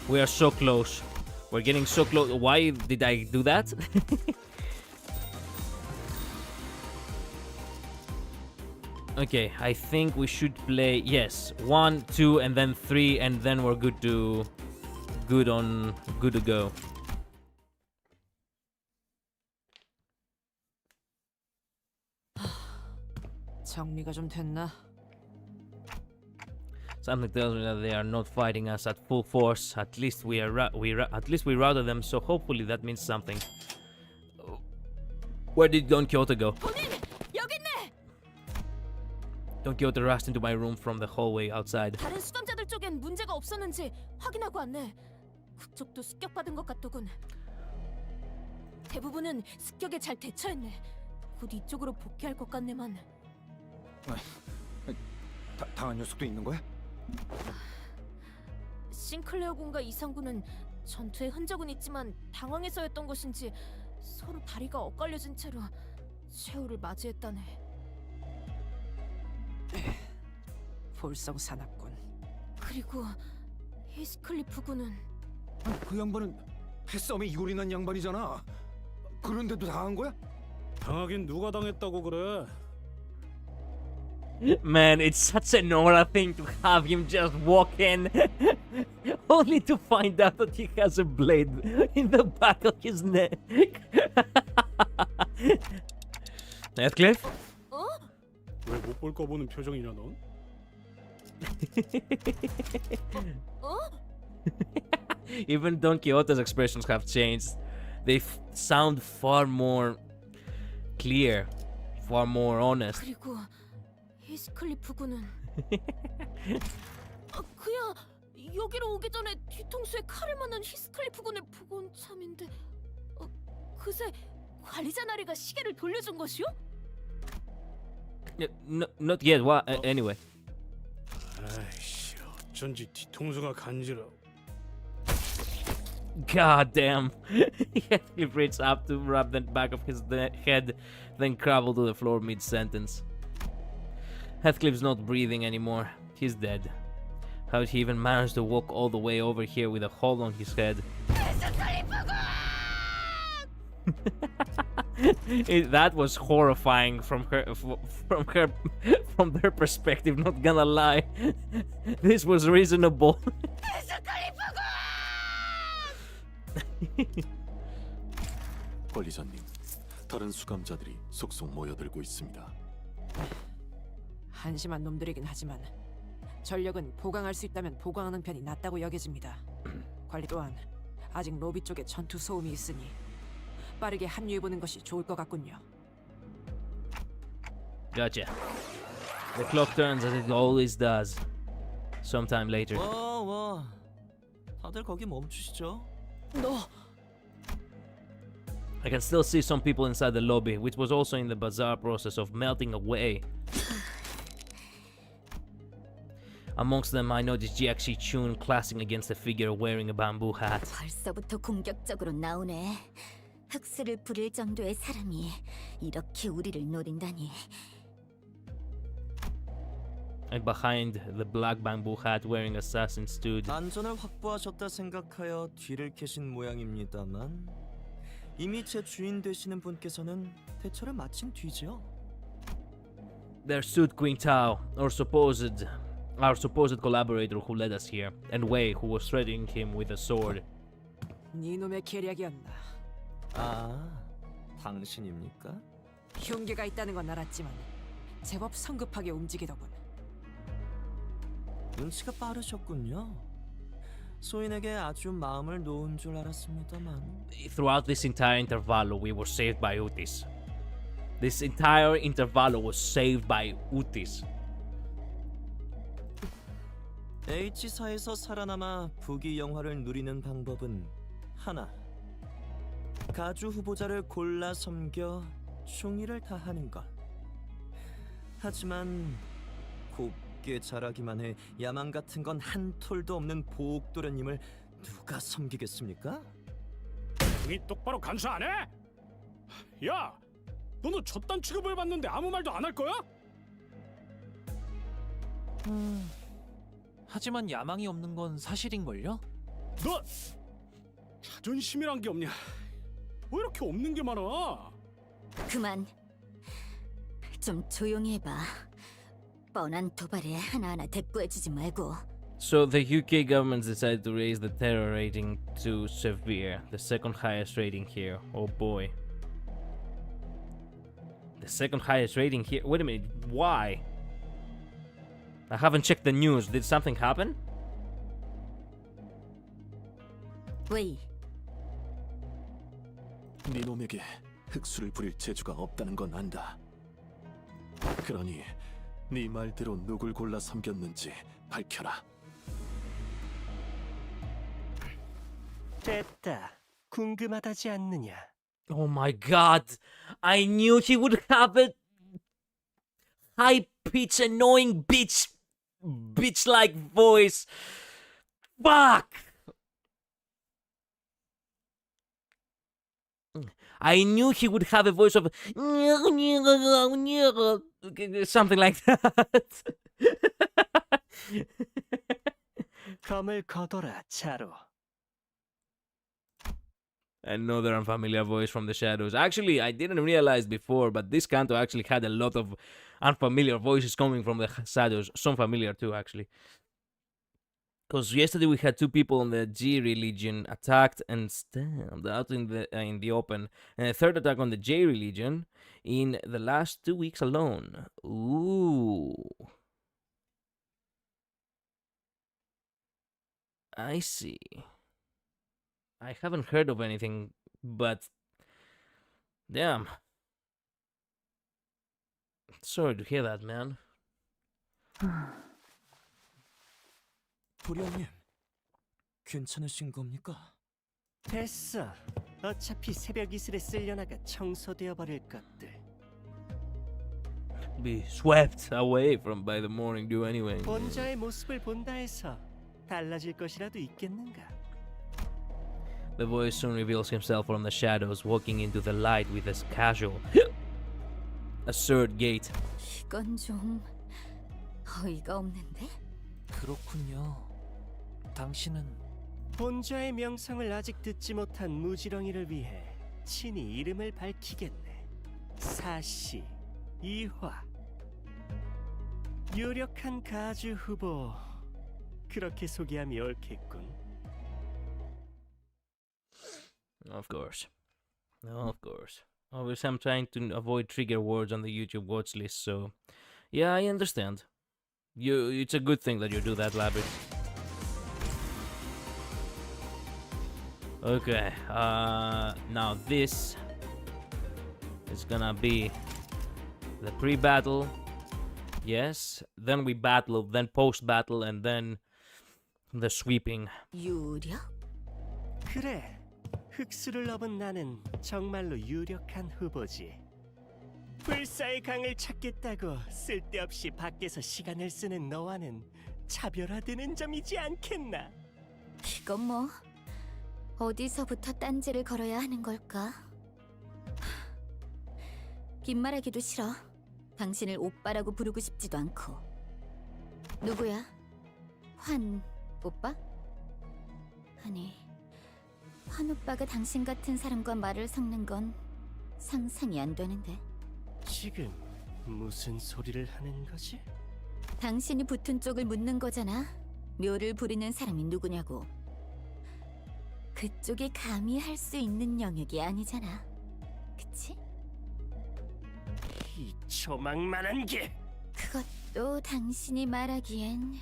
We are so close. We're getting so close. Why did I do that? Okay, I think we should play, yes, 1, 2, and then 3, and then we're good to go. 정리가 좀 됐나? Something tells me that they are not fighting us at full force. At least we routed them, so hopefully that means something. Where did Don Quixote go? 여기 있네. Don Quixote rushed into my room from the hallway outside. 다른 수감자들 쪽엔 문제가 없었는지 확인하고 왔네. 그쪽도 습격받은 것 같더군. 대부분은 습격에 잘 대처했네. 곧 이쪽으로 복귀할 것 같네만. 당한 녀석도 있는 거야? 싱클레어 군과 이상군은 전투의 흔적은 있지만 당황해서였던 것인지 서로 다리가 엇갈려진 채로 최후를 맞이했다네. 볼썽사납군. 그리고 히스클리프 군은 그 양반은 패싸움에 이골이 난 양반이잖아. 그런데도 당한 거야? 당하긴 누가 당했다고 그래? Man, it's such an aura thing to have him just walk in, only to find out that he has a blade in the back of his neck. Heathcliff? 왜 못 볼까 보는 표정이냐 넌? Even Don Quixote's expressions have changed. They sound far more clear, far more honest. 그리고 히스클리프 군은 그야 여기로 오기 전에 뒤통수에 칼을 맞는 히스클리프 군을 보고 온 참인데 그새 관리자 나리가 시계를 돌려준 것이요? No, not yet. What? Anyway. 아이씨, 어쩐지 뒤통수가 간지러. God damn. He reached up to rub the back of his head, then crumbled to the floor mid-sentence. Heathcliff's not breathing anymore. He's dead. How did he even manage to walk all the way over here with a hole on his head? That was horrifying from their perspective, not gonna lie. This was reasonable. 관리자님, 다른 수감자들이 속속 모여들고 있습니다. 한심한 놈들이긴 하지만 전력은 보강할 수 있다면 보강하는 편이 낫다고 여겨집니다. 관리 또한 아직 로비 쪽에 전투 소음이 있으니 빠르게 합류해보는 것이 좋을 것 같군요. Gotcha. The clock turns as it always does. Sometime later. 와, 다들 거기 멈추시죠. I can still see some people inside the lobby, which was also in the bizarre process of melting away. Amongst them, I noticed Jiaxi Chun clashing against a figure wearing a bamboo hat. 벌써부터 공격적으로 나오네. 흑수를 부릴 정도의 사람이 이렇게 우리를 노린다니. And behind the black bamboo hat wearing assassin stood. 안전을 확보하셨다 생각하여 뒤를 캐신 모양입니다만 이미 제 주인 되시는 분께서는 대처를 마친 뒤죠. There stood Queen Tao, our supposed collaborator who led us here, and Wei, who was threatening him with a sword. 네놈의 계략이었나? 아, 당신입니까? 흉계가 있다는 건 알았지만 제법 성급하게 움직이더군. 눈치가 빠르셨군요. 소인에게 아주 마음을 놓은 줄 알았습니다만. Throughout this entire intervallo, we were saved by Utis. This entire intervallo was saved by Utis. H사에서 살아남아 부귀 영화를 누리는 방법은 하나. 가주 후보자를 골라 섬겨 충의를 다하는 것. 하지만 곱게 자라기만 해 야망 같은 건 한 톨도 없는 보옥도련님을 누가 섬기겠습니까? 이 똑바로 간수 안 해? 야, 너는 저딴 취급을 받는데 아무 말도 안 할 거야? 하지만 야망이 없는 건 사실인걸요? 너 자존심이란 게 없냐? 왜 이렇게 없는 게 많아? 그만. 좀 조용히 해봐. 뻔한 도발에 하나하나 대꾸해주지 말고. So the UK government decided to raise the terror rating to severe, the second highest rating here. Oh boy. The second highest rating here. Wait a minute, why? I haven't checked the news. Did something happen? 왜? 네 놈에게 흑수를 부릴 재주가 없다는 건 안다. 그러니 네 말대로 누굴 골라 섬겼는지 밝혀라. 됐다. 궁금하다지 않느냐? Oh my god. I knew he would have a high-pitched, annoying bitch-like voice. Fuck! I knew he would have a voice of something like that. 검을 거둬라, 자로. Another unfamiliar voice from the shadows. Actually, I didn't realize before, but this canto actually had a lot of unfamiliar voices coming from the shadows. Some familiar too, actually. Because yesterday we had two people on the G religion attacked and stabbed out in the open, and a third attack on the J religion in the last 2 weeks alone. Ooh. I see. I haven't heard of anything, but damn. Sorry to hear that, man. 도련님, 괜찮으신 겁니까? 됐어. 어차피 새벽 이슬에 쓸려나가 청소되어 버릴 것들. Be swept away from by the morning dew anyway. 본자의 모습을 본다 해서 달라질 것이라도 있겠는가? The voice soon reveals himself from the shadows, walking into the light with a casual, assured gait. 이건 좀 어이가 없는데? 그렇군요. 당신은 본자의 명성을 아직 듣지 못한 무지렁이를 위해 친히 이름을 밝히겠네. 사시, 이화. 유력한 가주 후보. 그렇게 소개함이 옳겠군. Of course. Of course. Obviously, I'm trying to avoid trigger words on the YouTube watch list, so yeah, I understand. It's a good thing that you do that, Labyrinth. Okay, now this is gonna be the pre-battle. Yes, then we battle, then post-battle, and then the sweeping. 유력? 그래. 흑수를 넘은 나는 정말로 유력한 후보지. 불사의 강을 찾겠다고 쓸데없이 밖에서 시간을 쓰는 너와는 차별화되는 점이지 않겠나? 이건 뭐 어디서부터 딴지를 걸어야 하는 걸까? 긴 말하기도 싫어. 당신을 오빠라고 부르고 싶지도 않고. 누구야? 환 오빠? 아니, 환 오빠가 당신 같은 사람과 말을 섞는 건 상상이 안 되는데. 지금 무슨 소리를 하는 거지? 당신이 붙은 쪽을 묻는 거잖아. 묘를 부리는 사람이 누구냐고. 그쪽이 감히 할 수 있는 영역이 아니잖아. 그치? 이 조망만한 게. 그것도 당신이 말하기엔.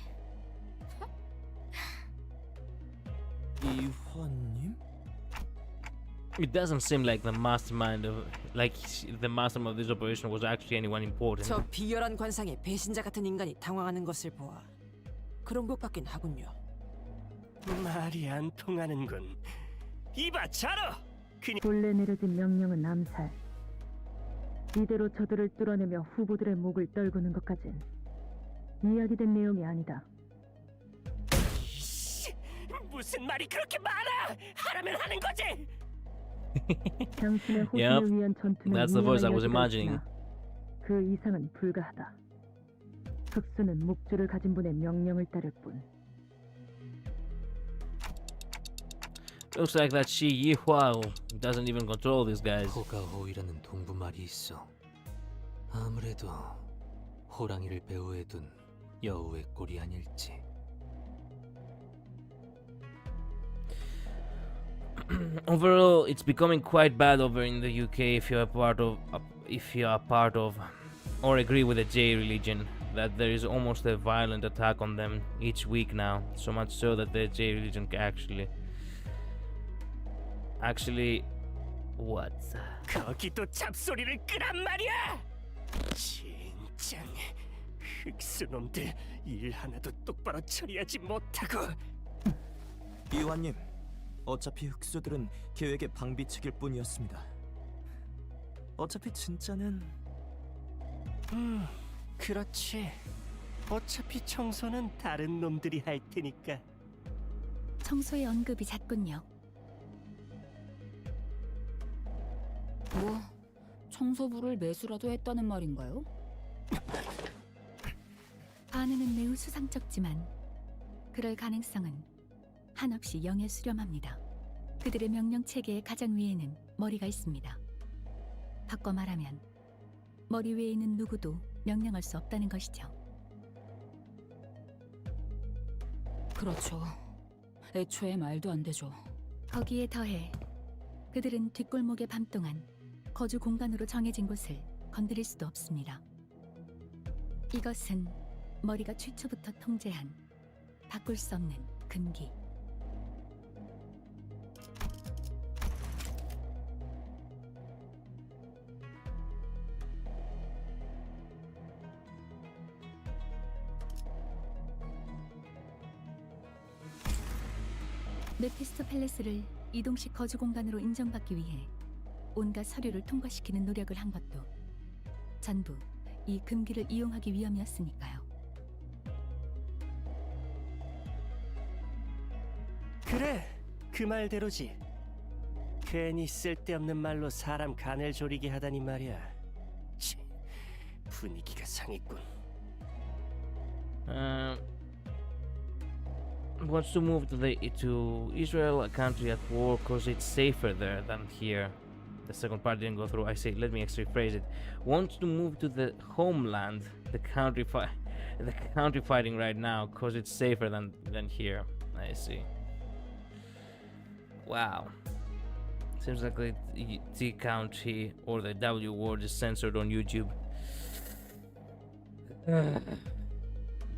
이화님? It doesn't seem like the mastermind of this operation was actually anyone important. 저 비열한 관상에 배신자 같은 인간이 당황하는 것을 보아 그런 것 같긴 하군요. 말이 안 통하는군. 이봐, 자로! 본래 내려진 명령은 암살. 이대로 저들을 뚫어내며 후보들의 목을 떨구는 것까진 이야기된 내용이 아니다. 이씨, 무슨 말이 그렇게 많아! 하라면 하는 거지! 당신의 호신을 Yep, 위한 전투는 that's the voice I was 이야기가 imagining. 있으나 그 이상은 불가하다. 흑수는 묵주를 가진 분의 명령을 따를 뿐. Looks like that she Yihua doesn't even control these guys. 호가 호이라는 동부 말이 있어. 아무래도 호랑이를 배후에 둔 여우의 꼴이 아닐지. Overall, it's becoming quite bad over in the UK if you are part of or agree with the J religion, that there is almost a violent attack on them each week now, so much so that the J religion actually what? 거기도 잡소리를 끄란 말이야. 진짜 흑수놈들 일 하나도 똑바로 처리하지 못하고. 이완님, 어차피 흑수들은 계획의 방비책일 뿐이었습니다. 어차피 진짜는 그렇지. 어차피 청소는 다른 놈들이 할 테니까. 청소의 언급이 잦군요. 뭐 청소부를 매수라도 했다는 말인가요? 반응은 매우 수상쩍지만 그럴 가능성은 한없이 영에 수렴합니다. 그들의 명령 체계의 가장 위에는 머리가 있습니다. 바꿔 말하면 머리 위에 있는 누구도 명령할 수 없다는 것이죠. 그렇죠. 애초에 말도 안 되죠. 거기에 더해 그들은 뒷골목의 밤 동안 거주 공간으로 정해진 곳을 건드릴 수도 없습니다. 이것은 머리가 최초부터 통제한 바꿀 수 없는 금기. 메피스토 팰레스를 이동식 거주 공간으로 인정받기 위해 온갖 서류를 통과시키는 노력을 한 것도 전부 이 금기를 이용하기 위함이었으니까요. 그래, 그 말대로지. 괜히 쓸데없는 말로 사람 간을 졸이게 하다니 말이야. 치, 분위기가 상했군. Wants to move to Israel, a country at war, because it's safer there than here. The second part didn't go through. I say, let me rephrase it. Wants to move to the homeland, the country fighting right now, because it's safer than here. I see. Wow. Seems like the T country or the W word is censored on YouTube.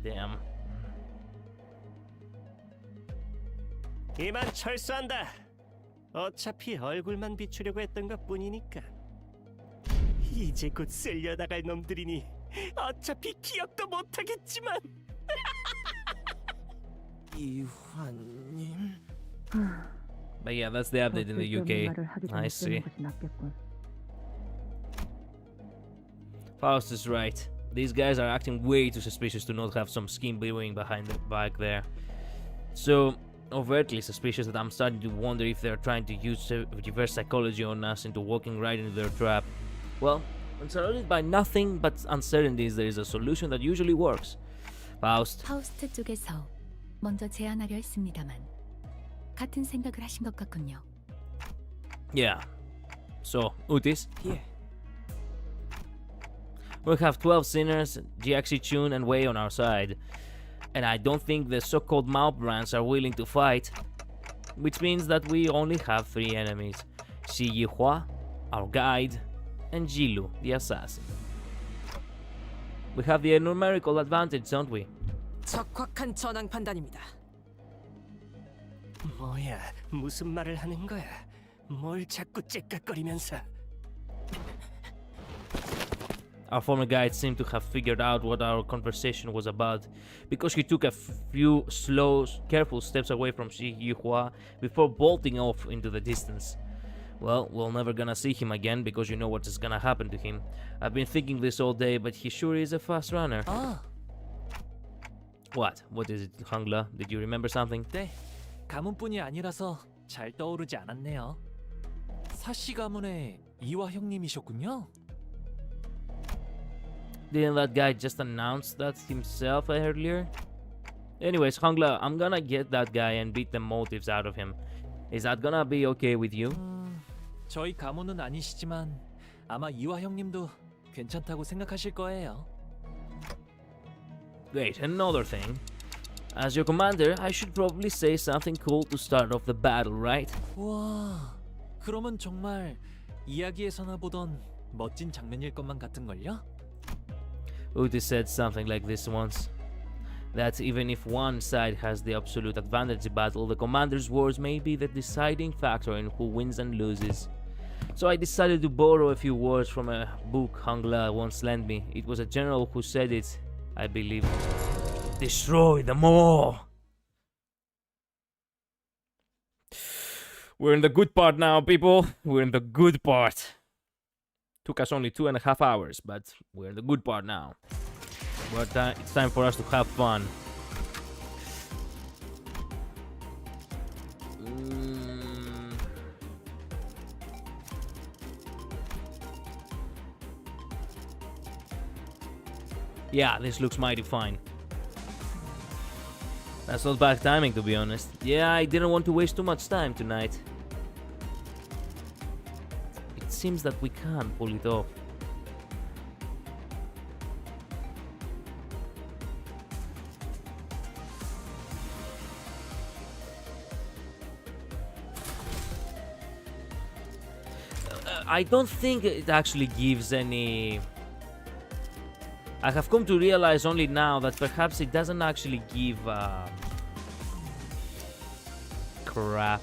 Damn. 이만 철수한다. 어차피 얼굴만 비추려고 했던 것뿐이니까. 이제 곧 쓸려나갈 놈들이니 어차피 기억도 못하겠지만. 이환님. But yeah, that's the update in the UK. I see. Faust is right. These guys are acting way too suspicious to not have some scheme brewing behind the back there. So overtly suspicious that I'm starting to wonder if they're trying to use reverse psychology on us into walking right into their trap. Well, when surrounded by nothing but uncertainties, there is a solution that usually works. Faust. 파우스트 쪽에서 먼저 제안하려 했습니다만 같은 생각을 하신 것 같군요. Yeah. So, Utis? Yeah. We have 12 sinners, GXC Chun and Wei on our side. And I don't think the so-called Malbrands are willing to fight. Which means that we only have 3 enemies. Xi Yihua, our guide, and Jilu, the assassin. We have the numerical advantage, don't we? 적확한 전황 판단입니다. 뭐야, 무슨 말을 하는 거야? 뭘 자꾸 째깍거리면서. Our former guide seemed to have figured out what our conversation was about, because he took a few slow, careful steps away from Xi Yihua before bolting off into the distance. Well, we're never gonna see him again, because you know what is gonna happen to him. I've been thinking this all day, but he sure is a fast runner. What? What is it, Hangla? Did you remember something? 네, 가문뿐이 아니라서 잘 떠오르지 않았네요. 사씨 가문의 이화 형님이셨군요. Didn't that guy just announce that himself earlier? Anyways, Hangla, I'm gonna get that guy and beat the motives out of him. Is that gonna be okay with you? 저희 가문은 아니시지만 아마 이화 형님도 괜찮다고 생각하실 거예요. Wait, another thing. As your commander, I should probably say something cool to start off the battle, right? 와, 그러면 정말 이야기에서나 보던 멋진 장면일 것만 같은걸요? Uti said something like this once. That even if one side has the absolute advantage in battle, the commander's words may be the deciding factor in who wins and loses. So I decided to borrow a few words from a book Hangla once lent me. It was a general who said it, I believe. Destroy them all! We're in the good part now, people. We're in the good part. Took us only 2.5 hours, but we're in the good part now. But it's time for us to have fun. Yeah, this looks mighty fine. That's not bad timing, to be honest. Yeah, I didn't want to waste too much time tonight. It seems that we can pull it off. I don't think it actually gives any... I have come to realize only now that perhaps it doesn't actually give crap.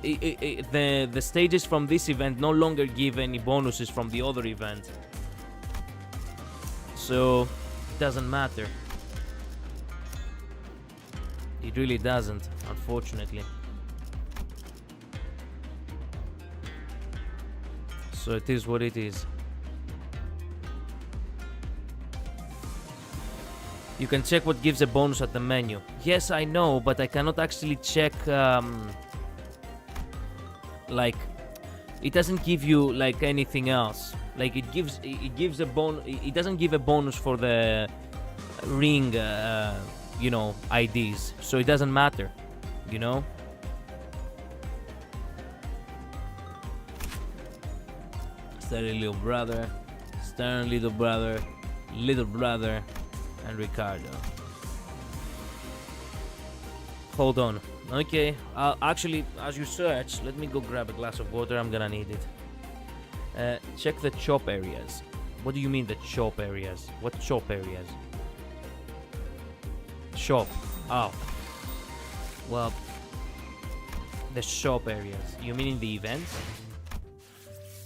The stages from this event no longer give any bonuses from the other event, so it doesn't matter. It really doesn't, unfortunately. So it is what it is. You can check what gives a bonus at the menu. Yes, I know, but I cannot actually check like it doesn't give you like anything else. Like it gives a bonus. It doesn't give a bonus for the ring you know, IDs, so it doesn't matter, you know. Steady little brother, stern little brother, and Ricardo. Hold on. Okay, actually, as you search, let me go grab a glass of water. I'm gonna need it. Check the chop areas. What do you mean the chop areas? What chop areas? Shop. Oh. Well, the shop areas. You mean in the events?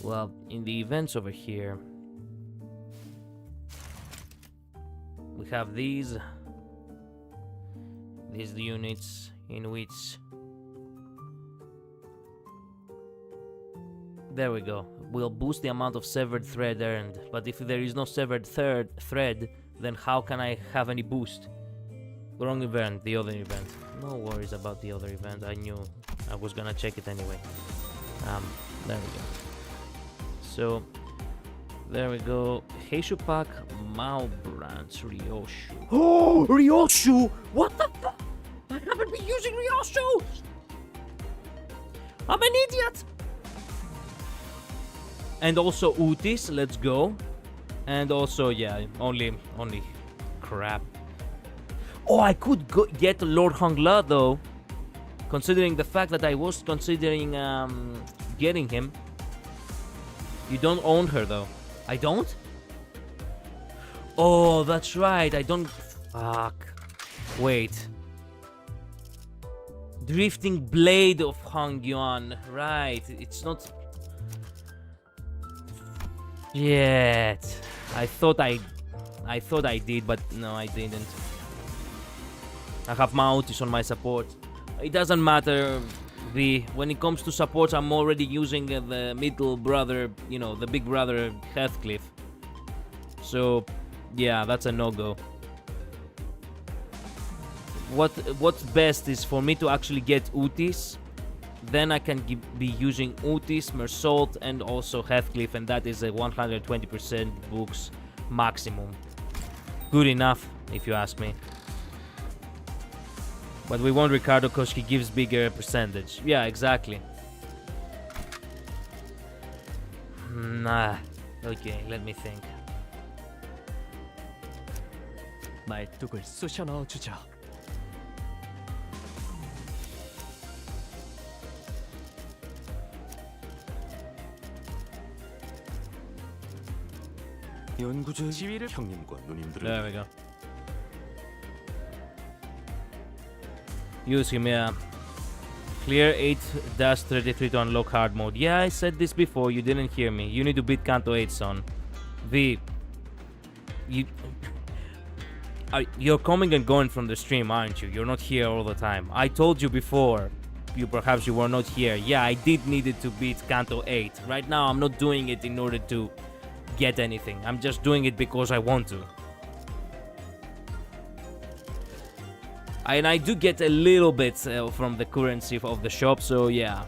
Well, in the events over here, we have these units in which... There we go. We'll boost the amount of severed thread earned. But if there is no severed thread, then how can I have any boost? Wrong event, the other event. No worries about the other event. I knew I was gonna check it anyway. There we go. So, there we go. Heishupak, Mao branch, Ryoshu. Oh, Ryoshu! What the fuck? I haven't been using Ryoshu! I'm an idiot! And also Utis, let's go. And also, yeah, only crap. Oh, I could get Lord Hongla though, considering the fact that I was considering getting him. You don't own her though. I don't? Oh, that's right. I don't... Fuck. Wait. Drifting Blade of Hongyuan. Right. It's not... Yet. I thought I did, but no, I didn't. I have Mautis on my support. It doesn't matter. When it comes to supports, I'm already using the middle brother, you know, the big brother Heathcliff. So, yeah, that's a no-go. What's best is for me to actually get Utis. Then I can be using Utis, Mersault, and also Heathcliff, and that is a 120% books maximum. Good enough, if you ask me. But we want Ricardo because he gives bigger percentage. Yeah, exactly. Nah. Okay, let me think. 말뚝을 쑤셔 넣어주죠. 연구자의 지위를 형님과 누님들을 There we go. Use him, yeah. Clear 8-33 to unlock hard mode. Yeah, I said this before, you didn't hear me. You need to beat Kanto 8, son. You're coming and going from the stream, aren't you? You're not here all the time. I told you before. Perhaps you were not here. Yeah, I did needed to beat Kanto 8. Right now, I'm not doing it in order to get anything. I'm just doing it because I want to. And I do get a little bit from the currency of the shop, so yeah.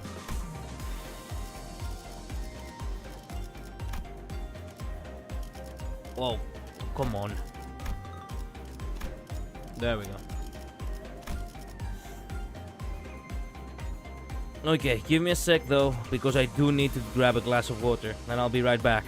Whoa, come on. There we go. Okay, give me a sec though, because I do need to grab a glass of water, and I'll be right back.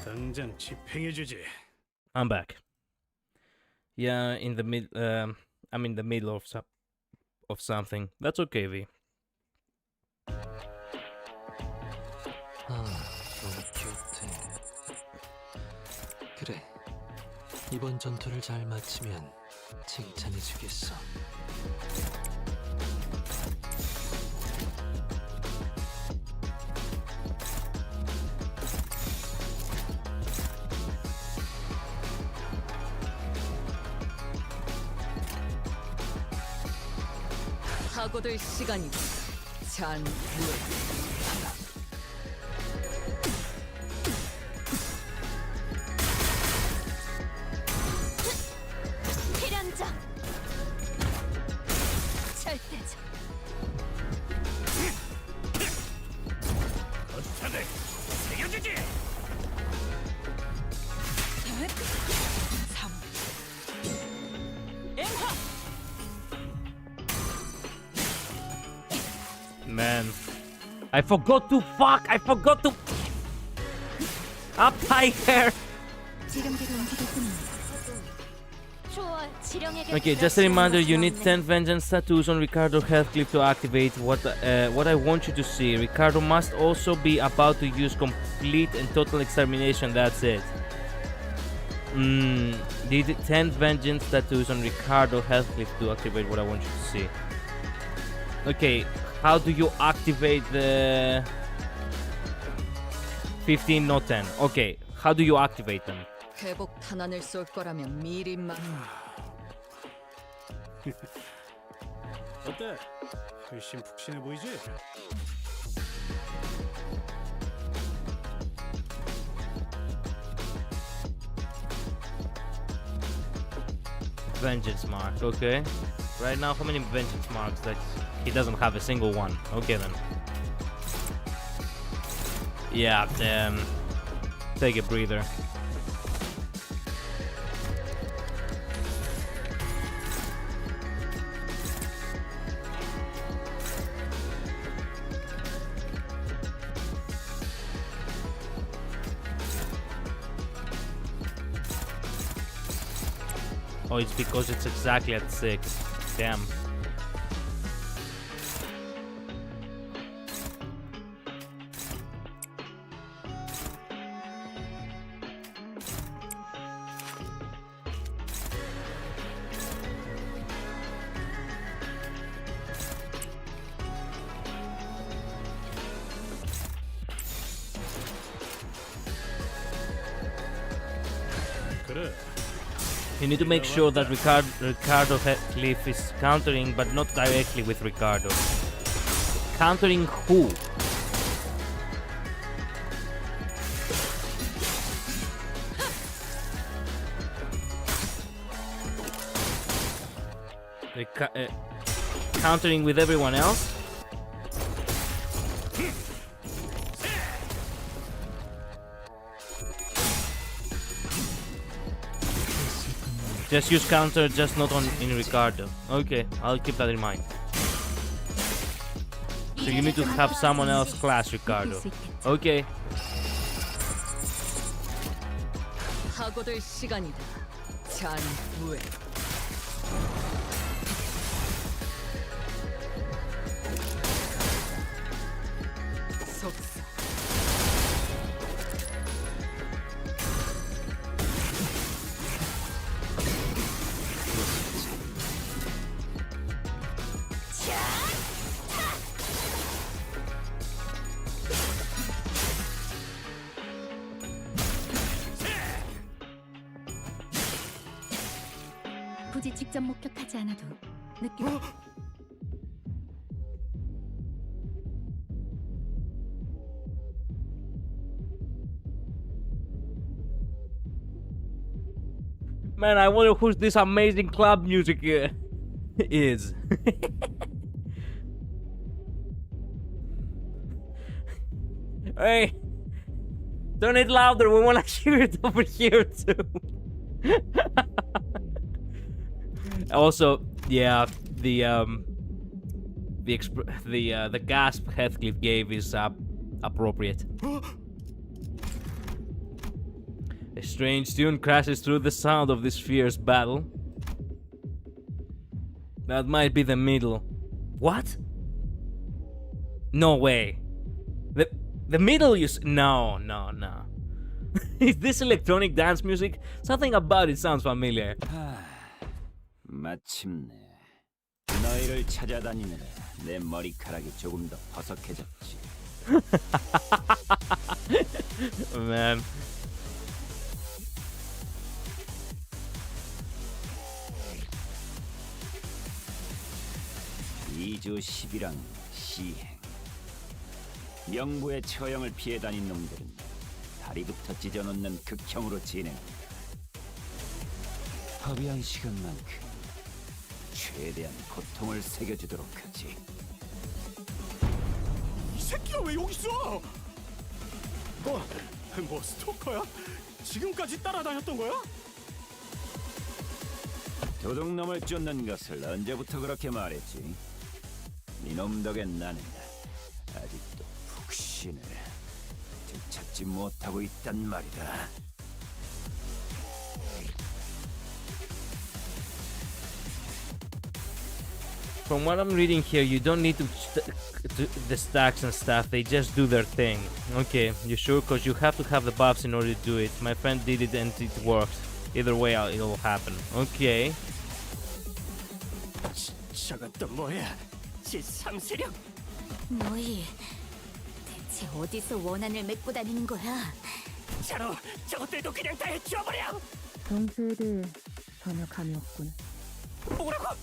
당장 집행해주지. I'm back. Yeah, I'm in the middle of something. That's okay, V. 좋대. 그래. 이번 전투를 잘 마치면 칭찬해주겠어. 사고될 시간이다. 잔 필연적 절대적 거스탄을 새겨주지. 3 엠하 Man. I forgot to apply hair. 지름대로 움직일 뿐입니다. Okay, just a reminder, you need 10 vengeance tattoos on Ricardo Heathcliff to activate what I want you to see. Ricardo must also be about to use complete and total extermination, that's it. Need 10 vengeance tattoos on Ricardo Heathcliff to activate what I want you to see. Okay, how do you activate the 15, not 10? Okay, how do you activate them? 회복 탄환을 쏠 거라면 미리 어때? 훨씬 푹신해 보이지? Vengeance mark, okay. Right now, how many vengeance marks? That he doesn't have a single one. Okay then. Yeah, take a breather. Oh, it's because it's exactly at 6. Damn. 그래. You need to make sure that Ricardo Heathcliff is countering, but not directly with Ricardo. Countering who? Countering with everyone else? Just use counter, just not in Ricardo. Okay, I'll keep that in mind. So you need to have someone else class Ricardo. Okay. 하고들 시간이다. 잔후회. 속사. 굳이 직접 목격하지 않아도 느끼. Man, I wonder who this amazing club music is. Hey, turn it louder. We wanna hear it over here too. Also, yeah, the gasp Heathcliff gave is appropriate. A strange tune crashes through the sound of this fierce battle. That might be the middle. What? No way. The middle no. Is this electronic dance music? Something about it sounds familiar. 마침내 너희를 찾아다니느라 내 머리카락이 조금 더 버석해졌지. Man. 이주 10이랑 시행. 명부의 처형을 피해 다닌 놈들은 다리부터 찢어놓는 극형으로 진행한다. 허비한 시간만큼 최대한 고통을 새겨주도록 하지. 이 새끼가 왜 여기 있어? 뭐 스토커야? 지금까지 따라다녔던 거야? 도둑놈을 쫓는 것을 언제부터 그렇게 말했지? 이놈 덕에 나는 아직도 잡지 못하고 있단 말이다. From what I'm reading here, you don't need to the stacks and stuff, they just do their thing. Okay, you sure? Because you have to have the buffs in order to do it. My friend did it and it worked. Either way, it'll happen. Okay. 저건 또 뭐야? 제3세력? 너희 대체 어디서 원한을 맺고 다니는 거야? 자로 저것들도 그냥 다 해치워버려! 정세에 대해 전혀 감이 없군. 뭐라고?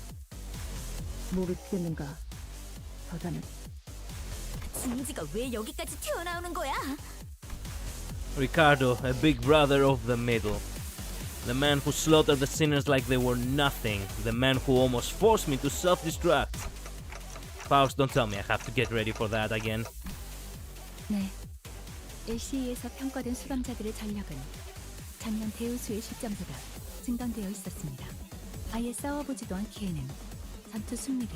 모르시겠는가, 저자는. 진지가 왜 여기까지 튀어나오는 거야? Ricardo, a big brother of the middle. The man who slaughtered the sinners like they were nothing. The man who almost forced me to self-destruct. Faust, don't tell me I have to get ready for that again. 네. LCE에서 평가된 수감자들의 전력은 작년 대우수의 시점보다 증강되어 있었습니다. 아예 싸워보지도 않기에는 전투 승률이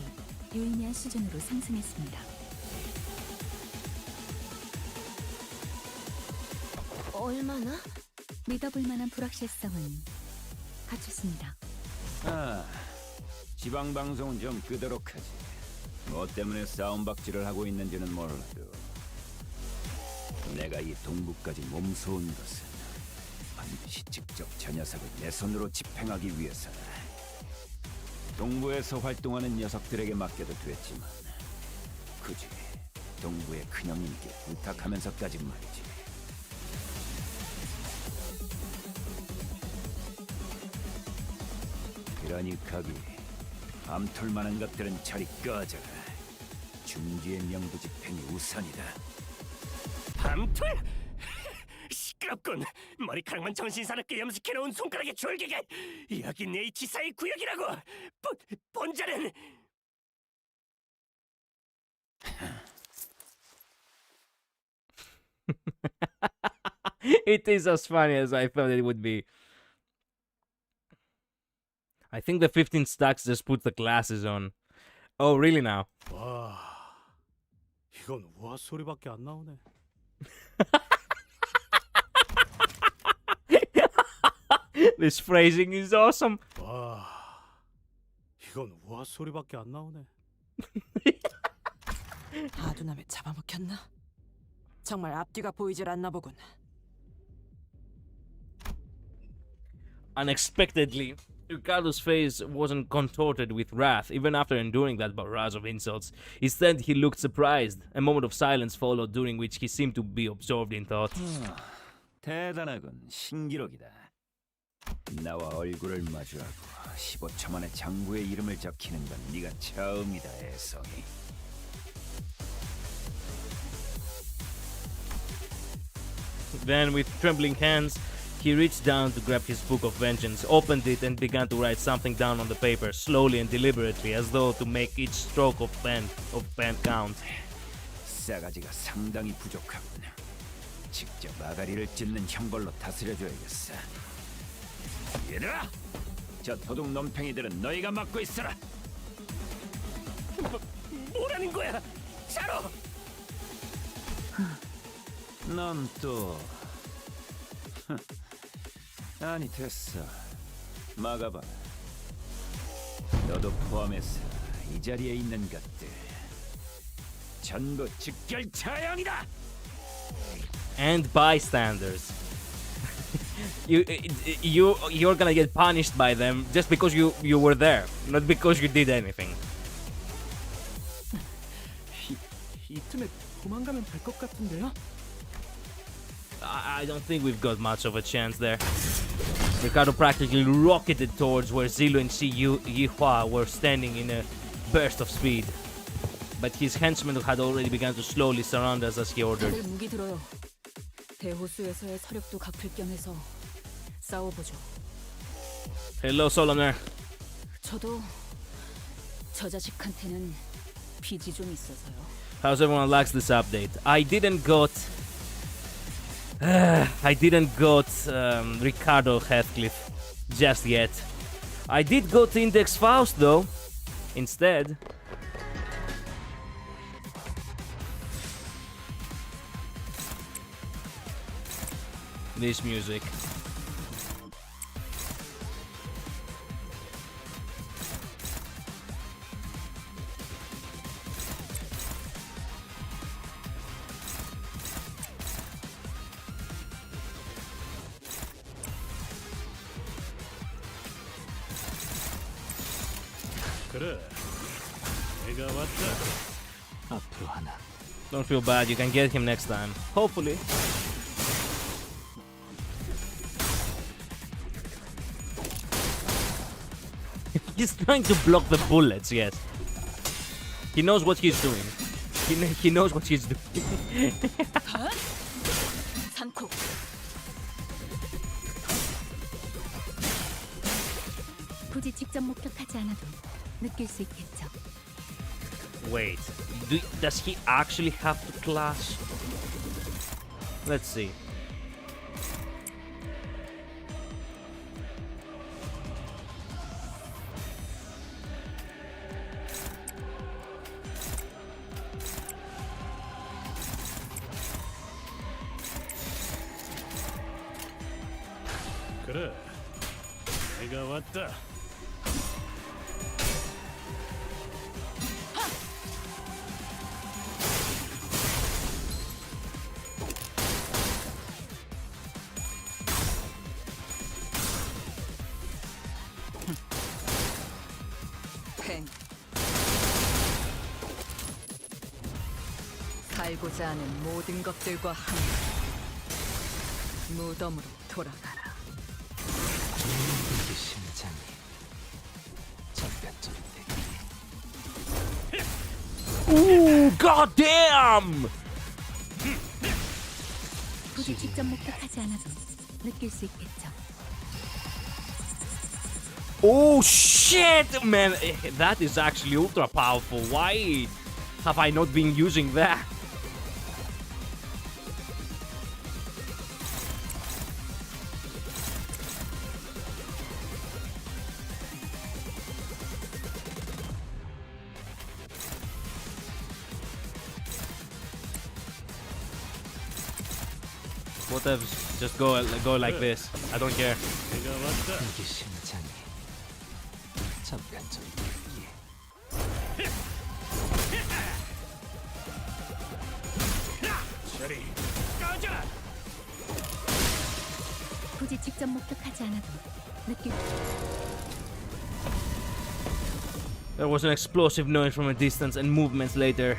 유의미한 수준으로 상승했습니다. 얼마나? 믿어볼 만한 불확실성은 갖췄습니다. 아, 지방 방송은 좀 끄도록 하지. 뭐 때문에 싸움박질을 하고 있는지는 몰라도 내가 이 동부까지 몸소온 것은 반드시 직접 저 녀석을 내 손으로 집행하기 위해서다. 동부에서 활동하는 녀석들에게 맡겨도 됐지만 굳이 동부의 큰형님께 부탁하면서까지 말이지. 그러니 거기 암툴 많은 것들은 저리 꺼져라. 중지의 명부 집행이 우선이다. 밤툴? 시끄럽군. 머리카락만 정신사납게 염색해놓은 손가락의 졸개가 여긴 H사의 구역이라고. 본자는 It is as funny as I thought it would be. I think the 15 stacks just put the glasses on. Oh, really now? 와, 이건 우아 소리밖에 안 나오네. This phrasing is awesome. 와, 이건 우아 소리밖에 안 나오네. 아두남에 잡아먹혔나? 정말 앞뒤가 보이질 않나 보군. Unexpectedly, Ricardo's face wasn't contorted with wrath, even after enduring that barrage of insults. Instead, he looked surprised. A moment of silence followed, during which he seemed to be absorbed in thought. 대단하군. 신기록이다. 나와 얼굴을 마주하고 15초 만에 장부의 이름을 적히는 건 네가 처음이다, 애송이. Then, with trembling hands, he reached down to grab his book of vengeance, opened it, and began to write something down on the paper, slowly and deliberately, as though to make each stroke of pen count. 싸가지가 상당히 부족하군. 직접 아가리를 찢는 형벌로 다스려줘야겠어. 얘들아! 저 도둑 논팽이들은 너희가 맡고 있어라. 뭐라는 거야? 자로! 넌 또... 아니 됐어. 막아봐. 너도 포함해서 이 자리에 있는 것들 전부 직결 처형이다. And bystanders. you're gonna get punished by them just because you were there, not because you did anything. 이 틈에 도망가면 될 것 같은데요? I don't think we've got much of a chance there. Ricardo practically rocketed towards where Zilo and Yihua were standing in a burst of speed. But his henchmen had already begun to slowly surround us as he ordered. 다들 무기 들어요. 대호수에서의 서력도 갚을 겸해서 싸워보죠. Hello, Soloner. 저도 저 자식한테는 빚이 좀 있어서요. How's everyone likes this update? I didn't got Ricardo Heathcliff just yet. I did got Index Faust though. Instead. this music. 그래, 내가 왔다. 앞으로 하나. Don't feel bad, you can get him next time. Hopefully. He's trying to block the bullets, yes. He knows what he's doing. He knows what he's doing. 산코. 굳이 직접 목격하지 않아도 느낄 수 있겠죠. Wait, does he actually have to clash? Let's see. 그래, 내가 왔다. 팽. 살고자 하는 모든 것들과 함께 무덤으로 돌아가라. 이게 심장이 전편적인 Ooh, goddamn! 굳이 직접 목격하지 않아도 느낄 수 있겠죠. Oh shit, man! That is actually ultra powerful. Why have I not been using that? Whatever, just go like this. I don't care. 내가 왔다. 이게 심장이 전편적인 저리 꺼져. 굳이 직접 목격하지 않아도 느낄. There was an explosive noise from a distance, and moments later,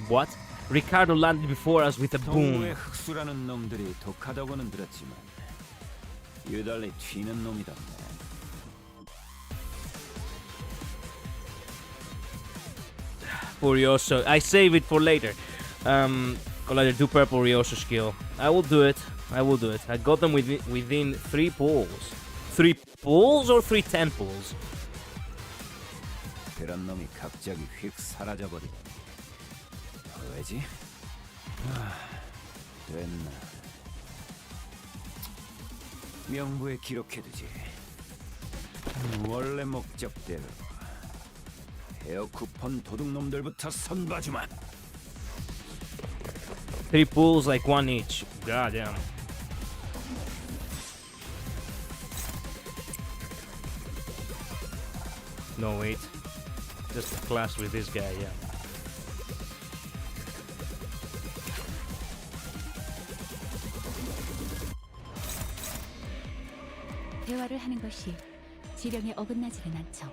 what? Ricardo landed before us with a boom. 동무의 흑수라는 놈들이 독하다고는 들었지만 유달리 튀는 놈이다. Furioso. I save it for later. Collider, do purple Furioso skill. I will do it. I got them within 3 pulls. 3 pulls or 3 temples? 그런 놈이 갑자기 휙 사라져버리네. 왜지? 됐나. 명부에 기록해두지. 원래 목적대로 헤어 쿠폰 도둑놈들부터 선봐주마. 3 pulls, like 1 each. God damn. No, wait. Just clash with this guy, yeah. 대화를 하는 것이 지령에 어긋나지는 않죠.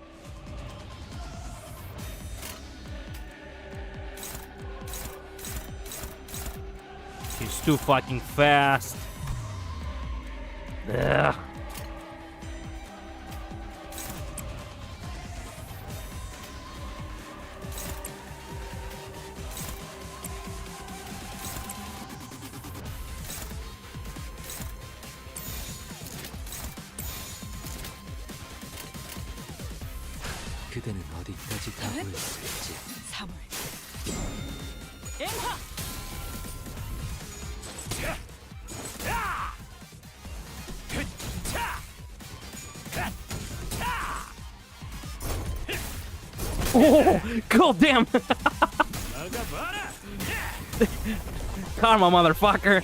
He's too fucking fast. Ugh. 그대는 어디까지 가고 있을지. 3월. 엠화. Oh, god damn! Karma, motherfucker!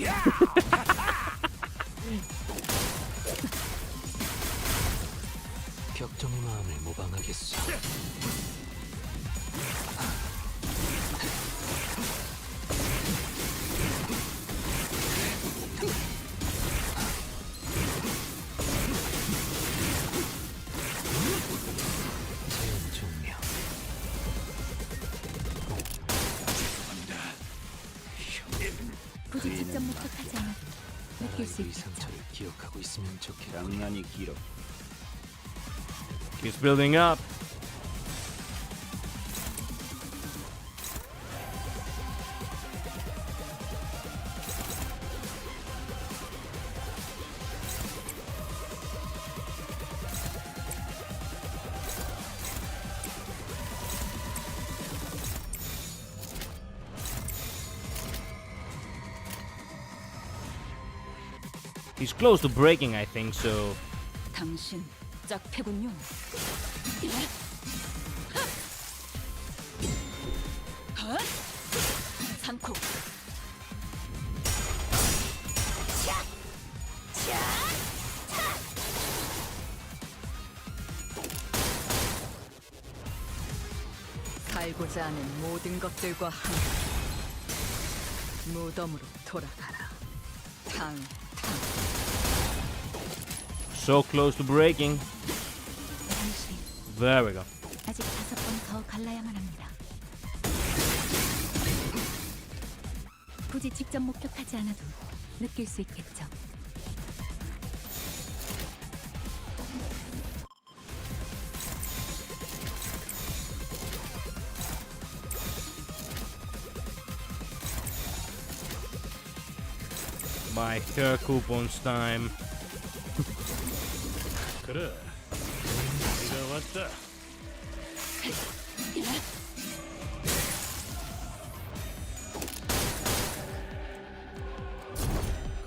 격정의 마음을 모방하겠소. 자연 종료. 굳이 직접 목격하지 않아도 느낄 수 이 있겠죠. 상처를 기억하고 있으면 좋겠고. 장난이 길어. Keeps building up. He's close to breaking, I think, so... 당신 짝패군요. 산코. 살고자 하는 모든 것들과 함께 무덤으로 돌아가라. 탕. So close to breaking. 당신 There we go. 아직 5번 더 갈라야만 합니다. 굳이 직접 목격하지 않아도 느낄 수 있겠죠. My hair coupons time. 그래. 내가 왔다.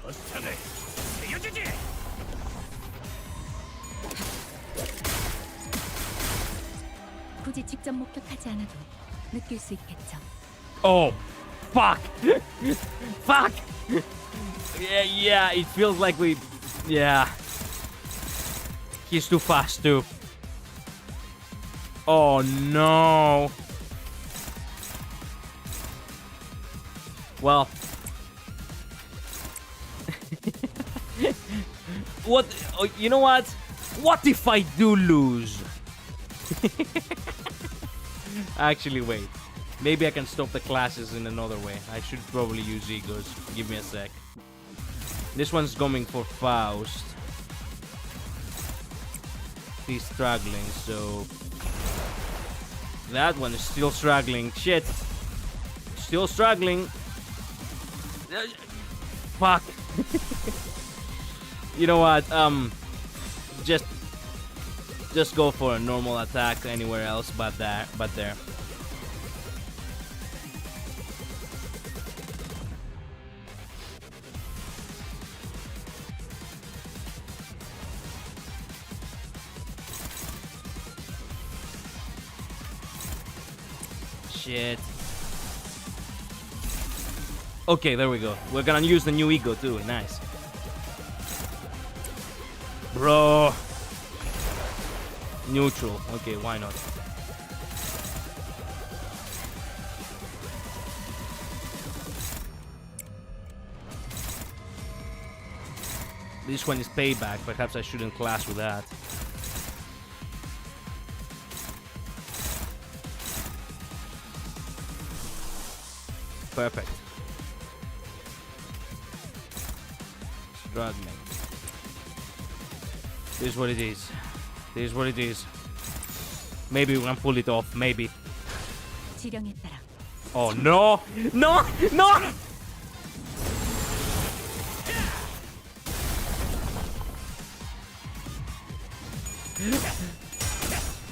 거창을 세워주지. 굳이 직접 목격하지 않아도 느낄 수 있겠죠. Oh, fuck! Fuck! Yeah, it feels like we... Yeah. He's too fast too. Oh no. Well. What? Oh, you know what? What if I do lose? Actually, wait. Maybe I can stop the classes in another way. I should probably use egos. Give me a sec. This one's going for Faust. He's struggling, so... That one is still struggling. Shit. Still struggling. Fuck. You know what? Just go for a normal attack anywhere else but there. Shit. Okay, there we go. We're gonna use the new ego too. Nice. Bro. Neutral. Okay, why not? This one is payback. Perhaps I shouldn't clash with that. Perfect. Struggling. This is what it is. This is what it is. Maybe we can pull it off. Maybe. 지령에 따라 Oh no! No! No!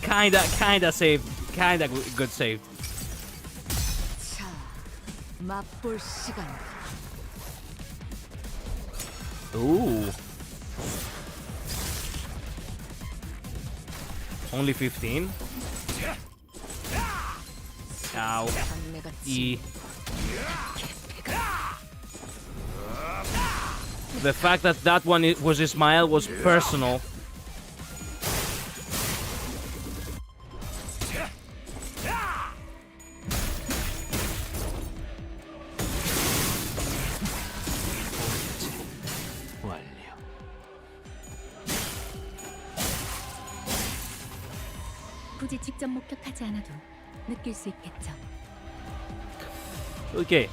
Kinda saved. Kinda good save. 자, 맛볼 시간. Ooh. Only 15? Ow. E. The fact that that one was Ismael was personal. 굳이 직접 목격하지 않아도 느낄 수 있겠죠. Okay.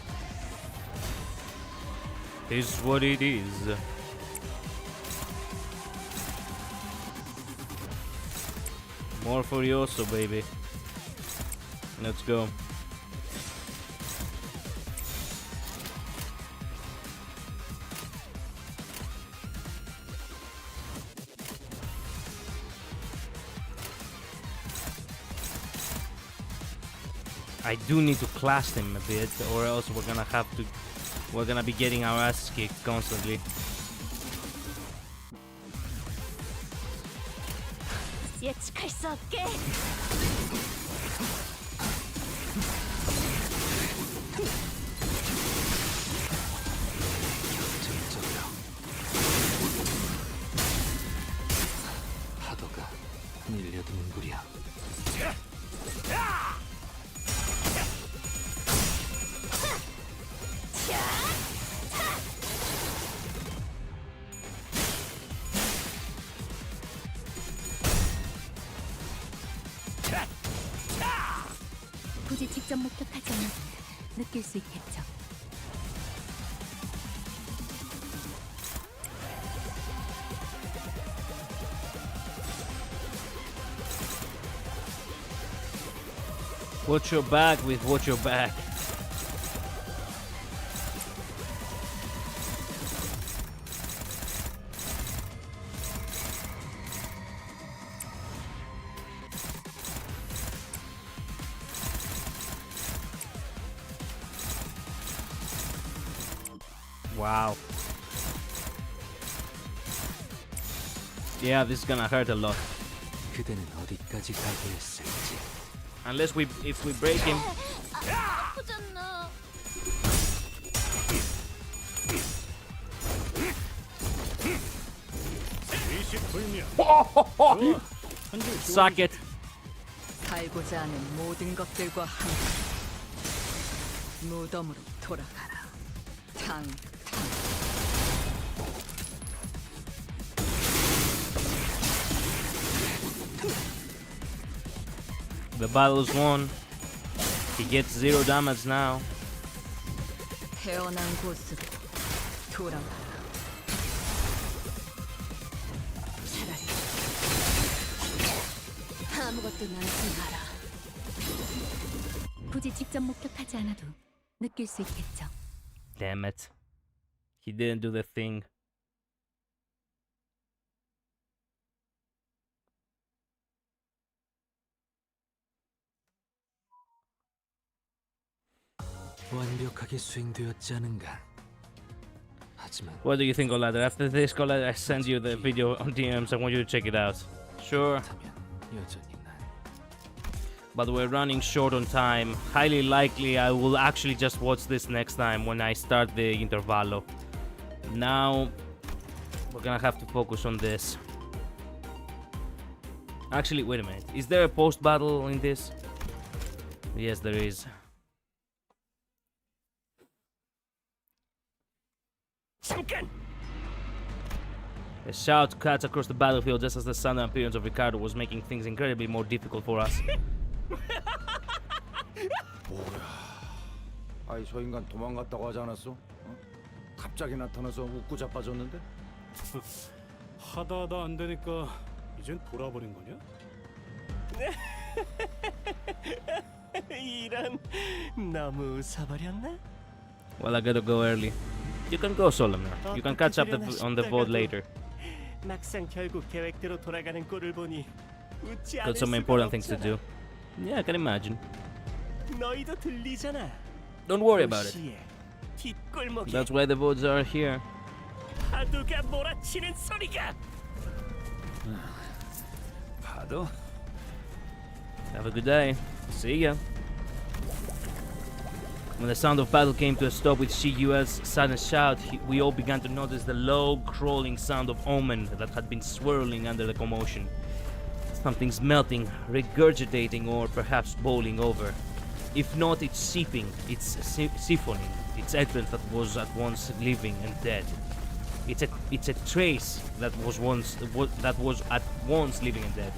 Is what it is. More Furioso, baby. Let's go. I do need to class him a bit, or else we're gonna be getting our ass kicked constantly. 예측할 수 없게. 파도가 밀려드는구려. 굳이 직접 목격하지 않아도 느낄 수 있겠죠. Watch your back with watch your back. Wow. Yeah, this is gonna hurt a lot. 그대는 어디까지 각오했을지. Unless if we break him. 아프잖아. Suck it. 살고자 하는 모든 것들과 함께 무덤으로 돌아가라. The battle's won. He gets 0 damage now. 태어난 곳으로 돌아가라. 차라리 아무것도 나지 마라. 굳이 직접 목격하지 않아도 느낄 수 있겠죠. Damn it. He didn't do the thing. 완벽하게 수행되었지 않은가. 하지만 What do you think, Olader? After this, Olader, I send you the video on DMs. I want you to check it out. Sure. 여전히 난 But we're running short on time. Highly likely I will actually just watch this next time when I start the intervallo. Now we're gonna have to focus on this. Actually, wait a minute. Is there a post-battle in this? Yes, there is. A shout cuts across the battlefield just as the sudden appearance of Ricardo was making things incredibly more difficult for us. 뭐야? 아이 저 인간 도망갔다고 하지 않았어? 어? 갑자기 나타나서 웃고 자빠졌는데? 하다 안 되니까 이젠 돌아버린 거냐? 이런 너무 웃어버렸나? Well, I gotta go early. You can go, Solomon. You can catch up on the VOD later. 막상 결국 계획대로 돌아가는 꼴을 보니 웃지 않을 Got some 수가 important things to 없잖아. do. Yeah, I can imagine. 너희도 들리잖아. Don't worry about it. 도시의 뒷골목에 That's why the VODs are here. 파도가 몰아치는 소리가. 파도? Have a good day. See ya. When the sound of battle came to a stop with Shiyua's sudden shout, we all began to notice the low, crawling sound of omen that had been swirling under the commotion. Something's melting, regurgitating, or perhaps boiling over. If not, it's seeping, it's siphoning, its entrance that was at once living and dead. It's a trace that was at once living and dead.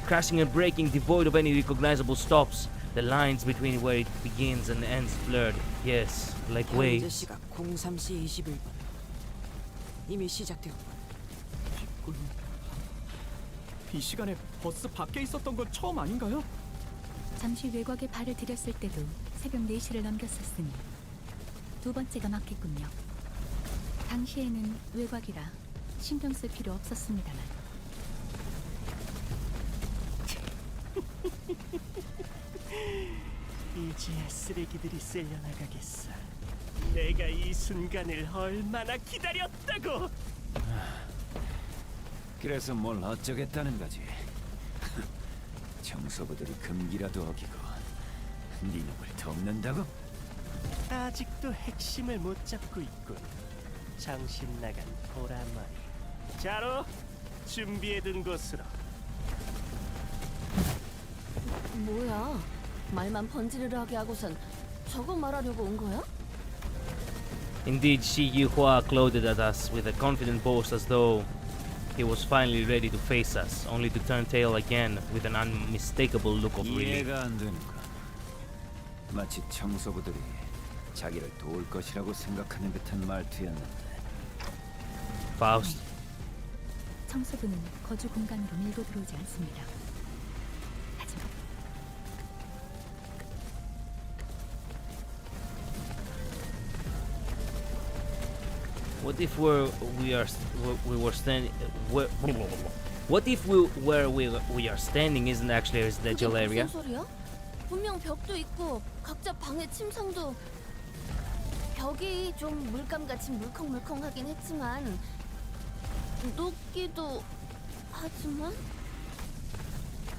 Crashing and breaking, devoid of any recognizable stops. The lines between where it begins and ends blurred. Yes, like waves. 시각 03시 21분. 이미 시작되었군. 이 시간에 버스 밖에 있었던 건 처음 아닌가요? 잠시 외곽에 발을 들였을 때도 새벽 4시를 넘겼었으니 두 번째가 맞겠군요. 당시에는 외곽이라 신경 쓸 필요 없었습니다만. 이제야 쓰레기들이 쓸려나가겠어. 내가 이 순간을 얼마나 기다렸다고. 그래서 뭘 어쩌겠다는 거지. 청소부들이 금기라도 어기고 네 놈을 돕는다고? 아직도 핵심을 못 잡고 있군. 정신 나간 보라머리. 자로 준비해둔 곳으로. 뭐야? 말만 번지르르 하게 하고선 저거 말하려고 온 거야? Indeed, Shi Yuhua gloated at us with a confident boast as though he was finally ready to face us, only to turn tail again with an unmistakable look of relief. 이해가 안 되는가? 마치 청소부들이 자기를 도울 것이라고 생각하는 듯한 말투였는데. Faust. 청소부는 거주 공간으로 밀고 들어오지 않습니다. 하지만 What if we were standing? What if where we are standing isn't actually a residential area? 무슨 소리야? 분명 벽도 있고 각자 방에 침상도. 벽이 좀 물감같이 물컹물컹하긴 했지만 녹기도 하지만.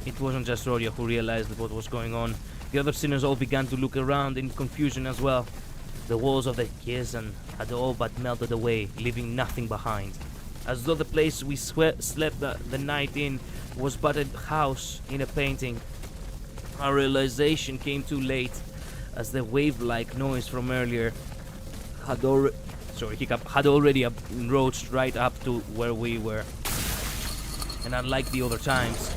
It wasn't just Roria who realized what was going on. The other sinners all began to look around in confusion as well. The walls of the Kiezan had all but melted away, leaving nothing behind. As though the place we slept the night in was but a house in a painting. Our realization came too late, as the wave-like noise from earlier had already approached right up to where we were. And unlike the other times,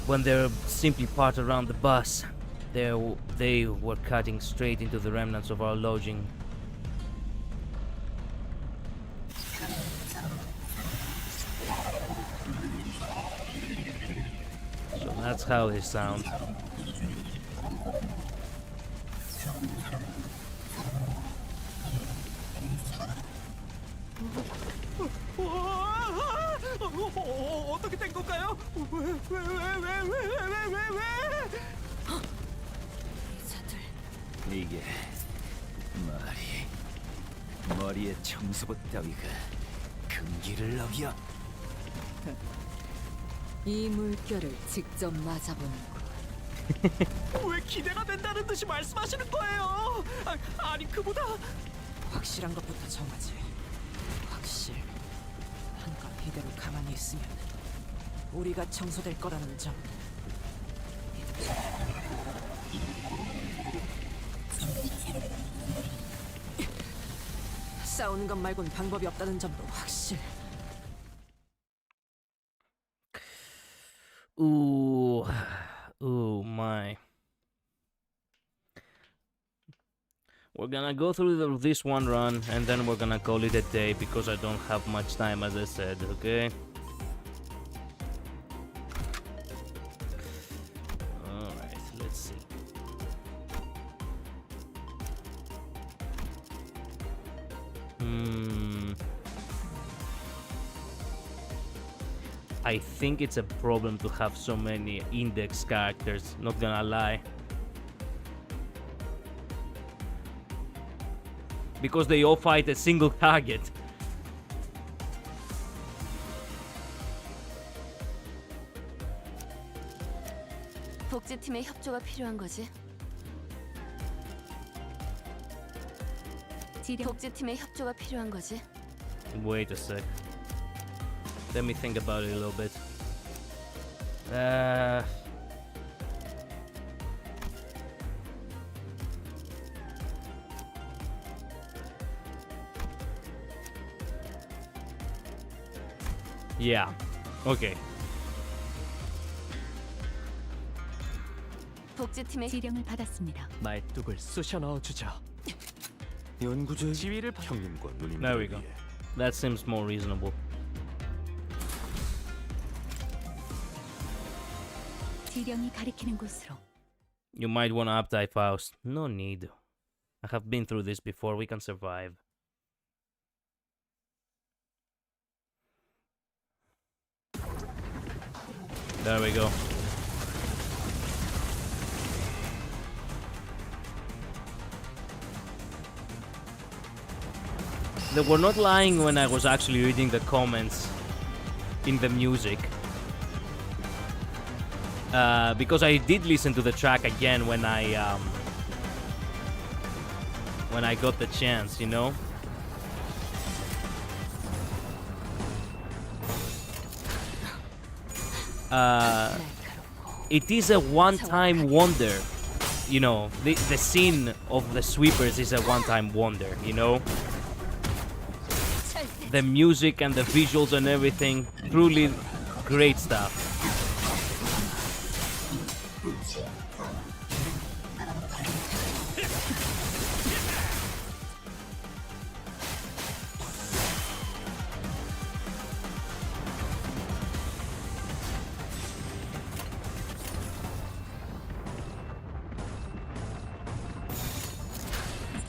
when they were simply parked around the bus, they were cutting straight into the remnants of our lodging. So that's how they sound. 어떻게 된 건가요? 왜? 이게 머리에 청소부 따위가 금기를 어겨. 이 물결을 직접 맞아보는 왜 기대가 된다는 듯이 말씀하시는 거예요? 아니 그보다 확실한 것부터 정하지. 확실. 한껏 이대로 가만히 있으면 우리가 청소될 거라는 점. 싸우는 것 말곤 방법이 없다는 점도 확실. Ooh, my. We're gonna go through this one run and then we're gonna call it a day because I don't have much time, as I said, okay? Alright, let's see. I think it's a problem to have so many index characters, not gonna lie. Because they all fight a single target. 복지팀의 협조가 필요한 거지. 복지팀의 협조가 필요한 거지. Wait a sec. Let me think about it a little bit. Yeah. Okay. 복지팀의 지령을 받았습니다. 말뚝을 쑤셔 넣어주죠. 연구자의 지위를 형님과 누님들 There we go. That seems more reasonable. 지령이 가리키는 곳으로. You might want to update Faust. No need. I have been through this before. We can survive. There we go. They were not lying when I was actually reading the comments in the music. Because I did listen to the track again when I got the chance, you know? It is a one-time wonder, you know. The scene of the sweepers is a one-time wonder, you know. The music and the visuals and everything, truly great stuff.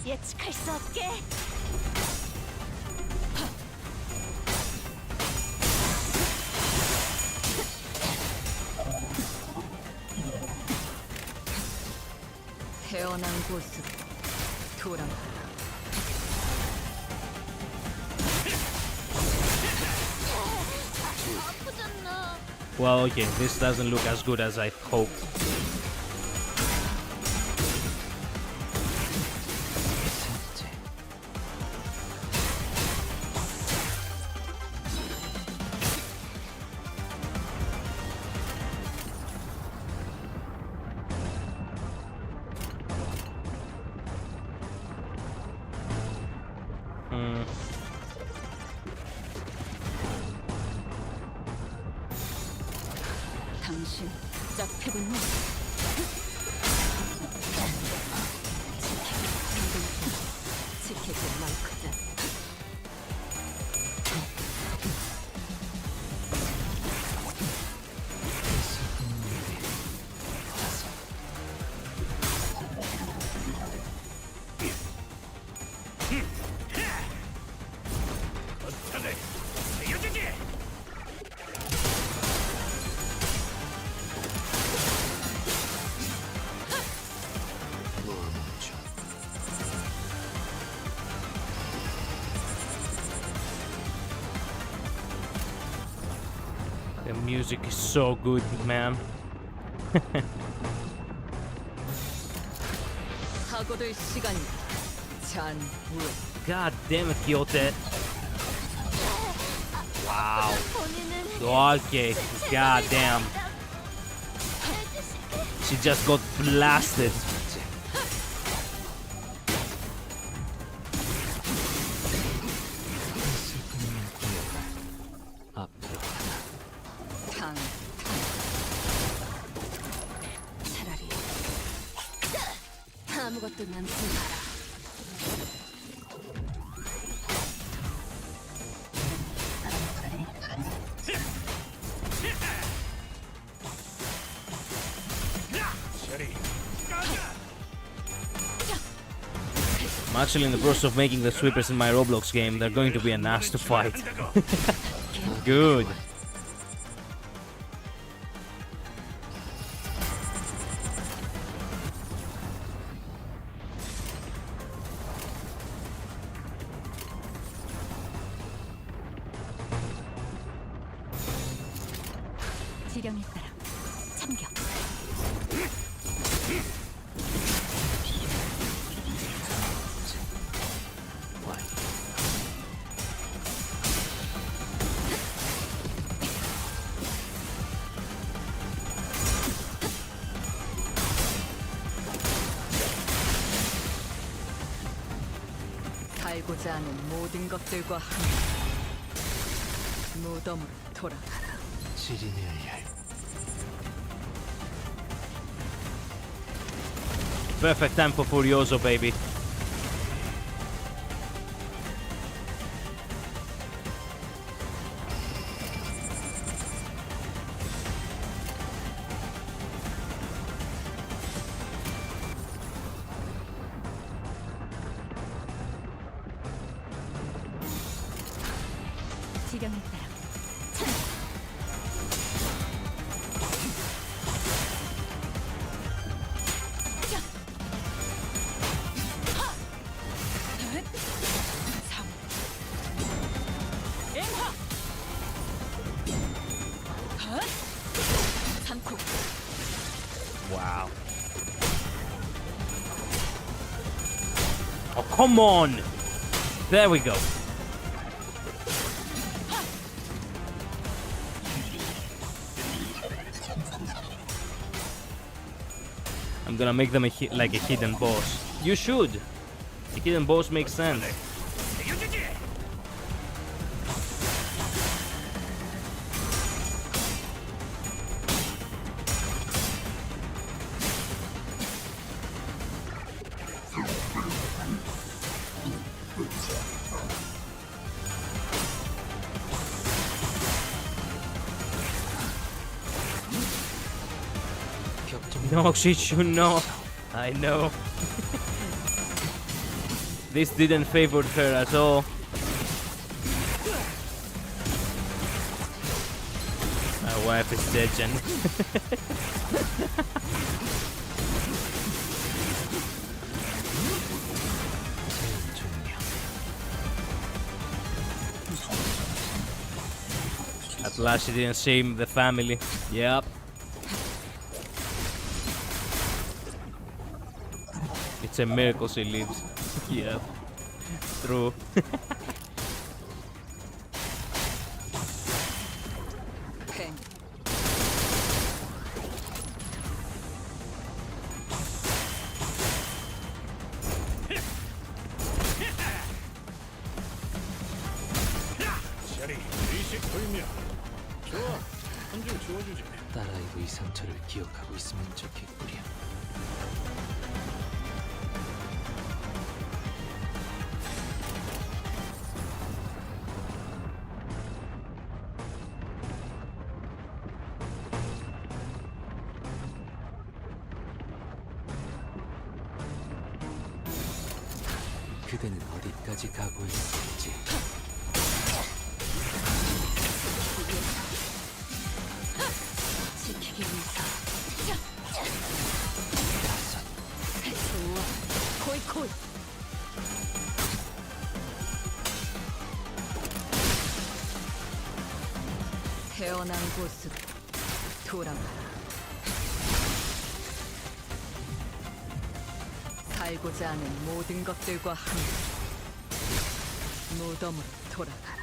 예측할 수 없게. 태어난 곳으로 돌아가라. Well, okay, this doesn't look as good as I hoped. 당신 짝패군요. 지킬 게 많거든. The music is so good, man. 사고될 시간이다. 잔후. God damn it, Kyote. Wow. Okay, god damn. She just got blasted. 차라리 아무것도 남지 마라. I'm actually in the process of making the sweepers in my Roblox game. They're going to be an ass to fight. Good. 지령에 따라 참격. 살고자 하는 모든 것들과 함께 무덤으로 돌아가라. 지리네알. Perfect time for Furioso, baby. 지령에 따라 Wow. Oh, come on! There we go. I'm gonna make them like a hidden boss. You should! The hidden boss makes sense. No, she should not. I know. This didn't favor her at all. My wife is dead, Jen. At last she didn't shame the family. Yep. It's a miracle she lives. Yep. True. 샤리, 의식 불명. 좋아, 한 줄 주워주지. 딸아이도 이 상처를 기억하고 있으면 좋겠구려. 그대는 어디까지 가고 있을지. 지키기 위해서. 좋아. 코이코이. 태어난 곳으로 돌아가라. 살고자 하는 모든 것들과 함께 무덤으로 돌아가라.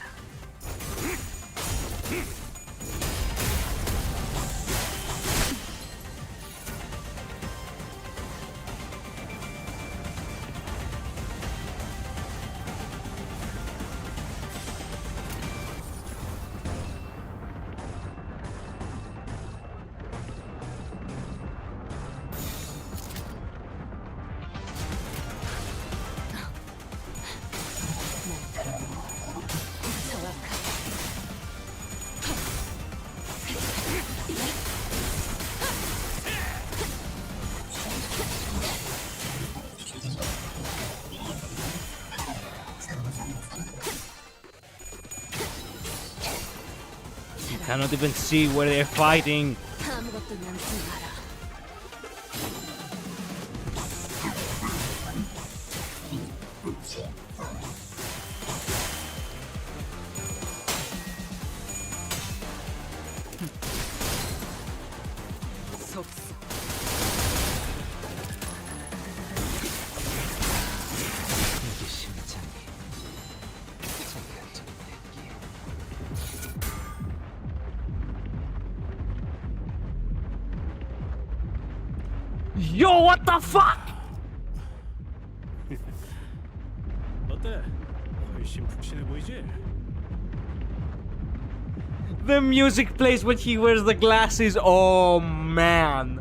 Cannot even see where they're fighting. 아무것도 남지 마라. 속삭. 이게 심장이 잠깐 좀 Yo, what the fuck? 어때? 날씬해 보이지? The music plays when he wears the glasses. Oh man.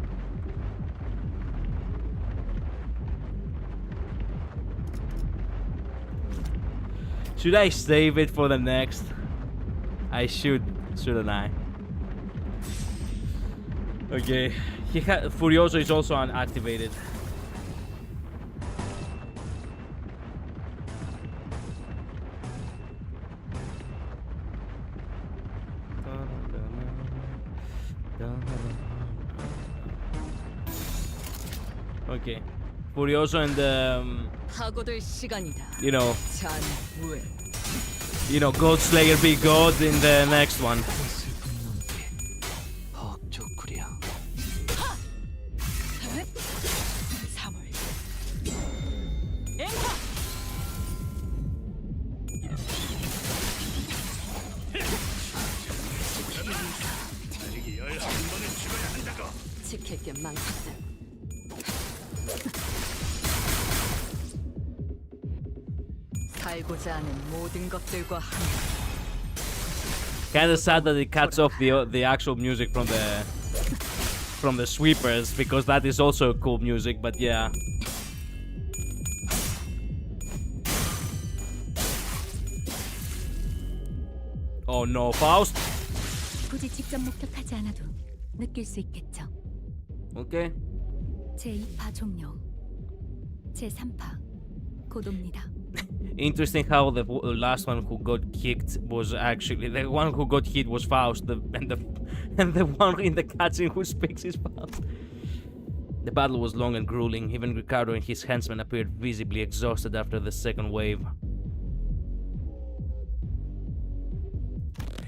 Should I save it for the next? I should, shouldn't I? Okay. Furioso is also unactivated. Okay. Furioso and 파고들 시간이다. you know, 잔무에. God Slayer be God in the next one. 좋구려. 3월. 달리기 11번을 찍어야 한다고. 지킬 게 많거든. 살고자 하는 모든 것들과 함께. Kind of sad that it cuts off the actual music from the sweepers, because that is also cool music. But yeah. Oh no, Faust. 굳이 직접 목격하지 않아도 느낄 수 있겠죠. Okay. 제2파 종료. 제3파 고도입니다. Interesting how the last one who got kicked was actually the one who got hit was Faust, and the one in the cutscene who speaks is Faust. The battle was long and grueling. Even Ricardo and his henchmen appeared visibly exhausted after the second wave.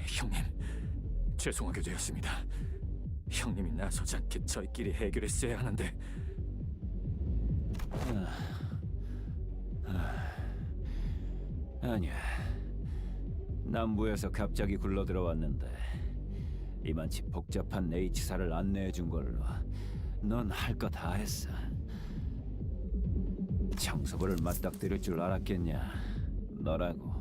형님, 죄송하게 되었습니다. 형님이 나서지 않게 저희끼리 해결했어야 하는데. 아니야. 남부에서 갑자기 굴러 들어왔는데 이만치 복잡한 H사를 안내해 준 걸로 넌 할 거 다 했어. 청소부를 맞닥뜨릴 줄 알았겠냐? 너라고.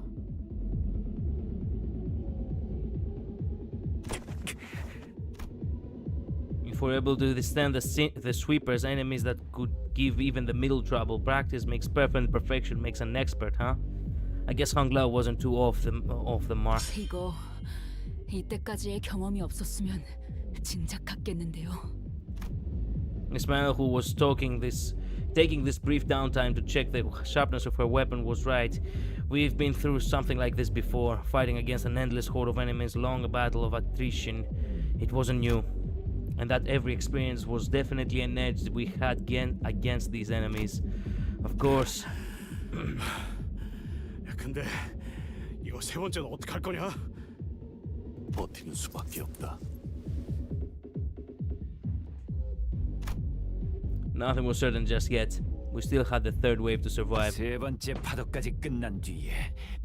If we're able to withstand the sweepers, enemies that could give even the middle trouble, practice makes perfect, perfection makes an expert, huh? I guess Hangla wasn't too off the mark. 이거 이때까지의 경험이 없었으면 진작 갔겠는데요. Miss man who was taking this brief downtime to check the sharpness of her weapon was right. We've been through something like this before, fighting against an endless horde of enemies, long a battle of attrition. It wasn't new. And that every experience was definitely an edge we had against these enemies. Of course. 야, 근데 이거 세 번째는 어떻게 할 거냐? 버티는 수밖에 없다. Nothing was certain just yet. We still had the third wave to survive. 세 번째 파도까지 끝난 뒤에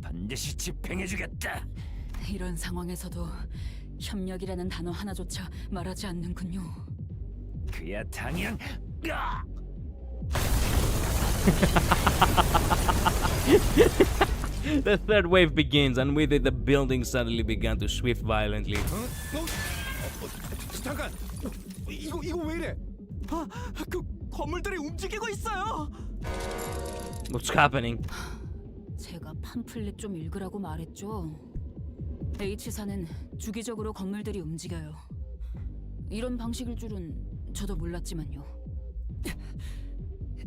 반드시 집행해주겠다. 이런 상황에서도 협력이라는 단어 하나조차 말하지 않는군요. 그야 당연. The third wave begins, and with it, the buildings suddenly began to shift violently. 잠깐, 이거 왜 이래? 그 건물들이 움직이고 있어요. What's happening? 제가 팜플렛 좀 읽으라고 말했죠. H사는 주기적으로 건물들이 움직여요. 이런 방식일 줄은 저도 몰랐지만요.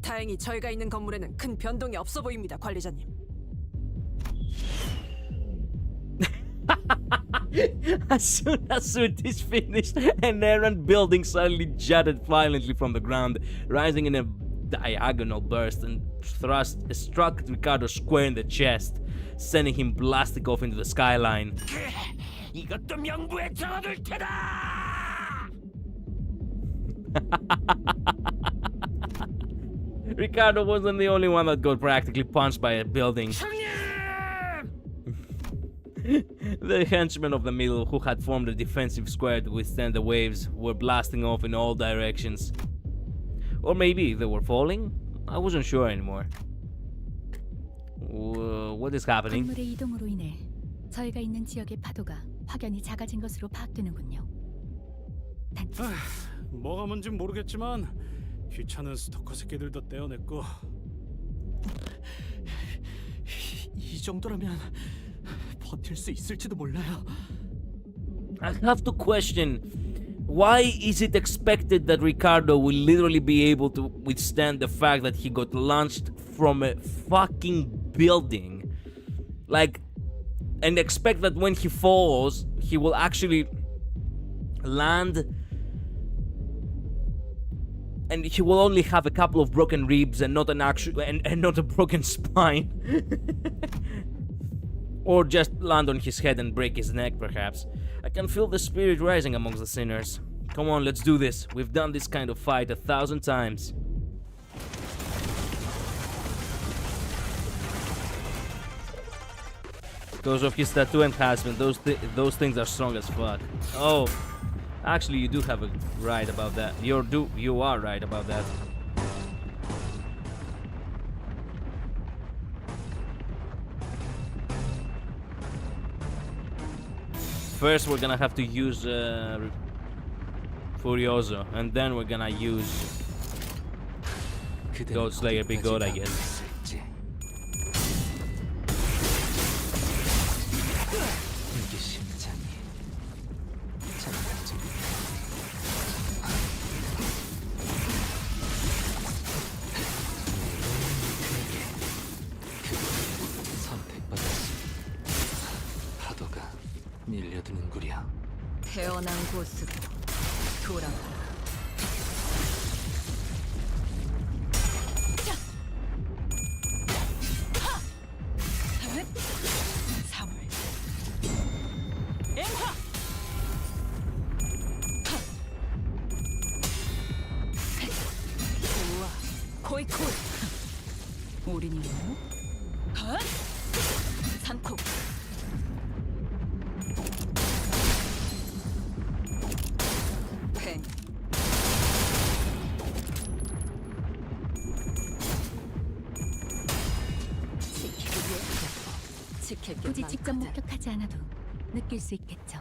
다행히 저희가 있는 건물에는 큰 변동이 없어 보입니다, 관리자님. As soon as suit is finished, an errant building suddenly jutted violently from the ground, rising in a diagonal burst and struck Ricardo square in the chest, sending him blasting off into the skyline. 이것도 명부에 적어둘 테다. Ricardo wasn't the only one that got practically punched by a building. The henchmen of the middle, who had formed a defensive square to withstand the waves, were blasting off in all directions. Or maybe they were falling? I wasn't sure anymore. What is happening? 광물의 이동으로 인해 저희가 있는 지역의 파도가 확연히 작아진 것으로 파악되는군요. 단지 뭐가 뭔지 모르겠지만 귀찮은 스토커 새끼들도 떼어냈고. 이 정도라면 버틸 수 있을지도 몰라요. I have to question, why is it expected that Ricardo will literally be able to withstand the fact that he got launched from a fucking building? Like, and expect that when he falls, he will actually land and he will only have a couple of broken ribs and not an actual and not a broken spine. Or just land on his head and break his neck, perhaps. I can feel the spirit rising amongst the sinners. Come on, let's do this. We've done this kind of fight 1,000 times. Because of his tattoo enhancement, those things are strong as fuck. Oh, actually, you do have a right about that. You are right about that. First, we're gonna have to use Furioso, and then we're gonna use God Slayer Big God, I guess. 밀려드는구려. 태어난 곳으로 돌아가라. 좋아, 코이코이. 우리는 삼코. 굳이 직접 목격하지 않아도 느낄 수 있겠죠.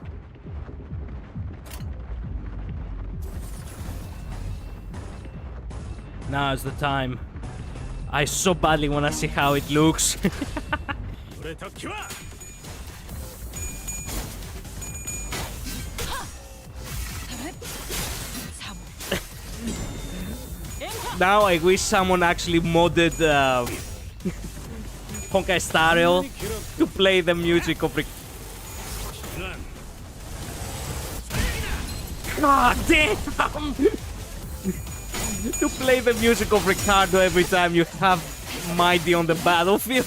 Now's the time. I so badly wanna see how it looks. Now I wish someone actually modded Honkai Star Rail to play the music of God damn! To play the music of Ricardo every time you have Mighty on the battlefield.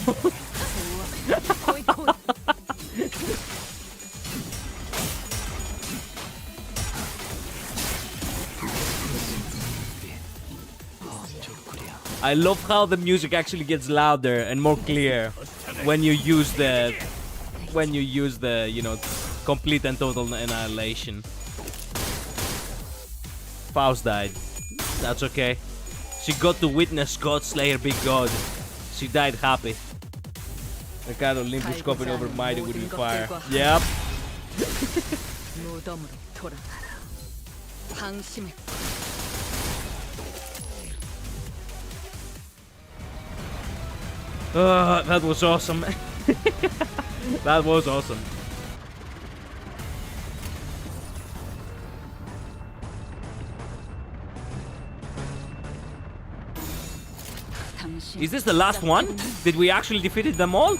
I love how the music actually gets louder and more clear when you use the you know, complete and total annihilation. Faust died. That's okay. She got to witness God Slayer Big God. She died happy. Ricardo limbuscompany over Mighty would be fire. Yep. That was awesome. That was awesome. Is this the last one? Did we actually defeated them all?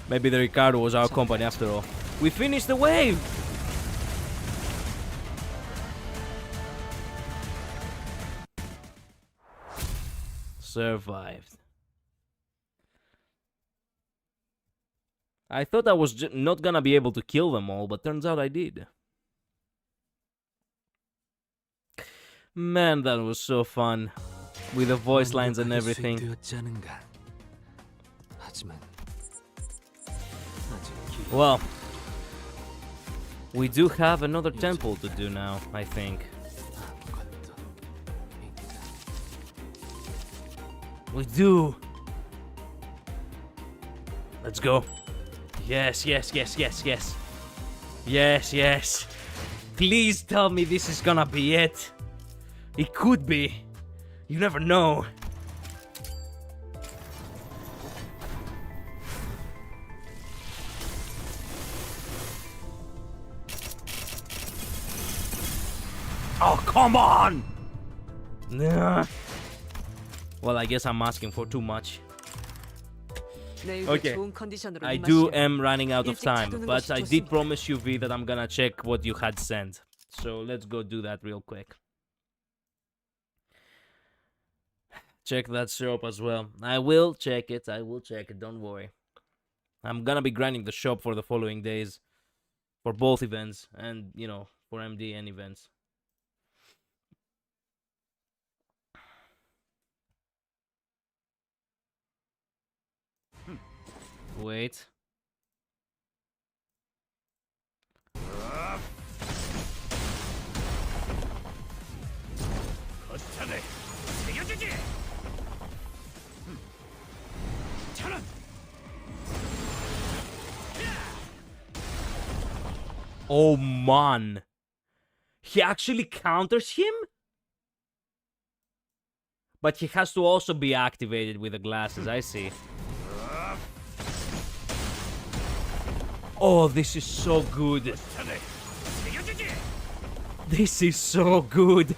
Maybe the Ricardo was our company after all. We finished the wave! Survived. I thought I was not gonna be able to kill them all, but turns out I did. Man, that was so fun. With the voice lines and everything. Well, we do have another temple to do now, I think. We do. Let's go. Yes, yes, yes, yes, yes. Yes, yes. Please tell me this is gonna be it. It could be. You never know. Oh, come on! Nah. Well, I guess I'm asking for too much. Okay, I am running out of time, but I did promise you, V, that I'm gonna check what you had sent. So let's go do that real quick. Check that shop as well. I will check it, don't worry. I'm gonna be grinding the shop for the following days. For both events, and, you know, for MD and events. Wait. Oh man. He actually counters him? But he has to also be activated with the glasses, I see. Oh, this is so good. This is so good.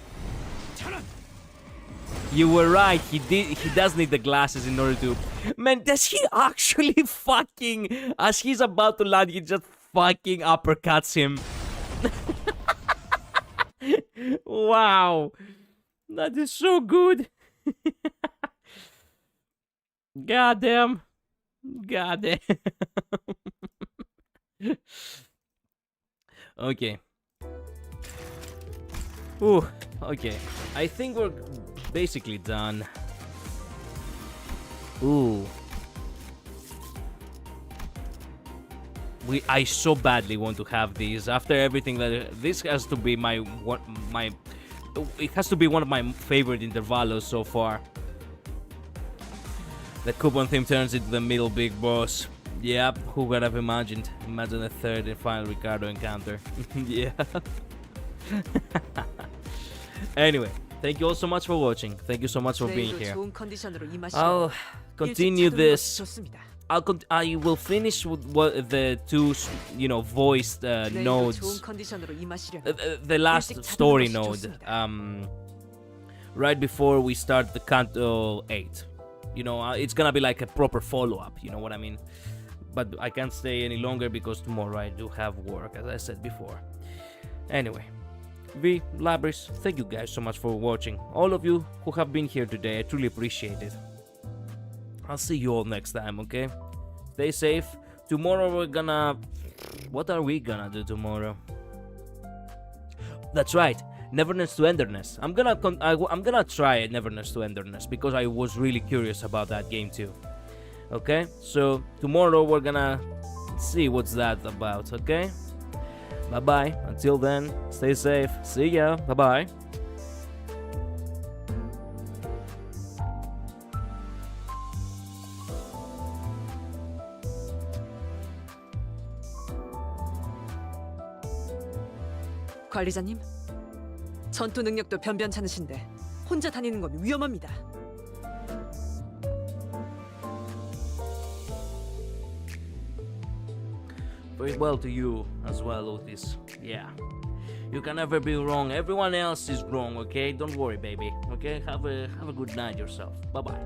You were right, he does need the glasses in order to... Man, does he actually fucking... As he's about to land, he just fucking uppercuts him. Wow. That is so good. Goddamn. Goddamn. Okay. Ooh, okay. I think we're basically done. Ooh. I so badly want to have these. After everything that this has to be it has to be one of my favorite intervalos so far. The coupon theme turns into the middle big boss. Yep, who would have imagined? Imagine a third and final Ricardo encounter. Yeah. Anyway, thank you all so much for watching. Thank you so much for being here. I'll continue this. I will finish with the two, you know, voiced nodes. The last story node. Right before we start the Canto 8. You know, it's gonna be like a proper follow-up. You know what I mean? But I can't stay any longer because tomorrow I do have work, as I said before. Anyway, V, Labris, thank you guys so much for watching. All of you who have been here today, I truly appreciate it. I'll see you all next time, okay? Stay safe. Tomorrow we're gonna... What are we gonna do tomorrow? That's right, Neverness to Enderness. I'm gonna try Neverness to Enderness because I was really curious about that game too. Okay, so tomorrow we're gonna see what's that about, okay? Bye-bye. Until then, stay safe. See ya. Bye-bye. 관리자님, 전투 능력도 변변찮으신데 혼자 다니는 건 위험합니다. Very well to you as well, Otis. Yeah. You can never be wrong. Everyone else is wrong, okay? Don't worry, baby. Okay? Have a good night yourself. Bye-bye.